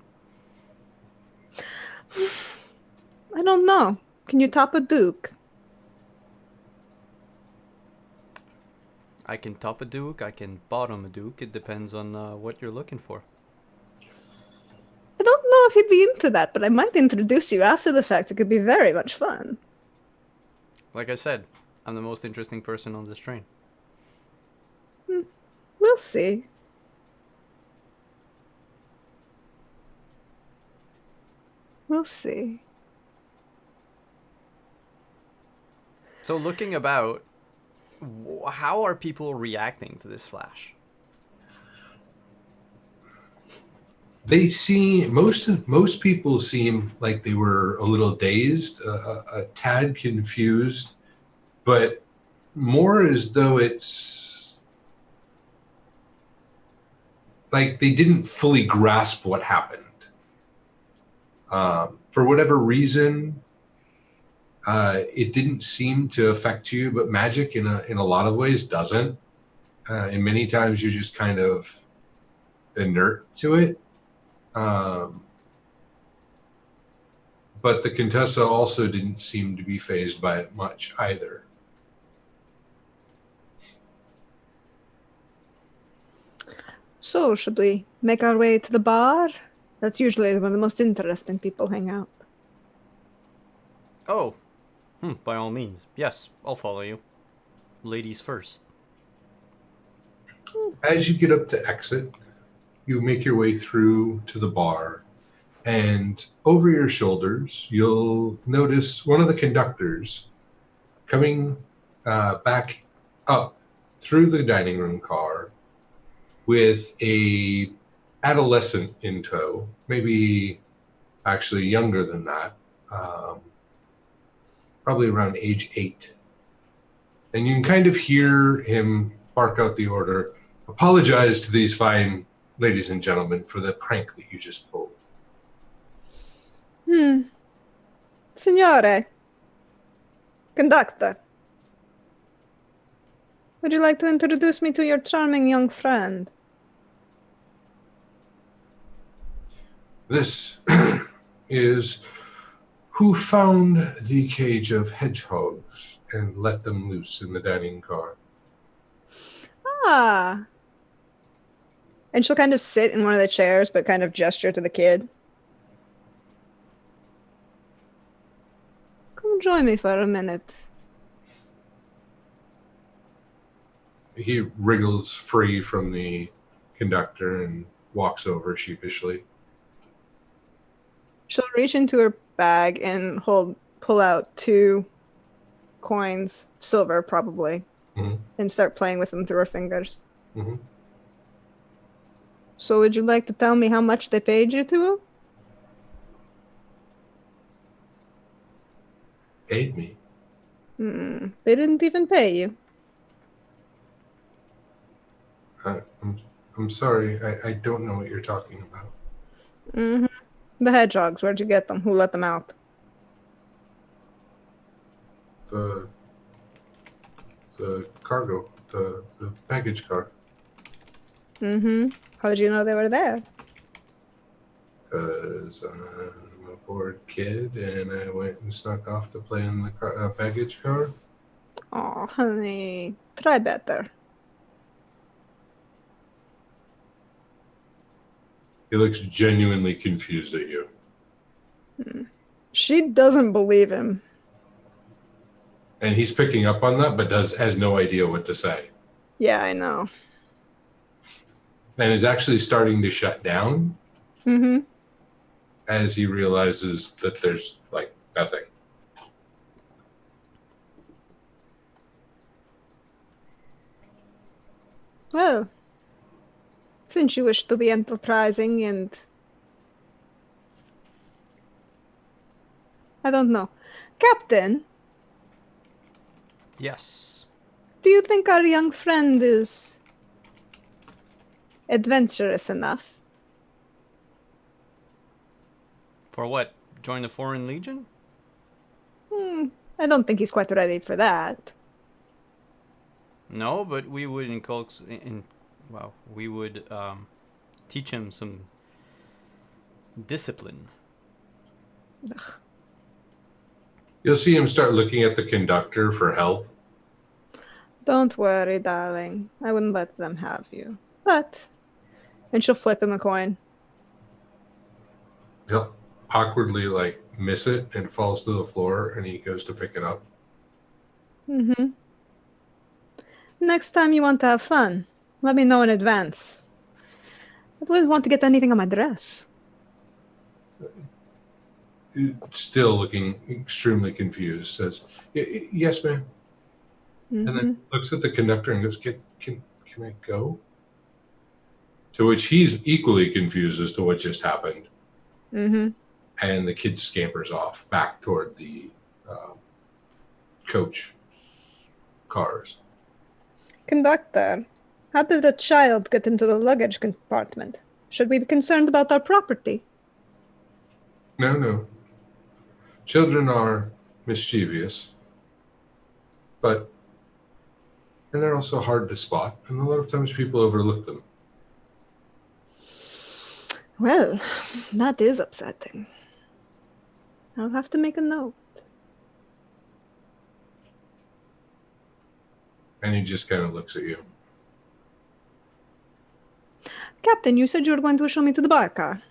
I don't know. Can you top a duke? I can top a duke, I can bottom a duke. It depends on what you're looking for. I don't know if you'd be into that, but I might introduce you after the fact. It could be very much fun. Like I said, I'm the most interesting person on this train. We'll see. We'll see. So looking about, how are people reacting to this flash? They seem most people seem like they were a little dazed, a tad confused, but more as though it's like they didn't fully grasp what happened. For whatever reason, it didn't seem to affect you, but magic in a lot of ways doesn't. And many times you're just kind of inert to it. But the Contessa also didn't seem to be fazed by it much either. So, should we make our way to the bar? That's usually where the most interesting people hang out. Oh, by all means. Yes, I'll follow you. Ladies first. As you get up to exit, you make your way through to the bar, and over your shoulders, you'll notice one of the conductors coming back up through the dining room car with a adolescent in tow, maybe actually younger than that, probably around age 8. And you can kind of hear him bark out the order, "Apologize to these fine ladies and gentlemen for the prank that you just pulled." Signore. Conductor. Would you like to introduce me to your charming young friend? This is who found the cage of hedgehogs and let them loose in the dining car. Ah. And she'll kind of sit in one of the chairs, but kind of gesture to the kid. Come join me for a minute. He wriggles free from the conductor and walks over sheepishly. She'll reach into her bag and pull out 2 coins, silver probably, and start playing with them through her fingers. Mm-hmm. So would you like to tell me how much they paid you to? Paid me? They didn't even pay you. I'm sorry. I don't know what you're talking about. The hedgehogs, where'd you get them? Who let them out? The cargo, the baggage car. How did you know they were there? Because I'm a bored kid and I went and snuck off to play in the baggage car. Oh, honey. Try better. He looks genuinely confused at you. She doesn't believe him. And he's picking up on that, but has no idea what to say. Yeah, I know. And is actually starting to shut down as he realizes that there's like nothing. Well, since you wish to be enterprising and... I don't know. Captain, Yes. do you think our young friend is adventurous enough? For what? Join the Foreign Legion? I don't think he's quite ready for that. No, but we would we would teach him some discipline. You'll see him start looking at the conductor for help. Don't worry, darling. I wouldn't let them have you. But... And she'll flip him a coin. He'll awkwardly miss it and falls to the floor, and he goes to pick it up. Next time you want to have fun, let me know in advance. I wouldn't want to get anything on my dress. Still looking extremely confused, says, "Yes, ma'am." And then looks at the conductor and goes, can I go? To which he's equally confused as to what just happened. And the kid scampers off back toward the coach cars. Conductor, how did a child get into the luggage compartment? Should we be concerned about our property? No. Children are mischievous, and they're also hard to spot, and a lot of times people overlook them. Well, that is upsetting. I'll have to make a note. And he just kind of looks at you. Captain, you said you were going to show me to the bar car.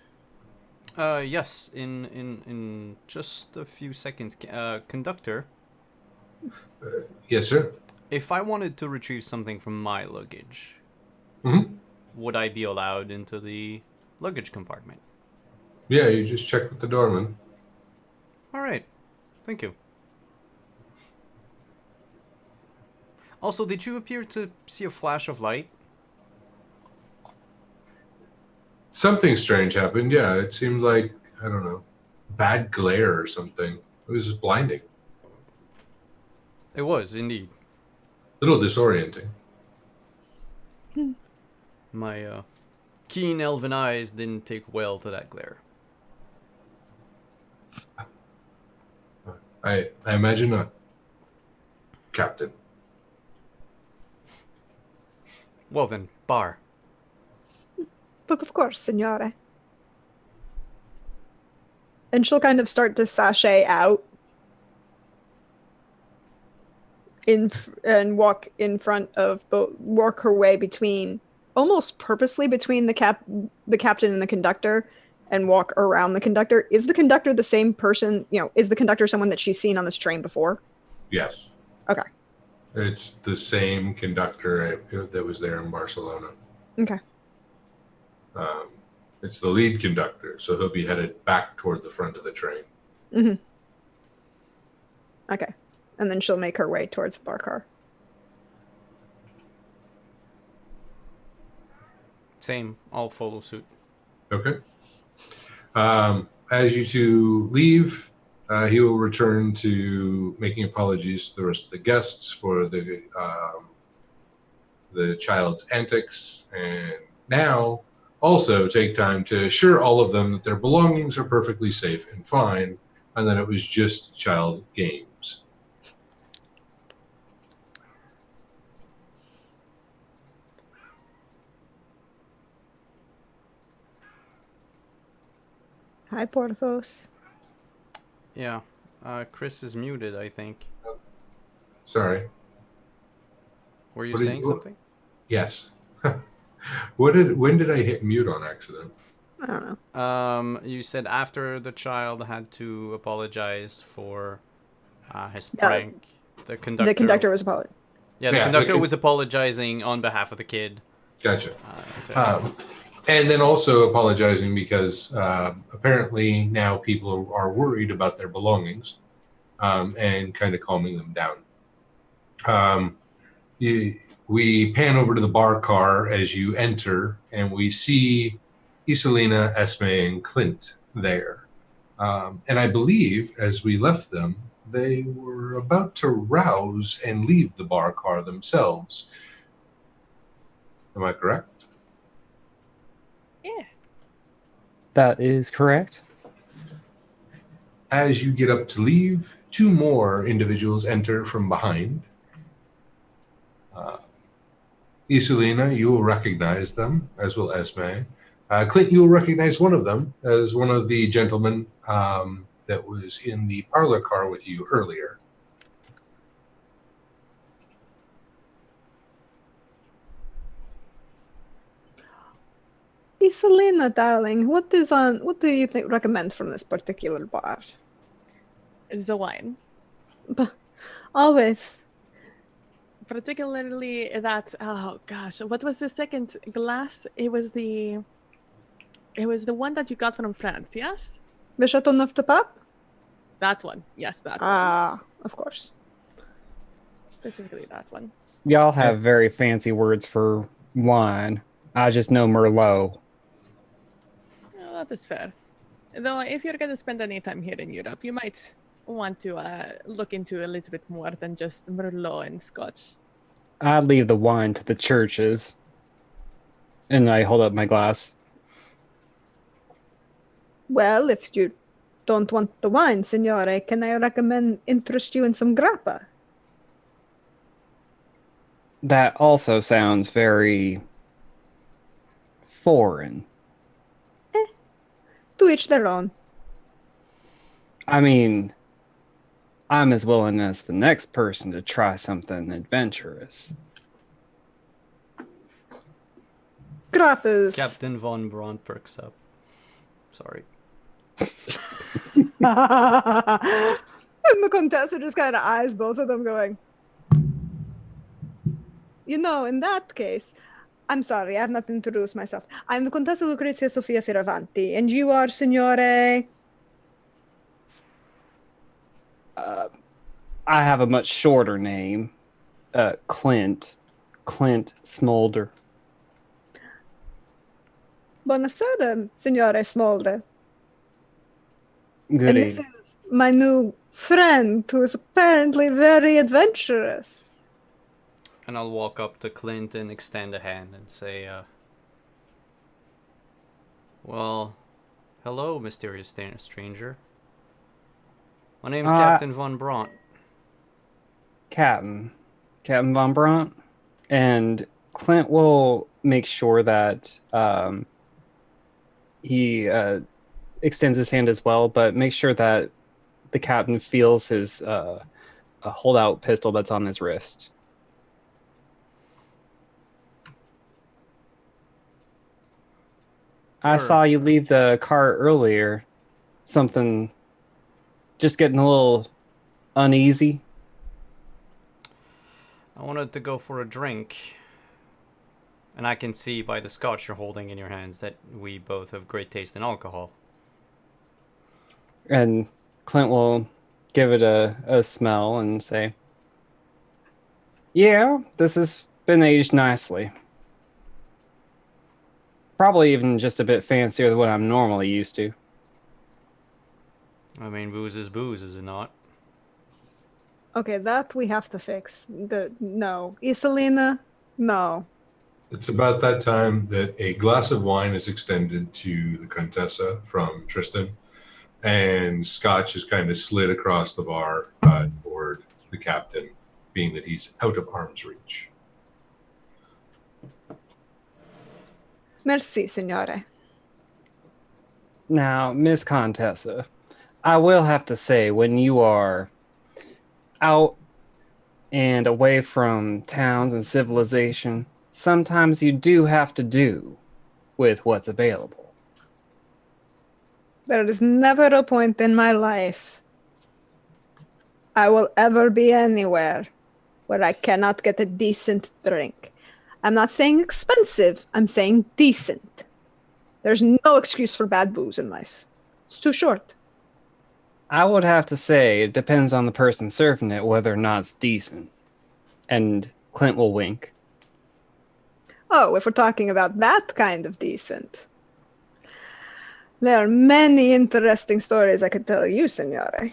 Yes, in just a few seconds. Conductor, Yes, sir. if I wanted to retrieve something from my luggage, would I be allowed into the luggage compartment? Yeah, you just check with the doorman. All right. Thank you. Also, did you appear to see a flash of light? Something strange happened. Yeah, it seemed like, I don't know, bad glare or something. It was just blinding. It was, indeed. A little disorienting. My keen elven eyes didn't take well to that glare. I imagine not, Captain. Well then, bar. But of course, signore. And she'll kind of start to sashay out and walk in front of work her way between, almost purposely between the captain and the conductor, and walk around the conductor. Is the conductor the same person? Is the conductor someone that she's seen on this train before? Yes. Okay. It's the same conductor that was there in Barcelona. Okay. It's the lead conductor, so he'll be headed back toward the front of the train. Okay. And then she'll make her way towards the bar car. Same. I'll follow suit. Okay. As you two leave, he will return to making apologies to the rest of the guests for the child's antics, and now also take time to assure all of them that their belongings are perfectly safe and fine, and that it was just child games. Hi, Porthos. Yeah. Chris is muted, I think. Sorry. Were you saying something? Yes. When did I hit mute on accident? I don't know. You said after the child had to apologize for his prank, the conductor was apologizing. Yeah, the conductor was apologizing on behalf of the kid. Gotcha. And then also apologizing because apparently now people are worried about their belongings, and kind of calming them down. We pan over to the bar car as you enter, and we see Iselina, Esme, and Clint there. And I believe as we left them, they were about to rouse and leave the bar car themselves. Am I correct? Yeah. That is correct. As you get up to leave, two more individuals enter from behind. Iselina, you will recognize them, as will Esme. Clint, you will recognize one of them as one of the gentlemen that was in the parlor car with you earlier. Iselina, darling, what do you recommend from this particular bar? The wine. Always. Particularly that, oh gosh, what was the second glass? It was the one that you got from France, yes? The Chateau Neuf de Pape? That one, yes, that one. Ah, of course. Specifically that one. Y'all have very fancy words for wine. I just know Merlot. Well, that is fair. Though, if you're going to spend any time here in Europe, you might want to look into a little bit more than just Merlot and Scotch. I leave the wine to the churches. And I hold up my glass. Well, if you don't want the wine, signore, can I recommend interest you in some grappa? That also sounds very foreign. To each their own. I mean, I'm as willing as the next person to try something adventurous. Grappas. Captain Von Braun perks up. Sorry. And the Contessa just kind of eyes both of them going, you know, in that case, I'm sorry, I have not introduced myself. I'm the Contessa Lucrezia Sofia Fioravanti, and you are Signore... I have a much shorter name. Clint. Clint Smolder. Buonasera, Signore Smolder. Good And this is my new friend, who is apparently very adventurous. And I'll walk up to Clint and extend a hand and say, well, hello, mysterious stranger. My name's Captain Von Braun. Captain Von Brant. And Clint will make sure that he extends his hand as well, but make sure that the captain feels his a holdout pistol that's on his wrist. I saw you leave the car earlier. Something just getting a little uneasy. I wanted to go for a drink. And I can see by the scotch you're holding in your hands that we both have great taste in alcohol. And Clint will give it a smell and say, yeah, this has been aged nicely. Probably even just a bit fancier than what I'm normally used to. I mean, booze, is it not? Okay, that we have to fix. No. Isolina, no. It's about that time that a glass of wine is extended to the Contessa from Tristan, and scotch is kind of slid across the bar toward the captain, being that he's out of arm's reach. Merci, signore. Now, Miss Contessa, I will have to say, when you are out and away from towns and civilization, sometimes you do have to do with what's available. There is never a point in my life I will ever be anywhere where I cannot get a decent drink. I'm not saying expensive, I'm saying decent. There's no excuse for bad booze in life. It's too short. I would have to say it depends on the person serving it whether or not it's decent. And Clint will wink. Oh, if we're talking about that kind of decent. There are many interesting stories I could tell you, signore.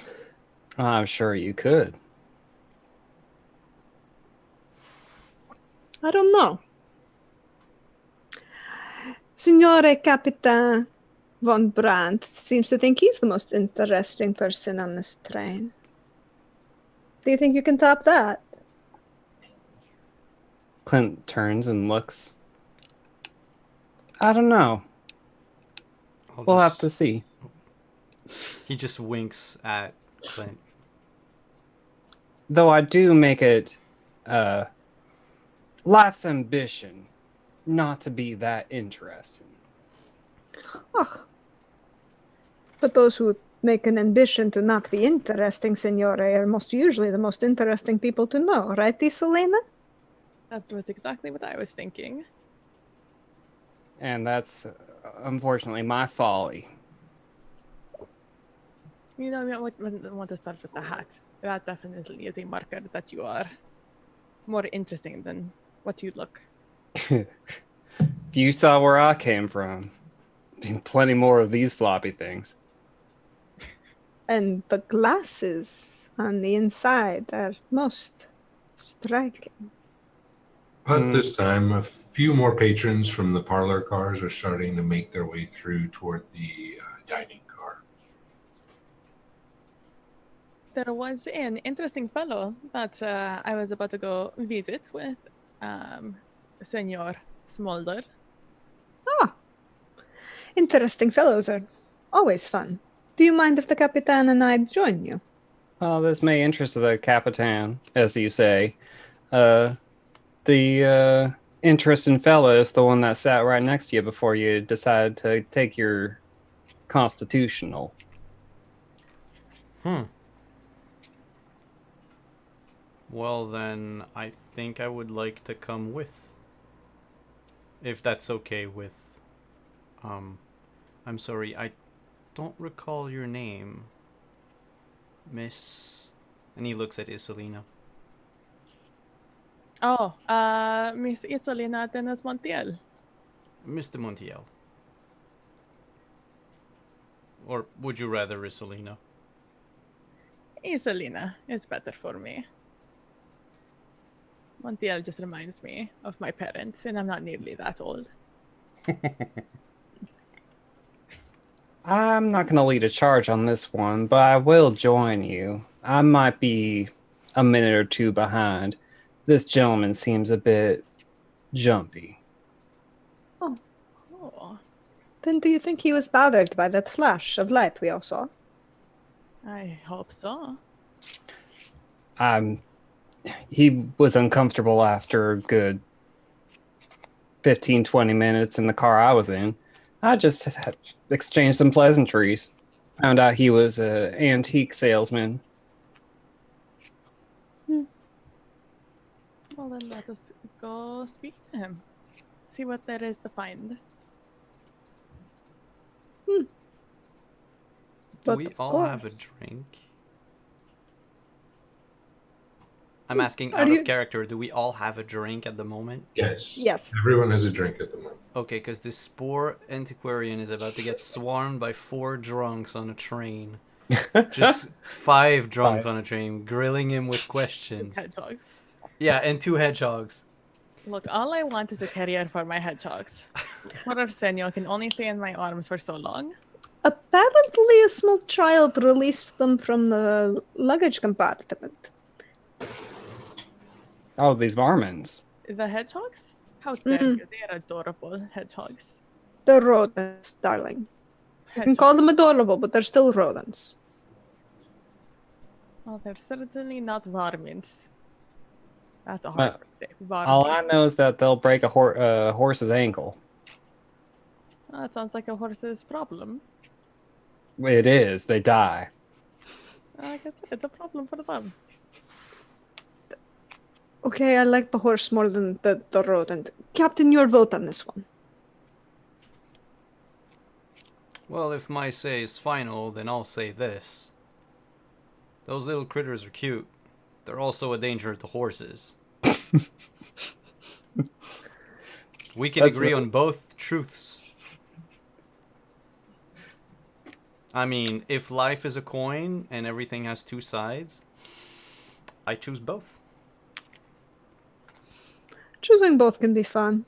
I'm sure you could. I don't know. Signore Capitan Von Brandt seems to think he's the most interesting person on this train. Do you think you can top that? Clint turns and looks. I don't know. We'll have to see. He just winks at Clint. Though I do make it life's ambition not to be that interesting. Oh. But those who make an ambition to not be interesting, signore, are most usually the most interesting people to know, right, Isolina? That was exactly what I was thinking. And that's unfortunately my folly. You know, I want to start with the hat. That definitely is a marker that you are more interesting than what you look. If you saw where I came from, plenty more of these floppy things. And the glasses on the inside are most striking. But this time, a few more patrons from the parlor cars are starting to make their way through toward the dining car. There was an interesting fellow that I was about to go visit with, Senor Smolder. Ah, interesting fellows are always fun. Do you mind if the Capitan and I join you? Well, this may interest the Capitan, as you say. The interesting fella is the one that sat right next to you before you decided to take your constitutional. Well, then, I think I would like to come with. If that's okay with... I'm sorry, I don't recall your name. Miss... And he looks at Isolina. Oh, Miss Isolina Atenas Montiel. Mr. Montiel. Or would you rather Isolina? Isolina is better for me. Montiel just reminds me of my parents, and I'm not nearly that old. I'm not going to lead a charge on this one, but I will join you. I might be a minute or two behind. This gentleman seems a bit jumpy. Oh. Then do you think he was bothered by that flash of light we all saw? I hope so. He was uncomfortable after a good 15, 20 minutes in the car I was in. I just had exchanged some pleasantries. Found out he was an antique salesman. Well, then let us go speak to him. See what there is to find. Do But we of all have a course. drink? I'm asking Are out you- of character, do we all have a drink at the moment? Yes. Yes. Everyone has a drink at the moment. Okay, because this Spore Antiquarian is about to get swarmed by 4 drunks on a train. Just 5 drunks on a train, grilling him with questions. Hedgehogs. Yeah, and 2 hedgehogs. Look, all I want is a carrier for my hedgehogs. Poor Arsenio can only stay in my arms for so long. Apparently, a small child released them from the luggage compartment. Oh, these varmints. The hedgehogs? How dare you? They are adorable hedgehogs. They're rodents, darling. You can call them adorable, but they're still rodents. Well, they're certainly not varmints. That's a Uh, hard word to say. All I Varmints. know is that they'll break a horse's ankle. Well, that sounds like a horse's problem. It is. They die. Like I said, it's a problem for them. Okay, I like the horse more than the rodent. Captain, your vote on this one. Well, if my say is final, then I'll say this. Those little critters are cute. They're also a danger to horses. We can That's agree the- on both truths. I mean, if life is a coin and everything has 2 sides, I choose both. Choosing both can be fun.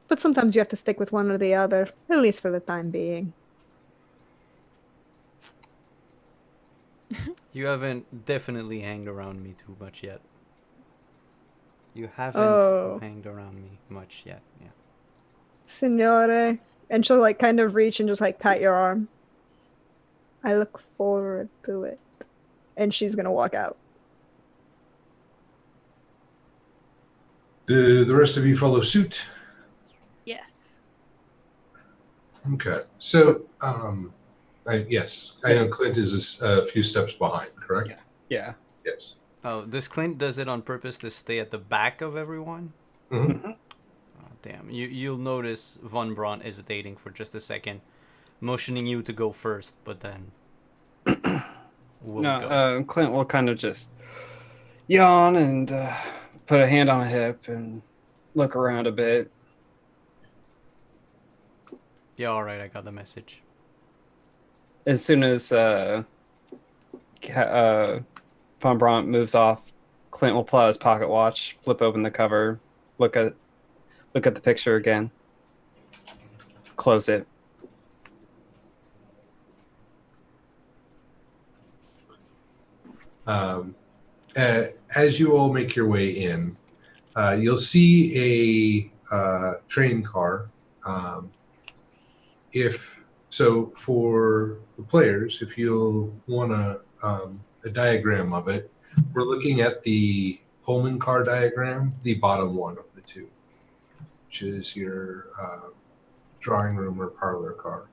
But sometimes you have to stick with one or the other, at least for the time being. You haven't definitely hanged around me too much yet. You haven't Oh. hanged around me much yet, yeah. Signore. And she'll like kind of reach and just like pat your arm. I look forward to it. And she's gonna walk out. Do the rest of you follow suit? Yes. Okay. So, yes, I know Clint is a few steps behind, correct? Yeah. Yes. Oh, does Clint does it on purpose to stay at the back of everyone? Mhm. Oh, damn. You'll notice Von Braun hesitating for just a second, motioning you to go first, but then we'll go. No, Clint will kind of just, yawn and put a hand on a hip and look around a bit. Yeah, all right, I got the message. As soon as Von Bront moves off, Clint will pull out his pocket watch, flip open the cover, look at the picture again, close it. As you all make your way in, you'll see a train car. For the players, if you'll want a diagram of it, we're looking at the Pullman car diagram, the bottom one of the two, which is your drawing room or parlor car.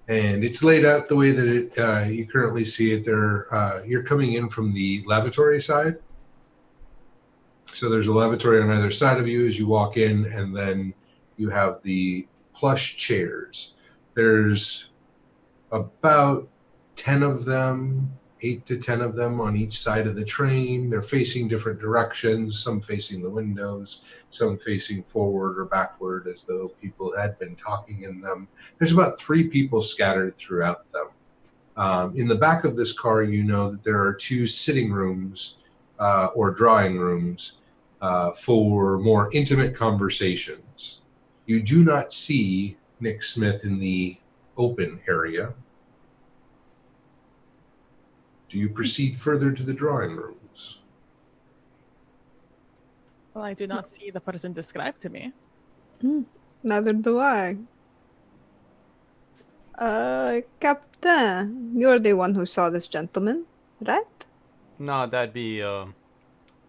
And it's laid out the way that you currently see it. You're coming in from the lavatory side. So there's a lavatory on either side of you as you walk in, and then you have the plush chairs. There's about 10 of them, 8 to 10 of them on each side of the train. They're facing different directions, some facing the windows, some facing forward or backward as though people had been talking in them. There's about 3 people scattered throughout them. In the back of this car, you know that there are 2 sitting rooms or drawing rooms for more intimate conversations. You do not see Nick Smith in the open area. Do you proceed further to the drawing rooms? Well, I do not see the person described to me. Neither do I. Captain, you're the one who saw this gentleman, right? No, that'd be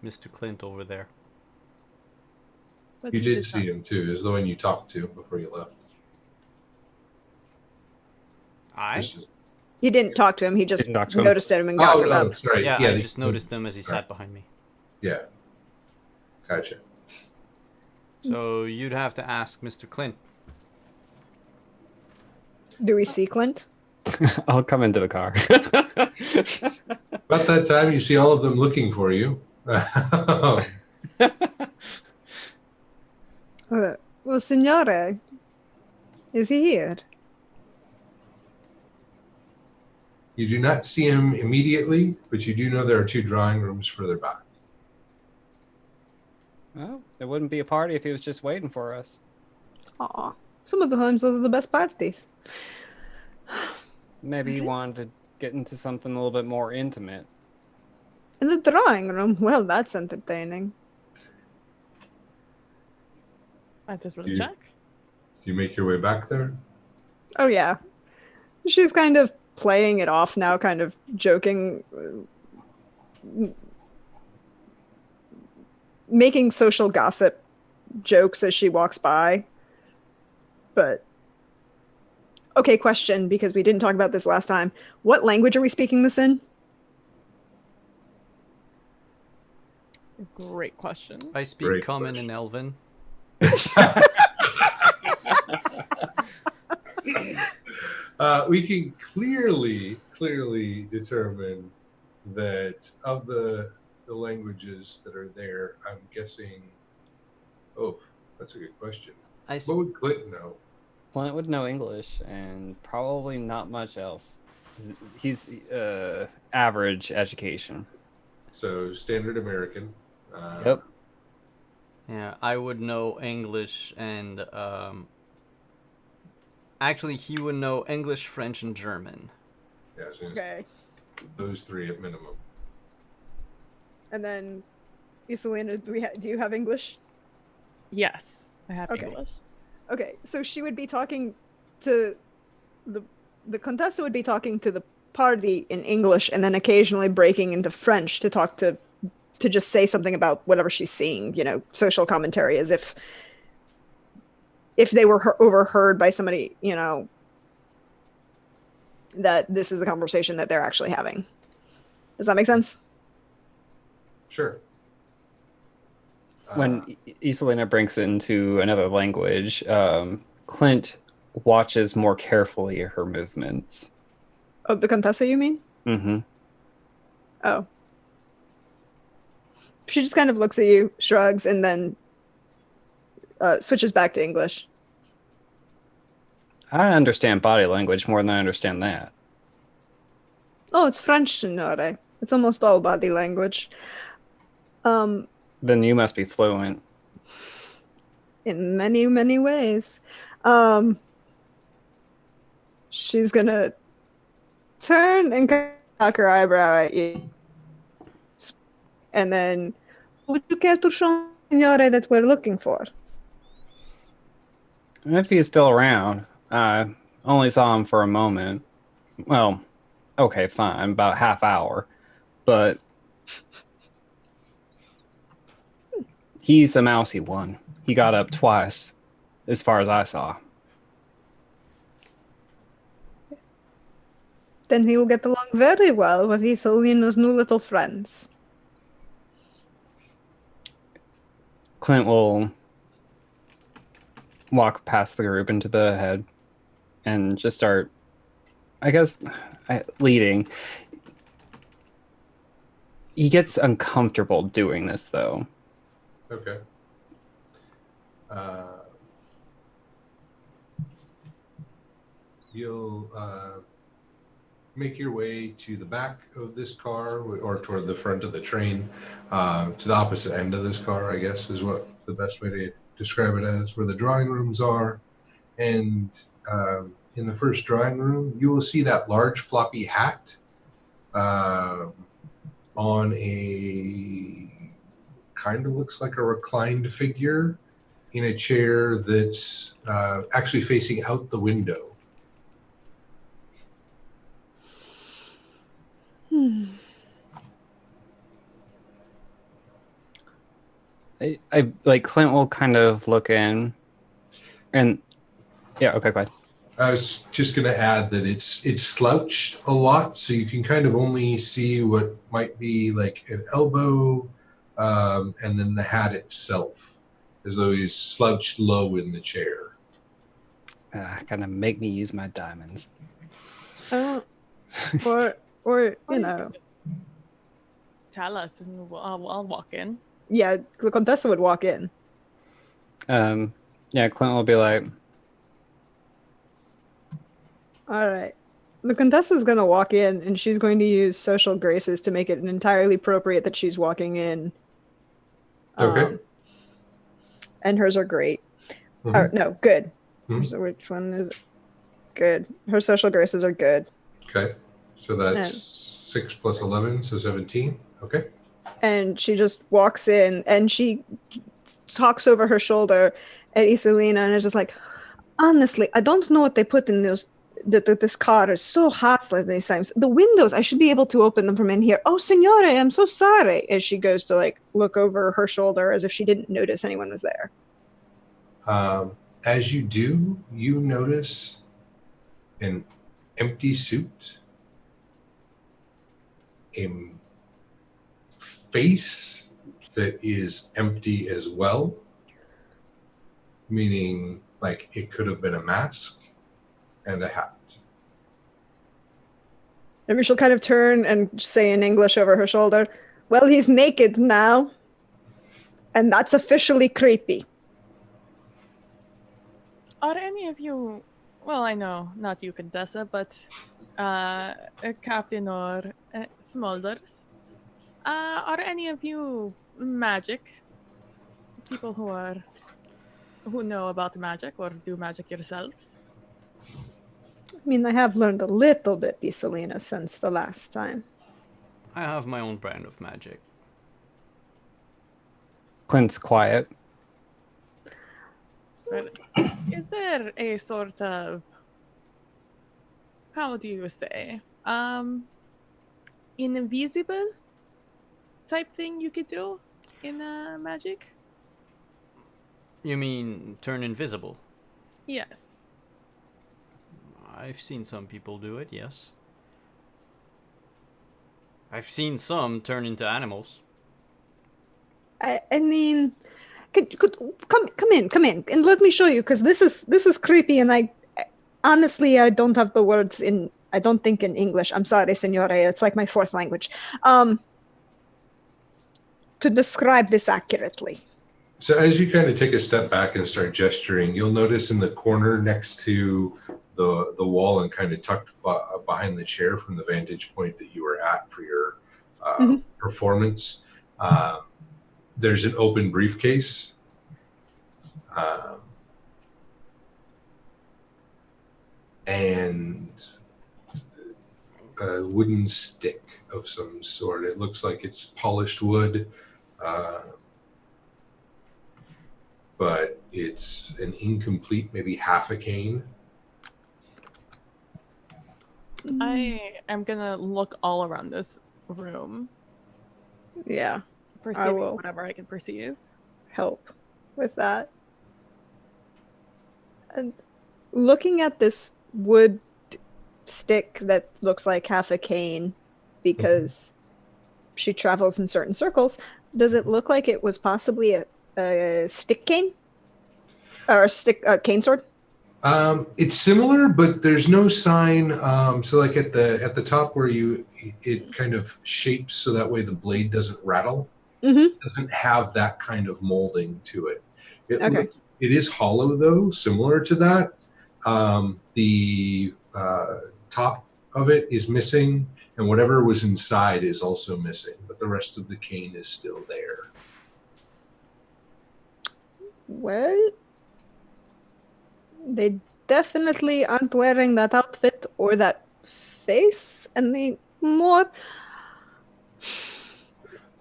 Mr. Clint over there. But You he did see not. him too. Is the one you talked to before you left. You didn't talk to him. He just Didn't talk to him. noticed him and got him up. Sorry. Yeah, I just noticed him as he sat behind me. Yeah. Gotcha. So you'd have to ask Mr. Clint. Do we see Clint? I'll come into the car. About that time, you see all of them looking for you. Well, Signore, is he here? You do not see him immediately, but you do know there are 2 drawing rooms further back. Well, it wouldn't be a party if he was just waiting for us. Aw, some of the times those are the best parties. Maybe he wanted to get into something a little bit more intimate. In the drawing room? Well, that's entertaining. Might as well You- check. Do you make your way back there? Oh, yeah. She's kind of playing it off now, kind of joking, making social gossip jokes as she walks by. But, okay, question, because we didn't talk about this last time. What language are we speaking this in? Great question. I speak Great Common question. and Elven. We can clearly determine that of the languages that are there, I'm guessing. Oh, that's a good question. What would Clint know? Clint would know English and probably not much else. He's average education. So standard American. Yep. Yeah, I would know English and actually he would know English, French, and German. Yeah, I was gonna say those 3 at minimum. And then, Iselina, do you have English? Yes, I have Okay. English. Okay, so she would be talking to the Contessa would be talking to the party in English and then occasionally breaking into French to talk to just say something about whatever she's seeing, social commentary, as if they were overheard by somebody, that this is the conversation that they're actually having. Does that make sense? Sure. When Iselina breaks into another language, Clint watches more carefully her movements. Oh, the Contessa, you mean? Mm-hmm. Oh. She just kind of looks at you, shrugs, and then switches back to English. I understand body language more than I understand that. Oh, it's French, signore. It's almost all body language. Then you must be fluent. In many, many ways. She's gonna turn and cock her eyebrow at you. And then, would you care to show signore that we're looking for? If he's still around, I only saw him for a moment. Well, okay, fine, about half hour. But he's a mousy one. He got up twice, as far as I saw. Then he will get along very well with Ethelina's new little friends. Clint will walk past the group into the head and just start, I guess, leading. He gets uncomfortable doing this, though. Okay. You'll make your way to the back of this car or toward the front of the train, to the opposite end of this car, I guess, is what the best way to describe it as, where the drawing rooms are. And in the first drawing room, you will see that large floppy hat on a kind of looks like a reclined figure in a chair that's actually facing out the window. I like Clint will kind of look in and yeah, okay, go ahead. I was just going to add that it's slouched a lot, so you can kind of only see what might be like an elbow, and then the hat itself, as though he's slouched low in the chair. Gonna make me use my diamonds. Or you know, Tell us, and I'll walk in. yeah, the Contessa would walk in. Yeah, Clint will be like, All right. The Contessa's going to walk in, and she's going to use social graces to make it entirely appropriate that she's walking in. Okay. And hers are great. Mm-hmm. Or, no, good. Mm-hmm. So which one is good? Her social graces are good. Okay. So that's 6 plus 11, so 17. Okay. And she just walks in, and she talks over her shoulder at Isolina, and is just like, honestly, I don't know what they put in those. This car is so hot like these times. The windows, I should be able to open them from in here. Oh, signore, I'm so sorry. As she goes to like look over her shoulder as if she didn't notice anyone was there. As you do, you notice an empty suit, a face that is empty as well, meaning like it could have been a mask, and a hat. And she'll kind of turn and say in English over her shoulder, well, he's naked now. And that's officially creepy. Are any of you, well, I know, not you, Contessa, but Captain or Smulders, are any of you magic? People who know about magic or do magic yourselves? I mean, I have learned a little bit, Isolina, since the last time. I have my own brand of magic. Clint's quiet. But is there a sort of, how do you say, invisible type thing you could do in magic? You mean turn invisible? Yes. I've seen some people do it, yes. I've seen some turn into animals. I mean, come in, and let me show you, because this is creepy, and I honestly don't have the words in. I don't think in English. I'm sorry, signore. It's like my fourth language. to describe this accurately. So as you kind of take a step back and start gesturing, you'll notice in the corner next to the wall and kind of tucked behind the chair from the vantage point that you were at for your performance, there's an open briefcase. And a wooden stick of some sort. It looks like it's polished wood. But it's an incomplete, maybe half a cane. I am gonna look all around this room. Yeah, Perceiving will. whatever I can perceive. Help with that. And looking at this wood stick that looks like half a cane because she travels in certain circles, does it look like it was possibly a stick cane? Or a cane sword? It's similar, but there's no sign. So like at the top where it kind of shapes so that way the blade doesn't rattle. It doesn't have that kind of molding to it. It is hollow though, similar to that. The top of it is missing, and whatever was inside is also missing, but the rest of the cane is still there. Well, they definitely aren't wearing that outfit or that face anymore.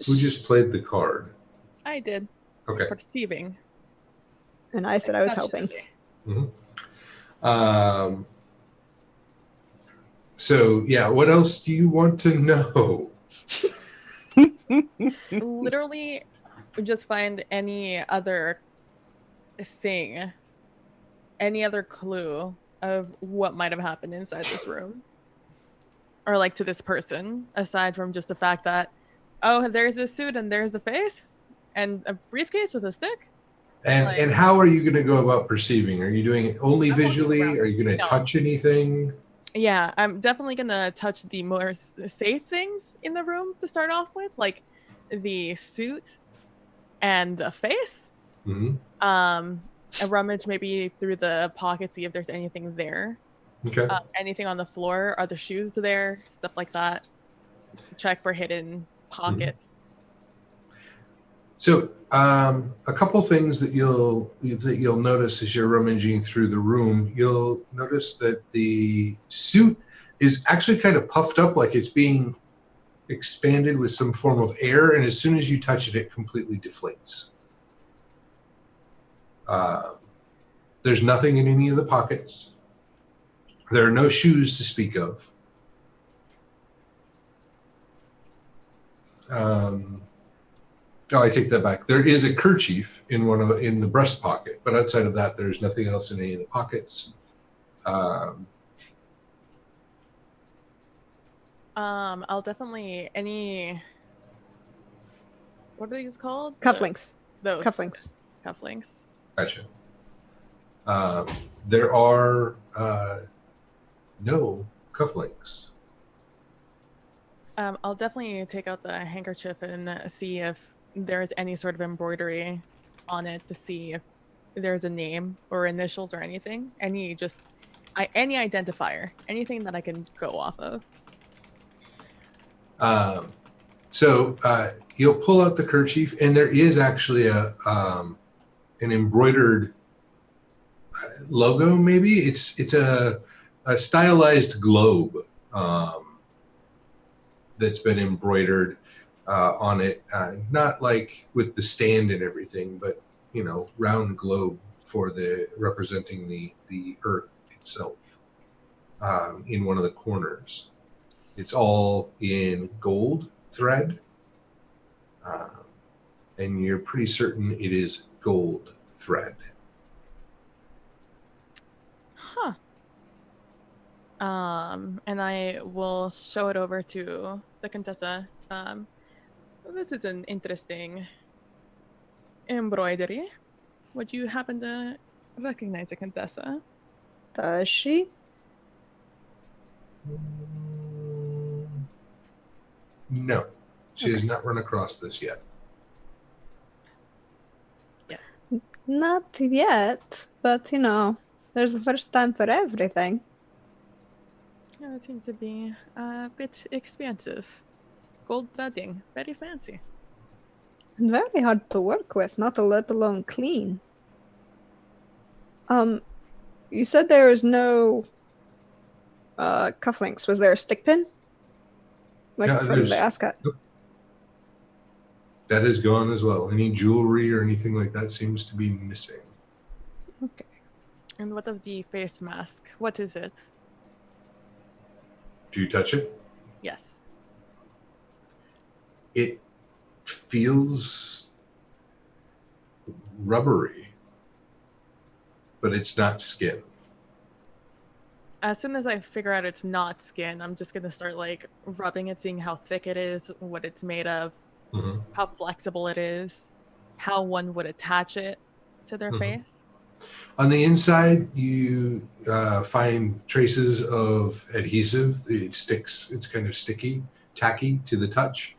Who just played the card? I did. Okay. Perceiving. And I said I was helping. So, yeah, what else do you want to know? Literally, just find any other thing, any other clue of what might have happened inside this room. Or like to this person, aside from just the fact that, oh, there's a suit and there's a face and a briefcase with a stick. And how are you going to go about perceiving? Are you doing it only visually? Are you going to touch anything? Yeah, I'm definitely going to touch the more safe things in the room to start off with, like the suit and the face. A rummage maybe through the pocket, see if there's anything there. Okay. Anything on the floor? Are the shoes there? Stuff like that. Check for hidden pockets. So a couple things that you'll notice as you're rummaging through the room, you'll notice that the suit is actually kind of puffed up, like it's being expanded with some form of air, and as soon as you touch it, it completely deflates. There's nothing in any of the pockets. There are no shoes to speak of. Oh, I take that back. There is a kerchief in the breast pocket, but outside of that, there's nothing else in any of the pockets. I'll definitely what are these called? Cufflinks. Those cufflinks. Gotcha. There are no cufflinks. I'll definitely take out the handkerchief and see if there's any sort of embroidery on it to see if there's a name or initials or anything. Any identifier, anything that I can go off of. So you'll pull out the kerchief, and there is actually an embroidered logo. Maybe it's a stylized globe that's been embroidered on it, not like with the stand and everything, but round globe for representing the earth itself in one of the corners. It's all in gold thread, and you're pretty certain it is gold thread. Huh. And I will show it over to the Contessa. This is an interesting embroidery. Would you happen to recognize the Contessa? Does she? No, she has not run across this yet. Not yet, but you know, there's a first time for everything. Yeah, it seems to be a bit expensive. Gold threading, very fancy. And very hard to work with, not to let alone clean. You said there was no cufflinks. Was there a stick pin? Like Yeah, from the there's ascot? that is gone as well. Any jewelry or anything like that seems to be missing. Okay. And what of the face mask? What is it? Do you touch it? Yes. It feels rubbery, but it's not skin. As soon as I figure out it's not skin, I'm just gonna start like rubbing it, seeing how thick it is, what it's made of, Mm-hmm. how flexible it is, how one would attach it to their face. On the inside, you find traces of adhesive. It sticks. It's kind of sticky, tacky to the touch.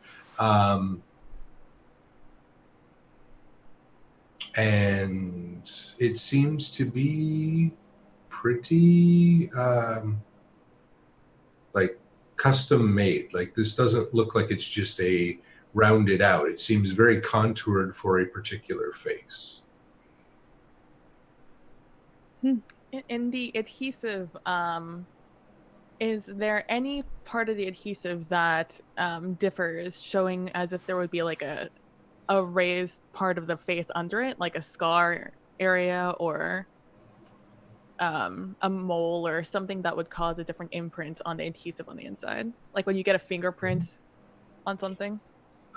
And it seems to be pretty like custom made. Like this doesn't look like it's just a rounded out. It seems very contoured for a particular face. In the adhesive, is there any part of the adhesive that differs, showing as if there would be like a raised part of the face under it, like a scar area or a mole or something that would cause a different imprint on the adhesive on the inside? Like when you get a fingerprint on something?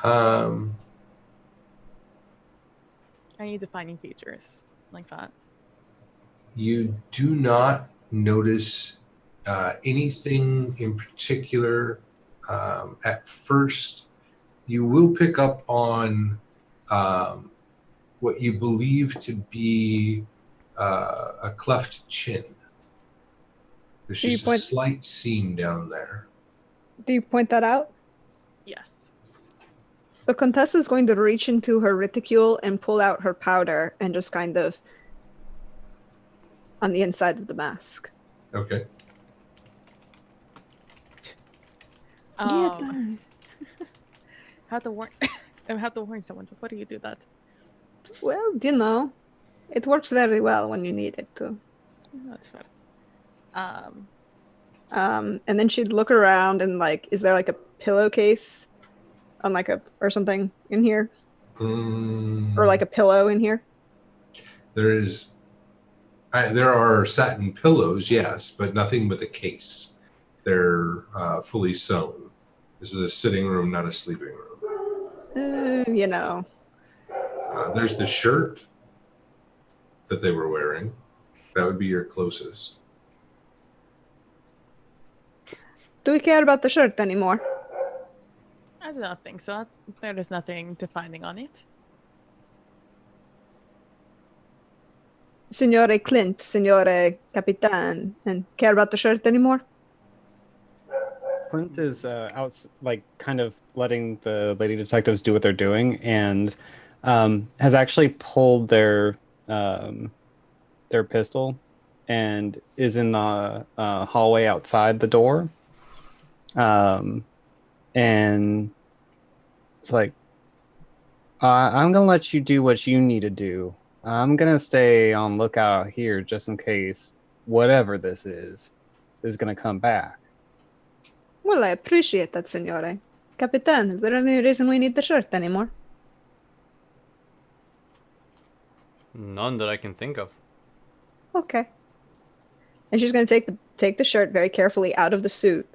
Um, I need defining features like that. you do not notice anything in particular. At first, you will pick up on what you believe to be a cleft chin. There's Do you just a point- slight seam down there. Do you point that out? Yes. The Contessa is going to reach into her reticule and pull out her powder and just kind of on the inside of the mask. Okay. Have to warn I have to warn someone before you do that. Well, you know, it works very well when you need it to. That's fair. And then she'd look around and like, is there like a pillowcase on like or something in here? Or like a pillow in here? There are satin pillows, yes, but nothing with a case. They're fully sewn. This is a sitting room, not a sleeping room. You know. There's the shirt that they were wearing. That would be your closest. Do we care about the shirt anymore? I do not think so. There is nothing defining on it. Signore Clint, Signore Capitan, and care about the shirt anymore? Clint is out, like, kind of letting the lady detectives do what they're doing, and has actually pulled their pistol and is in the hallway outside the door. And it's like, I'm gonna let you do what you need to do. I'm gonna stay on lookout here just in case whatever this is gonna come back. Well, I appreciate that, Signore. Capitan, is there any reason we need the shirt anymore? None that I can think of. Okay. And she's going to take the shirt very carefully out of the suit,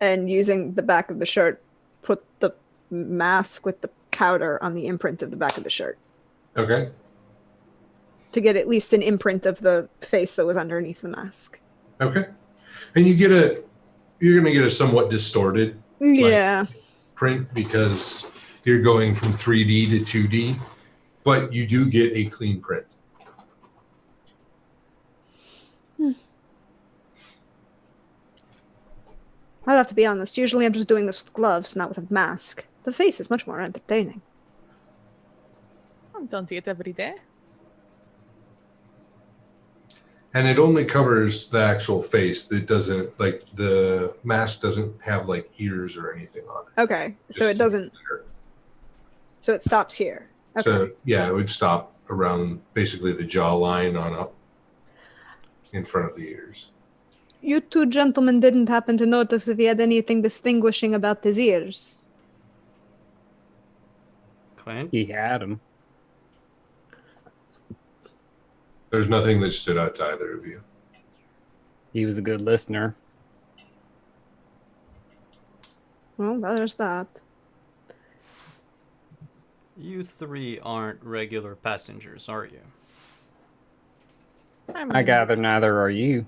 and using the back of the shirt, put the mask with the powder on the imprint of the back of the shirt. Okay. To get at least an imprint of the face that was underneath the mask. Okay. And you're going to get a somewhat distorted Yeah. print because you're going from 3D to 2D, but you do get a clean print. I'll have to be honest. Usually I'm just doing this with gloves, not with a mask. The face is much more entertaining. I don't see it every day. And it only covers the actual face. It doesn't, like, the mask doesn't have, like, ears or anything on it. Okay, so Just it doesn't. there. So it stops here. Okay. So, yeah, it would stop around basically the jawline on up in front of the ears. You two gentlemen didn't happen to notice if he had anything distinguishing about his ears. Clint? He had him. There's nothing that stood out to either of you. He was a good listener. Well, there's that. You three aren't regular passengers, are you? I gather neither are you.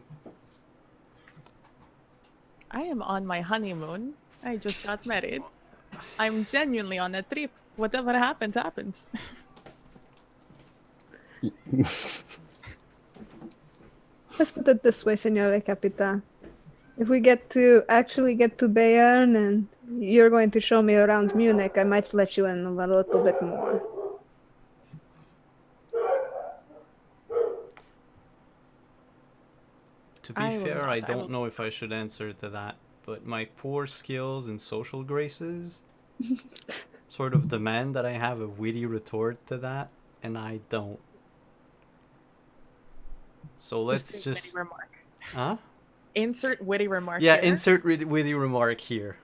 I am on my honeymoon. I just got married. I'm genuinely on a trip. Whatever happens, happens. Let's put it this way, Signore Capita. If we actually get to Bayern and you're going to show me around Munich, I might let you in a little bit more. To be fair, I don't know if I should answer to that, but my poor skills and social graces sort of demand that I have a witty retort to that, and I don't. So let's just... Witty remark. Huh? Insert witty remark. Yeah, here. insert witty remark here.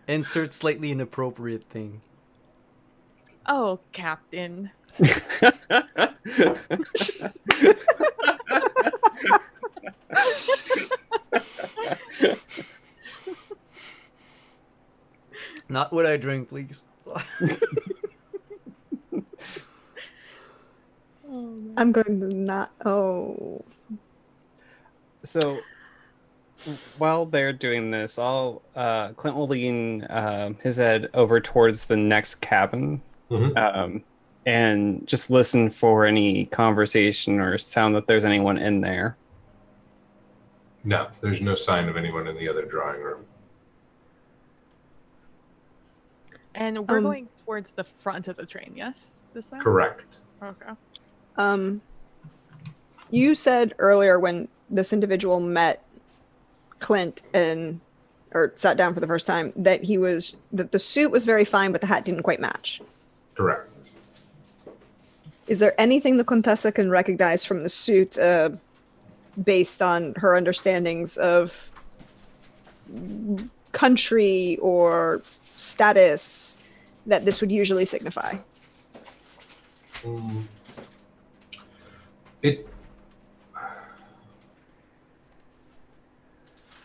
Insert slightly inappropriate thing. Oh, Captain. Not what I drink, please. I'm going to not. Oh. So while they're doing this, Clint will lean his head over towards the next cabin, and just listen for any conversation or sound that there's anyone in there. No, there's no sign of anyone in the other drawing room. And we're going towards the front of the train, yes? This way? Correct. Okay. You said earlier when this individual met Clint or sat down for the first time that the suit was very fine, but the hat didn't quite match. Correct. Is there anything the Contessa can recognize from the suit based on her understandings of country or status that this would usually signify?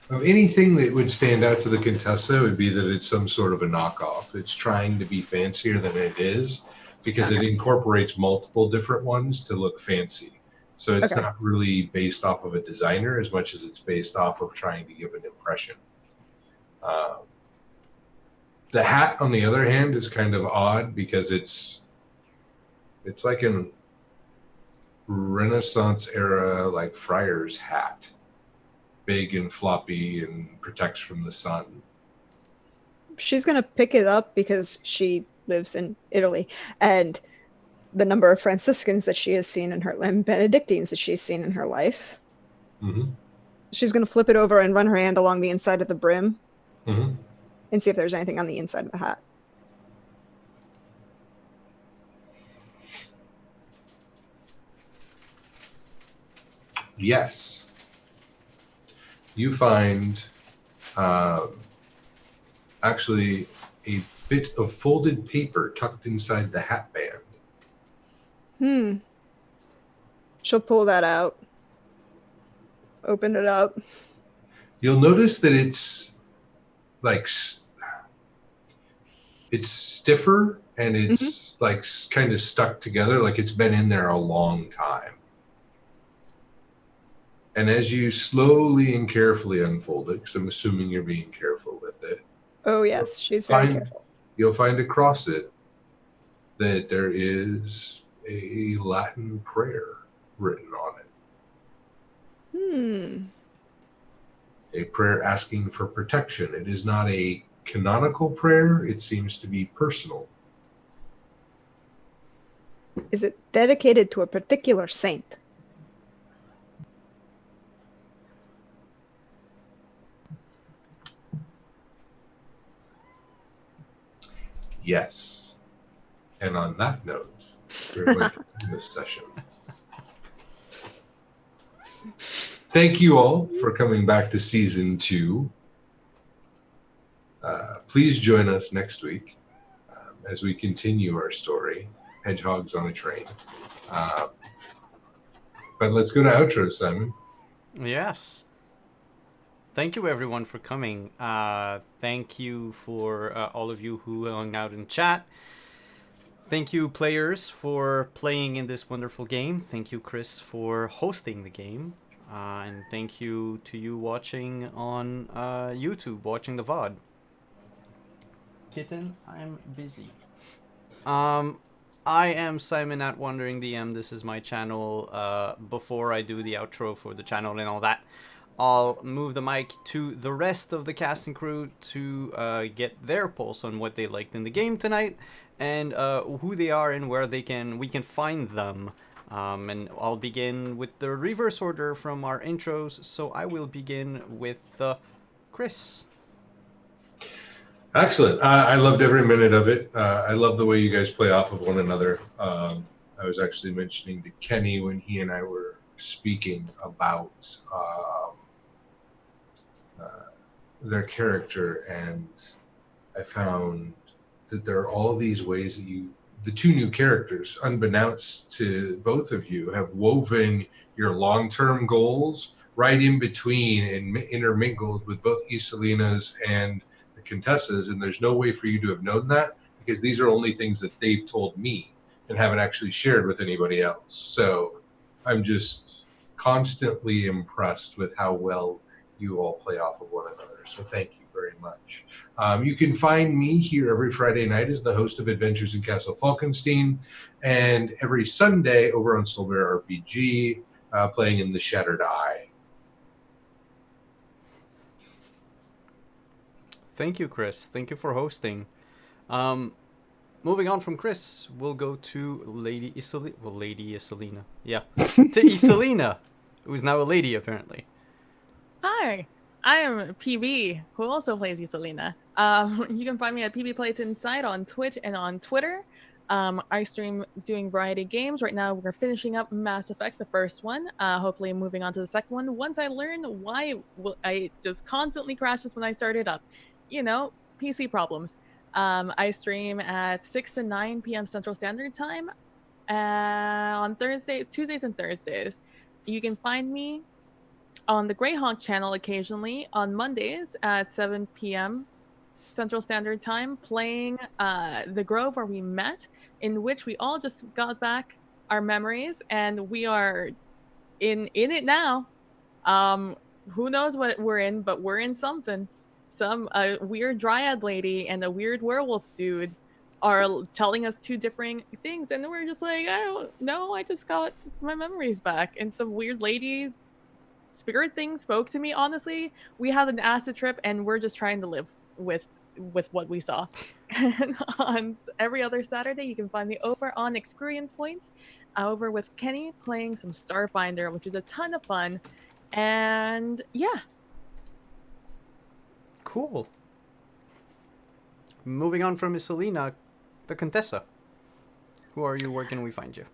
Of anything that would stand out to the Contessa would be that it's some sort of a knockoff. It's trying to be fancier than it is because it incorporates multiple different ones to look fancy. So it's not really based off of a designer as much as it's based off of trying to give an impression. The hat, on the other hand, is kind of odd because it's like an Renaissance era, like friar's hat, big and floppy and protects from the sun. She's going to pick it up because she lives in Italy, and the number of Franciscans that she has seen and Benedictines that she's seen in her life. Mm-hmm. She's going to flip it over and run her hand along the inside of the brim Mm-hmm. and see if there's anything on the inside of the hat. Yes. You find actually a bit of folded paper tucked inside the hat band. She'll pull that out. Open it up. You'll notice that it's like it's stiffer and it's like kind of stuck together, like it's been in there a long time. And as you slowly and carefully unfold it, because I'm assuming you're being careful with it. Oh yes, she's very careful. You'll find across it that there is a Latin prayer written on it. A prayer asking for protection. It is not a canonical prayer. It seems to be personal. Is it dedicated to a particular saint? yes. And on that note, we're going to end this session. Thank you all for coming back to Season 2. Please join us next week as we continue our story, Hedgehogs on a Train. But let's go to outro, Simon. Yes. Thank you, everyone, for coming. Thank you for all of you who hung out in chat. Thank you, players, for playing in this wonderful game. Thank you, Chris, for hosting the game. And thank you to you watching on YouTube, watching the VOD. Kitten, I'm busy. I am Simon at Wandering DM. This is my channel. Before I do the outro for the channel and all that, I'll move the mic to the rest of the cast and crew to get their pulse on what they liked in the game tonight and who they are and where we can find them. And I'll begin with the reverse order from our intros. So I will begin with Chris. Excellent. I loved every minute of it. I love the way you guys play off of one another. I was actually mentioning to Kenny when he and I were speaking about their character, and I found that there are all these ways that the two new characters, unbeknownst to both of you, have woven your long-term goals right in between and intermingled with both Iselina's and the Contessa's, and there's no way for you to have known that because these are only things that they've told me and haven't actually shared with anybody else. So I'm just constantly impressed with how well you all play off of one another. So thank you very much. You can find me here every Friday night as the host of Adventures in Castle Falkenstein, and every Sunday over on Soulbear RPG, playing in the Shattered Eye. Thank you, Chris. Thank you for hosting. Moving on from Chris, we'll go to Lady Iselina. Well, Lady Iselina. Yeah. To Iselina, who's now a lady, apparently. Hi, I am PB, who also plays Iselina. You can find me at PB Plays Inside on Twitch and on Twitter. I stream doing variety games. Right now, we're finishing up Mass Effect, the first one. Hopefully, moving on to the second one once I learn why I just constantly crashes when I start it up. You know, PC problems. I stream at 6 to 9 p.m. Central Standard Time on Tuesdays and Thursdays. You can find me on the Greyhawk channel occasionally on Mondays at 7 p.m. Central Standard Time, playing The Grove Where We Met, in which we all just got back our memories, and we are in it now. Who knows what we're in, but we're in something. Some weird dryad lady and a weird werewolf dude are telling us two different things, and we're just like, I don't know, I just got my memories back. And some weird lady spirit thing spoke to me. Honestly, we had an acid trip, and we're just trying to live with what we saw. And on every other Saturday, you can find me over on Experience Points, over with Kenny playing some Starfinder, which is a ton of fun. And yeah. Cool. Moving on from Iselina, the Contessa. Who are you? Where can we find you?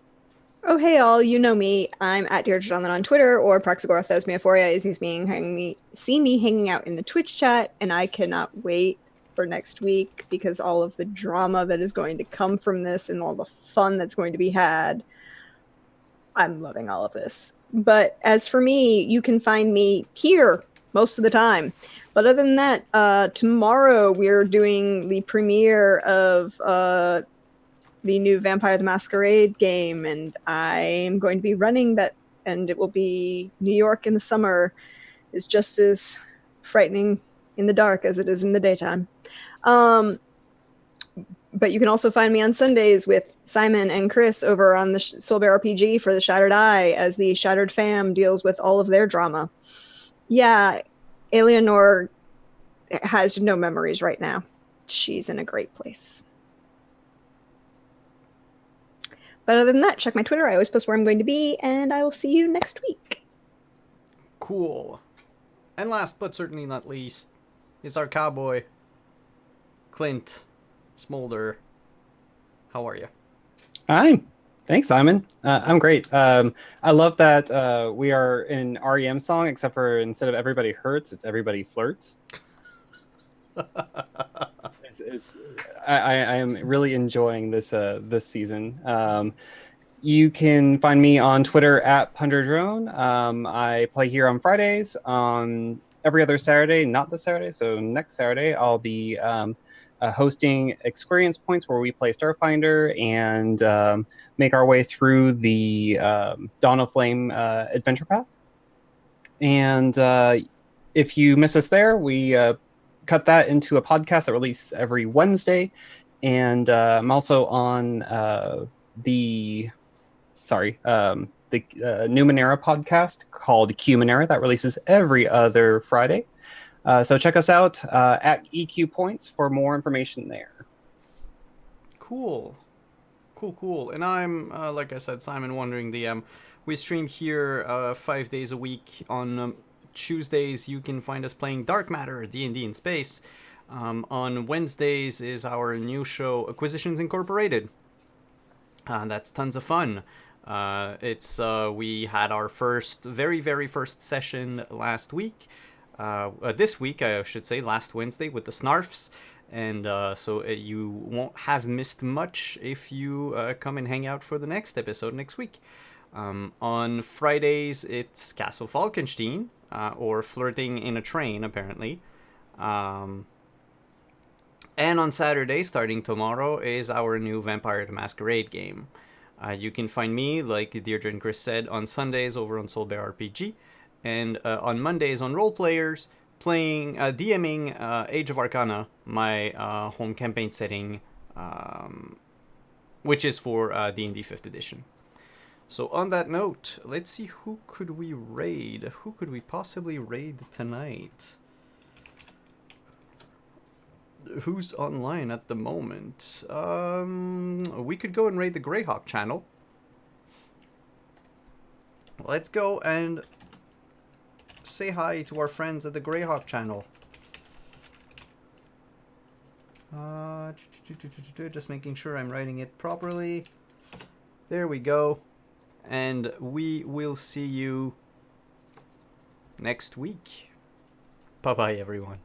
Oh, hey, all. You know me. I'm at Deirdre on Twitter, or Praxagora Thesmiophoria is see me hanging out in the Twitch chat, and I cannot wait for next week because all of the drama that is going to come from this and all the fun that's going to be had. I'm loving all of this. But as for me, you can find me here most of the time. But other than that, tomorrow we're doing the premiere of the new Vampire the Masquerade game, and I'm going to be running that, and it will be New York in the summer is just as frightening in the dark as it is in the daytime. But you can also find me on Sundays with Simon and Chris over on the Soulbear RPG for the Shattered Eye as the Shattered fam deals with all of their drama. Yeah, Eleanor has no memories right now. She's in a great place. But other than that, check my Twitter. I always post where I'm going to be, and I will see you next week. Cool. And last but certainly not least is our cowboy, Clint. Smolder, how are you? Hi. Thanks, Simon. I'm great. I love that we are in REM song, except for instead of everybody hurts, it's everybody flirts. It's, I am really enjoying this season. You can find me on Twitter at Punderdrone. I play here on Fridays. On every other Saturday, not this Saturday, so next Saturday, I'll be hosting experience points where we play Starfinder and make our way through the Dawn of Flame adventure path. And if you miss us there, we cut that into a podcast that releases every Wednesday. And I'm also on the Numenera podcast called Cumenera that releases every other Friday. So check us out at EQ Points for more information there. Cool. And I'm, like I said, Simon Wandering DM. We stream here 5 days a week. On Tuesdays, you can find us playing Dark Matter, D&D in space. On Wednesdays is our new show, Acquisitions Incorporated. That's tons of fun. We had our very first session last week. This week, I should say, last Wednesday with the Snarfs. And so you won't have missed much if you come and hang out for the next episode next week. On Fridays, it's Castle Falkenstein, or Flirting in a Train, apparently. And on Saturday, starting tomorrow, is our new Vampire the Masquerade game. You can find me, like Deirdre and Chris said, on Sundays over on Soul Bear RPG, and on Mondays on Role Players, playing, DMing Age of Arcana, my home campaign setting, which is for D&D 5th edition. So on that note, let's see, who could we raid? Who could we possibly raid tonight? Who's online at the moment? We could go and raid the Greyhawk channel. Let's go and say hi to our friends at the Greyhawk channel. Just making sure I'm writing it properly. There we go. And we will see you next week. Bye-bye, everyone.